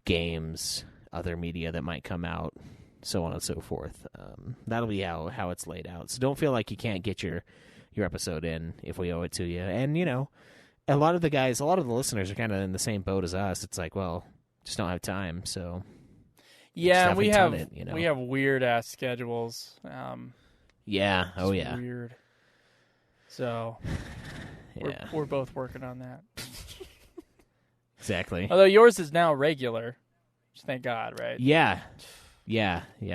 [SPEAKER 3] games, other media that might come out, so on and so forth. That'll be how it's laid out. So don't feel like you can't get your episode in if we owe it to you. And, a lot of the listeners are kind of in the same boat as us. It's just don't have time, so...
[SPEAKER 1] Yeah, we have weird-ass schedules.
[SPEAKER 3] Yeah,
[SPEAKER 1] weird. So, we're both working on that.
[SPEAKER 3] Exactly.
[SPEAKER 1] Although yours is now regular. Thank God, right?
[SPEAKER 3] Yeah.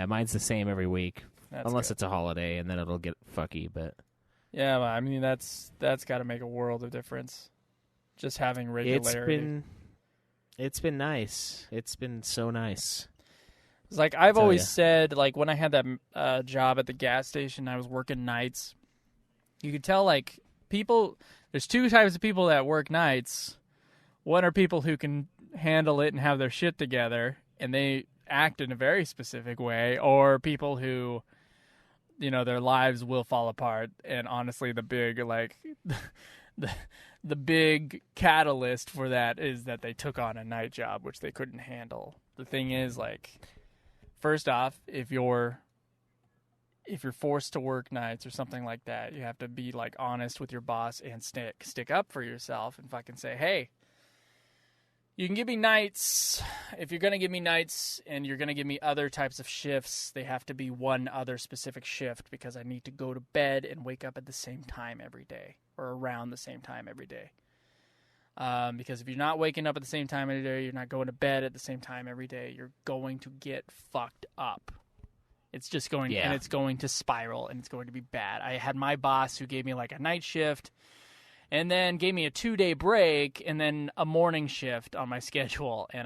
[SPEAKER 3] Mine's the same every week, unless
[SPEAKER 1] good.
[SPEAKER 3] It's a holiday, and then it'll get fucky. But
[SPEAKER 1] yeah, that's got to make a world of difference. Just having regularity.
[SPEAKER 3] It's been nice. It's been so nice.
[SPEAKER 1] It's I've always said, when I had that job at the gas station, I was working nights. You could tell, people. There's two types of people that work nights. One are people who can handle it and have their shit together, and they act in a very specific way, or people who, their lives will fall apart. And honestly, the big the big catalyst for that is that they took on a night job which they couldn't handle. The thing is, first off, if you're forced to work nights or something like that, you have to be honest with your boss and stick up for yourself and fucking say, hey, You can give me nights. If you're going to give me nights and you're going to give me other types of shifts, they have to be one other specific shift because I need to go to bed and wake up at the same time every day or around the same time every day. Because if you're not waking up at the same time every day, you're not going to bed at the same time every day, you're going to get fucked up. It's just going, and it's going to spiral, and it's going to be bad. I had my boss who gave me like a night shift and then gave me a 2-day break and then a morning shift on my schedule. And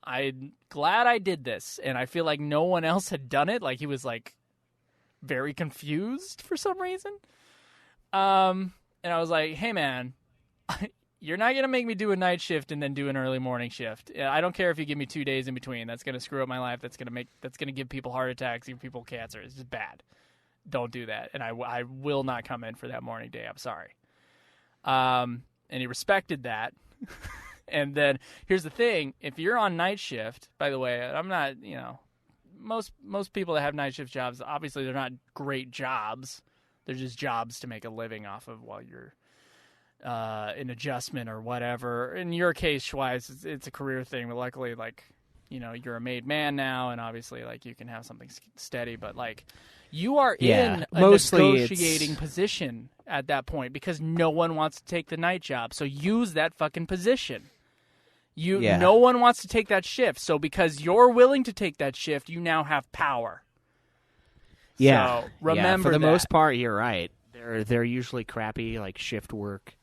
[SPEAKER 1] I'm glad I did this. And I feel like no one else had done it. Like he was like very confused for some reason. And I was like, hey man, you're not going to make me do a night shift and then do an early morning shift. I don't care if you give me 2 days in between. That's going to screw up my life. That's going to give people heart attacks, give people cancer. It's just bad. Don't do that. And I will not come in for that morning day. I'm sorry. And he respected that. And then here's the thing. If you're on night shift, by the way, I'm not, most people that have night shift jobs, obviously they're not great jobs. They're just jobs to make a living off of while you're in adjustment or whatever. In your case, Schweiss, it's a career thing, but luckily, like, you're a made man now, and obviously, like, you can have something steady, but, like, you are in a negotiating position at that point because no one wants to take the night job, so use that fucking position. No one wants to take that shift, so because you're willing to take that shift, you now have power.
[SPEAKER 2] Yeah.
[SPEAKER 1] So remember
[SPEAKER 2] for the
[SPEAKER 1] that.
[SPEAKER 2] most part, you're right. They're usually crappy, like, shift work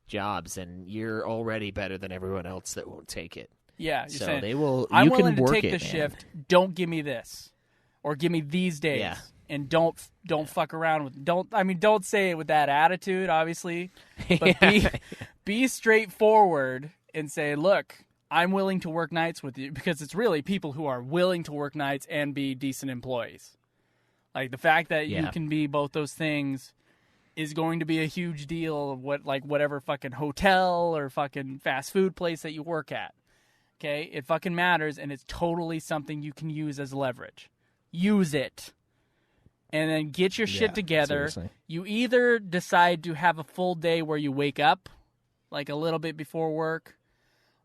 [SPEAKER 2] jobs, and you're already better than everyone else that won't take it.
[SPEAKER 1] Yeah, you're
[SPEAKER 2] so
[SPEAKER 1] saying,
[SPEAKER 2] they will.
[SPEAKER 1] I'm
[SPEAKER 2] you
[SPEAKER 1] willing
[SPEAKER 2] can
[SPEAKER 1] to
[SPEAKER 2] work
[SPEAKER 1] take the
[SPEAKER 2] man.
[SPEAKER 1] shift. Don't give me this, or give me these days, and don't fuck around with. Don't say it with that attitude, obviously, but be straightforward and say, look, I'm willing to work nights with you because it's really people who are willing to work nights and be decent employees. Like the fact that you can be both those things is going to be a huge deal of whatever fucking hotel or fucking fast food place that you work at. Okay? It fucking matters, and it's totally something you can use as leverage. Use it. And then get your shit together.
[SPEAKER 2] Seriously.
[SPEAKER 1] You either decide to have a full day where you wake up like a little bit before work,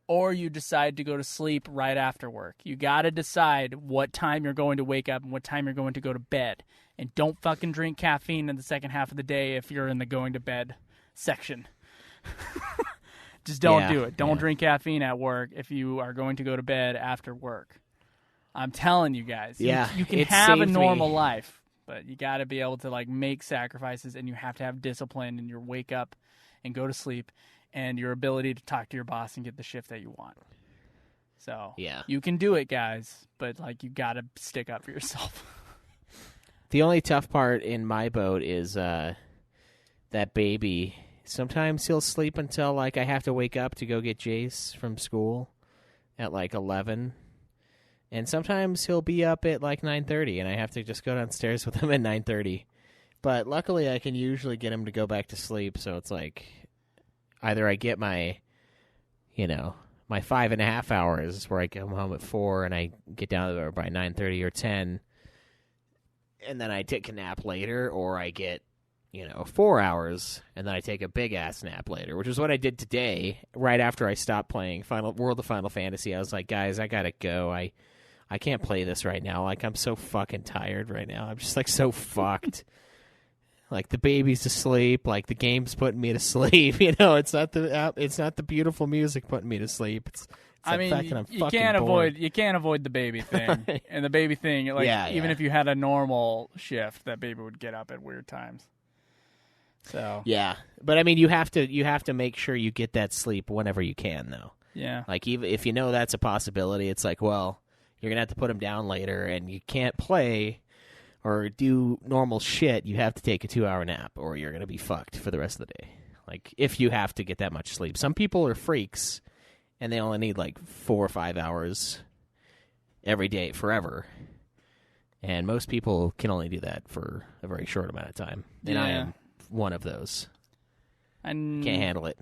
[SPEAKER 1] or you decide to go to sleep right after work. You got to decide what time you're going to wake up and what time you're going to go to bed. And don't fucking drink caffeine in the second half of the day if you're in the going to bed section. Just don't do it. Don't drink caffeine at work if you are going to go to bed after work. I'm telling you guys. You can have a normal life, but you got to be able to like make sacrifices, and you have to have discipline in your wake up and go to sleep and your ability to talk to your boss and get the shift that you want. So you can do it, guys, but like you got to stick up for yourself.
[SPEAKER 2] The only tough part in my boat is that baby. Sometimes he'll sleep until like I have to wake up to go get Jace from school at like 11. And sometimes he'll be up at like 9:30 and I have to just go downstairs with him at 9:30. But luckily I can usually get him to go back to sleep, so it's like either I get my my 5.5 hours where I come home at 4 and I get down there by 9:30 or 10. And then I take a nap later, or I get, 4 hours, and then I take a big-ass nap later, which is what I did today, right after I stopped playing World of Final Fantasy. I was like, guys, I gotta go. I can't play this right now. Like, I'm so fucking tired right now. I'm just, like, so fucked. Like, the baby's asleep. Like, the game's putting me to sleep. It's not the beautiful music putting me to sleep.
[SPEAKER 1] You can't avoid the baby thing, and the baby thing. Even if you had a normal shift, that baby would get up at weird times. So
[SPEAKER 2] but I mean, you have to make sure you get that sleep whenever you can, though.
[SPEAKER 1] Yeah,
[SPEAKER 2] like even if that's a possibility, it's like, well, you're gonna have to put him down later, and you can't play or do normal shit. You have to take a 2-hour nap, or you're gonna be fucked for the rest of the day. Like if you have to get that much sleep, some people are freaks. And they only need like 4 or 5 hours every day forever. And most people can only do that for a very short amount of time. And I am one of those. Can't handle it.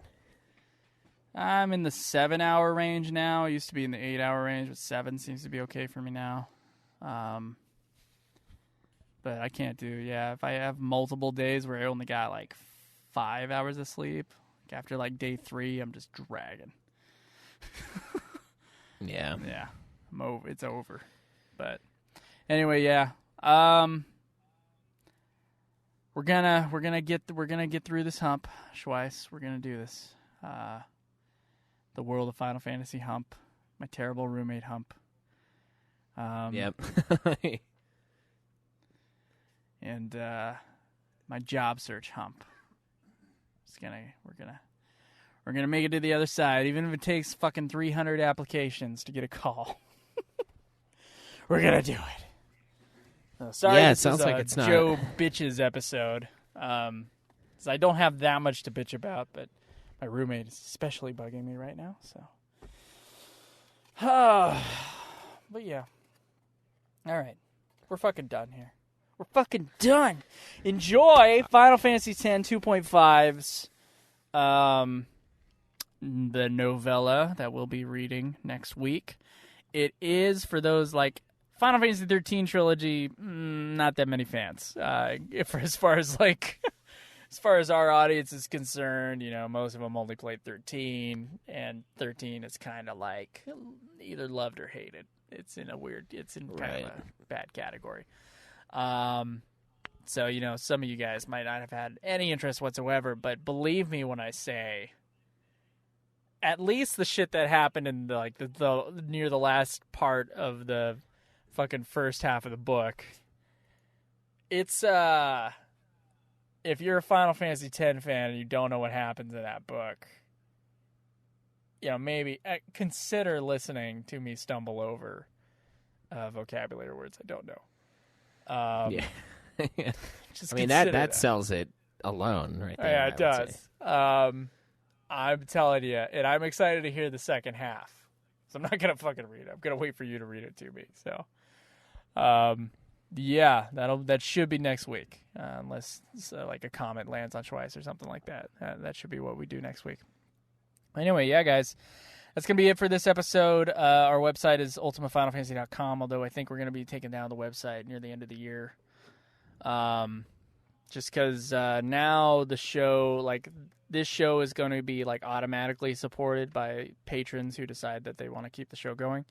[SPEAKER 1] I'm in the 7-hour range now. I used to be in the 8-hour range, but 7 seems to be okay for me now. But I can't do, if I have multiple days where I only got like 5 hours of sleep, after like day 3, I'm just dragging.
[SPEAKER 2] Yeah.
[SPEAKER 1] Yeah. I'm over. It's over. But anyway, yeah. We're gonna get through this hump, Schweiss. We're gonna do this. The world of Final Fantasy hump. My terrible roommate hump.
[SPEAKER 2] Yep.
[SPEAKER 1] And my job search hump. We're gonna make it to the other side, even if it takes fucking 300 applications to get a call. We're gonna do it. Sorry,
[SPEAKER 2] yeah, it
[SPEAKER 1] this
[SPEAKER 2] sounds
[SPEAKER 1] is
[SPEAKER 2] like
[SPEAKER 1] a
[SPEAKER 2] it's not.
[SPEAKER 1] Joe bitches episode. 'Cause I don't have that much to bitch about, but my roommate is especially bugging me right now. So, but yeah. All right, we're fucking done here. We're fucking done. Enjoy Final Fantasy X 2.5's the novella that we'll be reading next week. It is for those like Final Fantasy XIII trilogy, not that many fans. As far as our audience is concerned, most of them only played 13, and 13 is kind of like either loved or hated. It's in kind of a bad category. So, some of you guys might not have had any interest whatsoever, but believe me when I say, at least the shit that happened in the near the last part of the fucking first half of the book, it's if you're a Final Fantasy X fan and you don't know what happens in that book, maybe consider listening to me stumble over vocabulary words I don't know.
[SPEAKER 2] Yeah.
[SPEAKER 1] Just
[SPEAKER 2] I mean, that sells it alone right there.
[SPEAKER 1] Yeah, it does. I'm telling you, and I'm excited to hear the second half. So I'm not going to fucking read it. I'm going to wait for you to read it to me. So, yeah, that should be next week. Unless like a comment lands on Schweiss or something like that. That should be what we do next week. Anyway, yeah, guys. That's going to be it for this episode. Our website is ultimafinalfantasy.com, although I think we're going to be taking down the website near the end of the year. Just because now the show, this show is going to be automatically supported by patrons who decide that they want to keep the show going.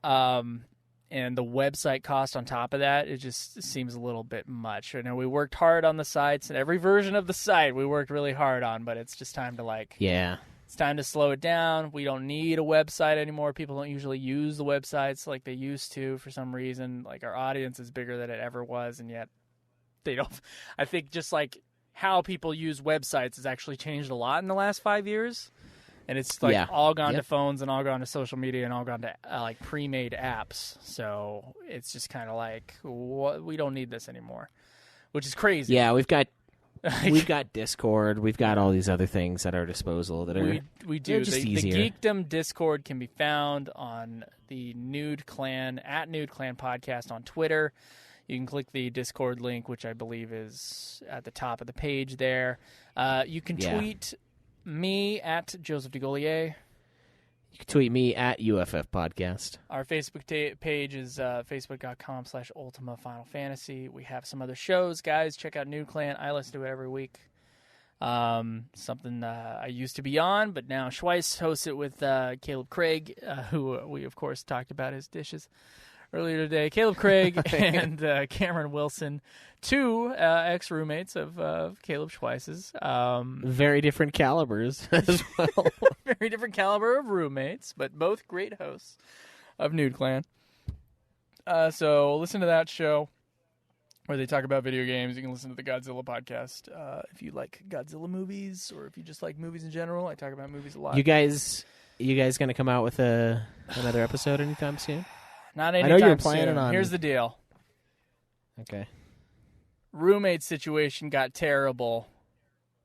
[SPEAKER 1] And the website cost on top of that, it just seems a little bit much. I know we worked hard on the sites, and every version of the site we worked really hard on, but it's just time to
[SPEAKER 2] Yeah.
[SPEAKER 1] It's time to slow it down. We don't need a website anymore. People don't usually use the websites like they used to for some reason. Our audience is bigger than it ever was, and yet they don't. I think just how people use websites has actually changed a lot in the last 5 years. And it's all gone to phones and all gone to social media and all gone to pre-made apps. So it's just kind of we don't need this anymore, which is crazy.
[SPEAKER 2] Yeah, we've got Discord. We've got all these other things at our disposal that are
[SPEAKER 1] we do.
[SPEAKER 2] just
[SPEAKER 1] the
[SPEAKER 2] easier.
[SPEAKER 1] The Geekdom Discord can be found on the Nude Clan Podcast on Twitter. You can click the Discord link, which I believe is at the top of the page there. You can tweet me at Joseph DeGollier.
[SPEAKER 2] You can tweet me at UFF Podcast.
[SPEAKER 1] Our Facebook page is facebook.com/Ultima Final Fantasy. We have some other shows, guys. Check out Nude Clan. I listen to it every week. Something I used to be on, but now Schweiss hosts it with Caleb Craig, who we, of course, talked about his dishes earlier today. Caleb Craig and Cameron Wilson, two ex-roommates of Caleb Schweiss's.
[SPEAKER 2] Very different calibers as well.
[SPEAKER 1] Very different caliber of roommates, but both great hosts of Nude Clan. So listen to that show where they talk about video games. You can listen to the Godzilla podcast if you like Godzilla movies, or if you just like movies in general. I talk about movies a lot.
[SPEAKER 2] You guys going to come out with another episode anytime soon?
[SPEAKER 1] Not anytime
[SPEAKER 2] I know you're
[SPEAKER 1] soon.
[SPEAKER 2] planning on.
[SPEAKER 1] Here's the deal.
[SPEAKER 2] Okay.
[SPEAKER 1] Roommate situation got terrible,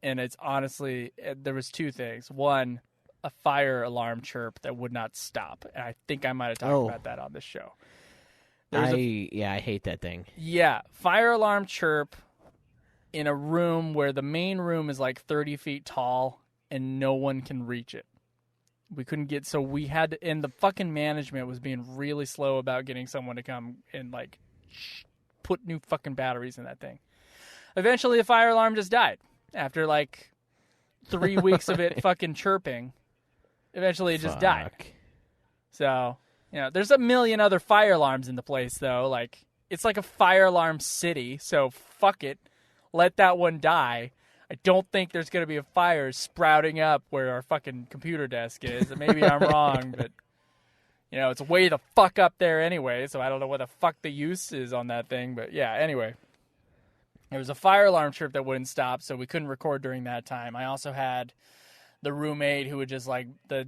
[SPEAKER 1] and it's honestly, there was two things. One, a fire alarm chirp that would not stop. And I think I might have talked about that on this show.
[SPEAKER 2] I hate that thing.
[SPEAKER 1] Yeah, fire alarm chirp in a room where the main room is 30 feet tall and no one can reach it. We couldn't get, so we had to, and the fucking management was being really slow about getting someone to come and put new fucking batteries in that thing. Eventually the fire alarm just died after 3 weeks of it fucking chirping. Eventually it just died. So, there's a million other fire alarms in the place, though. Like, it's like a fire alarm city, so fuck it. Let that one die. I don't think there's going to be a fire sprouting up where our fucking computer desk is. Maybe I'm wrong, but, it's way the fuck up there anyway, so I don't know what the fuck the use is on that thing. But, yeah, anyway. There was a fire alarm trip that wouldn't stop, so we couldn't record during that time. I also had the roommate who would just, like, the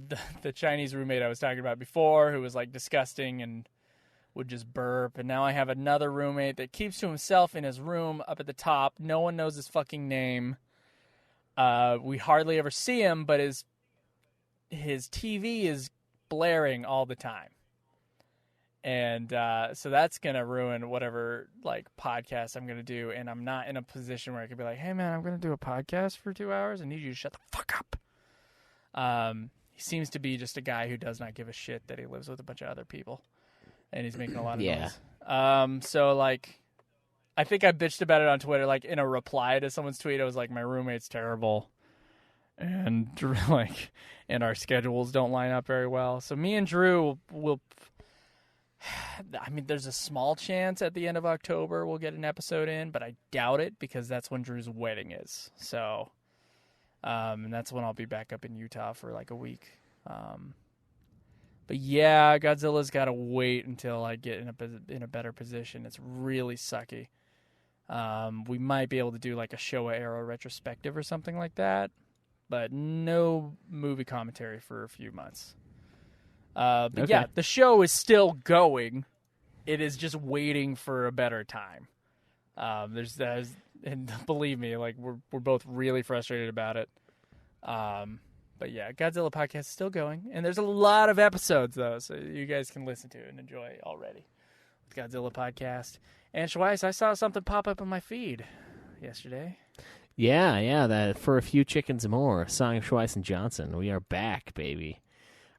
[SPEAKER 1] Chinese roommate I was talking about before, who was, like, disgusting and would just burp. And now I have another roommate that keeps to himself in his room up at the top. No one knows his fucking name. We hardly ever see him, but his TV is blaring all the time. And so that's going to ruin whatever, like, podcast I'm going to do. And I'm not in a position where I could be like, hey, man, I'm going to do a podcast for 2 hours. I need you to shut the fuck up. He seems to be just a guy who does not give a shit that he lives with a bunch of other people. And he's making a lot of noise. So, like, I think I bitched about it on Twitter, like, in a reply to someone's tweet. I was like, my roommate's terrible. And, like, and our schedules don't line up very well. So me and Drew will... I mean, there's a small chance at the end of October we'll get an episode in, but I doubt it because that's when Drew's wedding is. So, and that's when I'll be back up in Utah for like a week. But yeah, Godzilla's got to wait until I get in a better position. It's really sucky. We might be able to do like a Showa era retrospective or something like that, but no movie commentary for a few months. But okay. Yeah, the show is still going. It is just waiting for a better time. And believe me, like we're both really frustrated about it. But yeah, Godzilla podcast is still going, and there's a lot of episodes though, so you guys can listen to and enjoy already with Godzilla podcast. And Schweiss, I saw something pop up on my feed yesterday.
[SPEAKER 2] Yeah, that For a Few Chickens More, Song of Schweiss and Johnson. We are back, baby.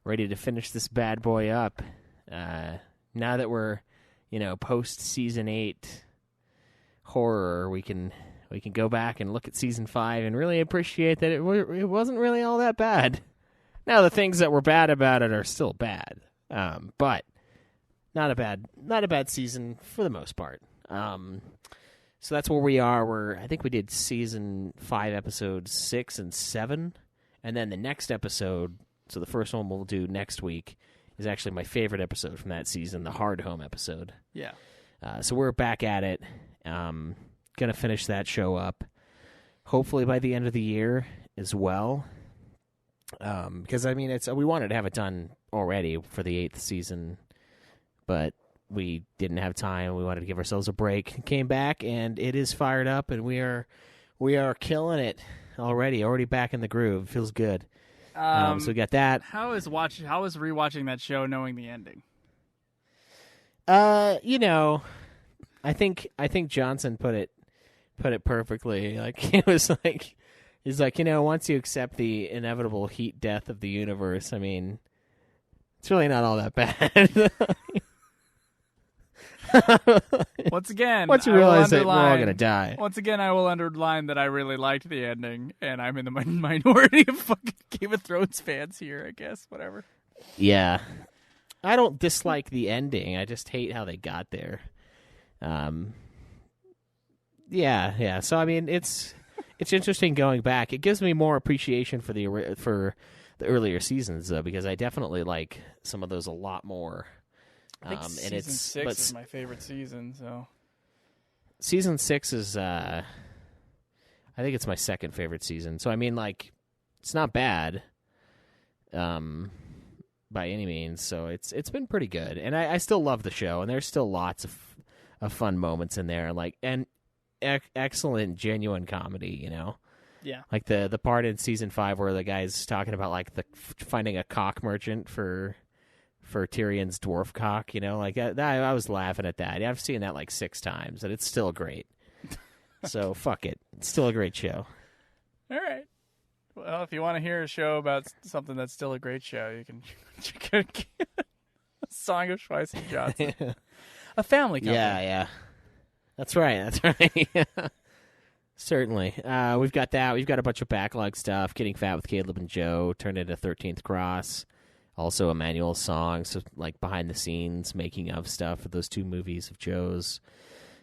[SPEAKER 2] Ready to finish this bad boy up. Now that we're, post season 8 horror, we can go back and look at season 5 and really appreciate that it wasn't really all that bad. Now the things that were bad about it are still bad, but not a bad season for the most part. So that's where we are. I think we did season 5 episodes 6 and 7, and then the next episode. So the first one we'll do next week is actually my favorite episode from that season, the Hard Home episode.
[SPEAKER 1] Yeah.
[SPEAKER 2] So we're back at it. Gonna finish that show up, hopefully by the end of the year as well. Because I mean, we wanted to have it done already for the 8th season, but we didn't have time. We wanted to give ourselves a break. Came back and it is fired up, and we are killing it already. Already back in the groove. Feels good. So we got that.
[SPEAKER 1] How is rewatching that show knowing the ending?
[SPEAKER 2] I think Johnson put it perfectly. Like he's like, once you accept the inevitable heat death of the universe, I mean, it's really not all that bad.
[SPEAKER 1] Once again,
[SPEAKER 2] once you realize that we're all gonna die.
[SPEAKER 1] Once again, I will underline that I really liked the ending, and I'm in the minority of fucking Game of Thrones fans here. I guess whatever.
[SPEAKER 2] Yeah, I don't dislike the ending. I just hate how they got there. Yeah. So I mean, it's interesting going back. It gives me more appreciation for the earlier seasons though, because I definitely like some of those a lot more.
[SPEAKER 1] I think season 6 is my favorite season. So
[SPEAKER 2] season 6 is, I think it's my second favorite season. So I mean, like, it's not bad, by any means. So it's been pretty good, and I still love the show, and there's still lots of fun moments in there, and excellent, genuine comedy.
[SPEAKER 1] Yeah, like
[SPEAKER 2] the part in season 5 where the guy's talking about like finding a cock merchant for Tyrion's dwarf cock, like that, I was laughing at that. I've seen that like 6 times, and it's still great. So fuck it, it's still a great show.
[SPEAKER 1] All right. Well, if you want to hear a show about something that's still a great show, you can check out Song of Schweiss and Johnson, a family company.
[SPEAKER 2] Yeah, that's right. Certainly. We've got that. We've got a bunch of backlog stuff. Getting Fat with Caleb and Joe turned into 13th Cross. Also Emmanuel's song, so like behind the scenes making of stuff for those 2 movies of Joe's.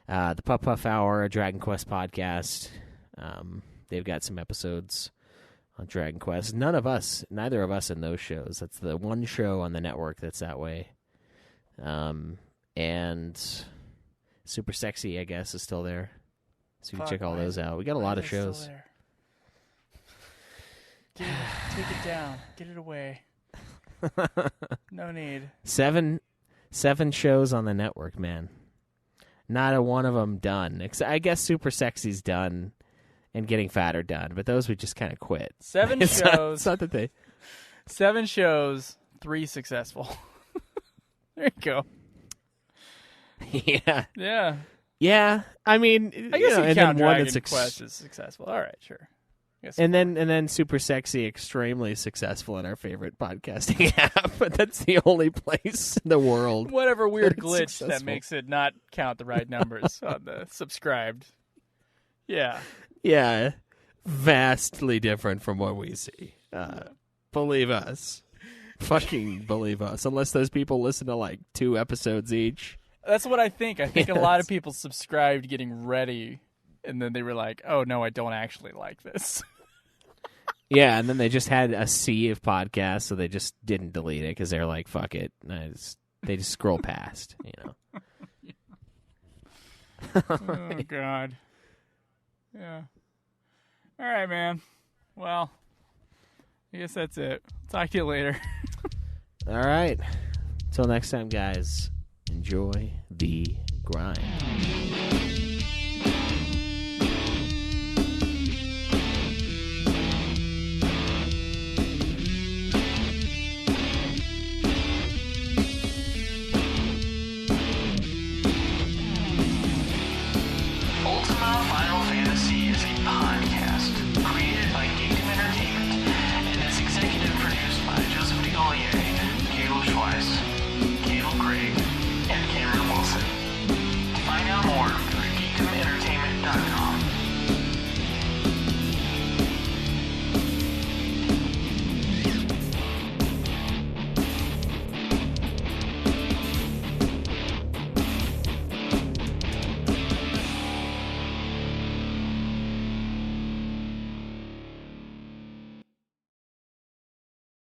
[SPEAKER 2] The Puff Puff Hour, a Dragon Quest podcast. They've got some episodes on Dragon Quest. Neither of us in those shows. That's the one show on the network that's that way. And Super Sexy, I guess, is still there. So you can check all those out. We got a lot of shows.
[SPEAKER 1] Take it down. Get it away. No need.
[SPEAKER 2] 7 shows on the network, man. Not a one of them done. I guess Super Sexy's done and Getting Fat are done, but those we just kind of quit.
[SPEAKER 1] 7 shows.
[SPEAKER 2] It's not that they...
[SPEAKER 1] 7 shows, 3 successful. There you go.
[SPEAKER 2] Yeah.
[SPEAKER 1] Yeah.
[SPEAKER 2] Yeah. I mean,
[SPEAKER 1] I guess you
[SPEAKER 2] and
[SPEAKER 1] count
[SPEAKER 2] then one
[SPEAKER 1] Dragon
[SPEAKER 2] that's
[SPEAKER 1] Quest as successful. All right, sure.
[SPEAKER 2] And then Super Sexy, extremely successful in our favorite podcasting app, but that's the only place in the world.
[SPEAKER 1] Whatever weird glitch
[SPEAKER 2] successful.
[SPEAKER 1] that makes it not count the right numbers on the subscribed. Yeah.
[SPEAKER 2] Yeah. Vastly different from what we see. Believe us. Fucking believe us. Unless those people listen to like 2 episodes each.
[SPEAKER 1] That's what I think. I think a lot of people subscribed getting ready, and then they were like, oh, no, I don't actually like this.
[SPEAKER 2] Yeah, and then they just had a sea of podcasts, so they just didn't delete it because they're like, fuck it. They just scroll past, you know.
[SPEAKER 1] Oh, God. Yeah. All right, man. Well, I guess that's it. Talk to you later.
[SPEAKER 2] All right. Until next time, guys, enjoy the grind.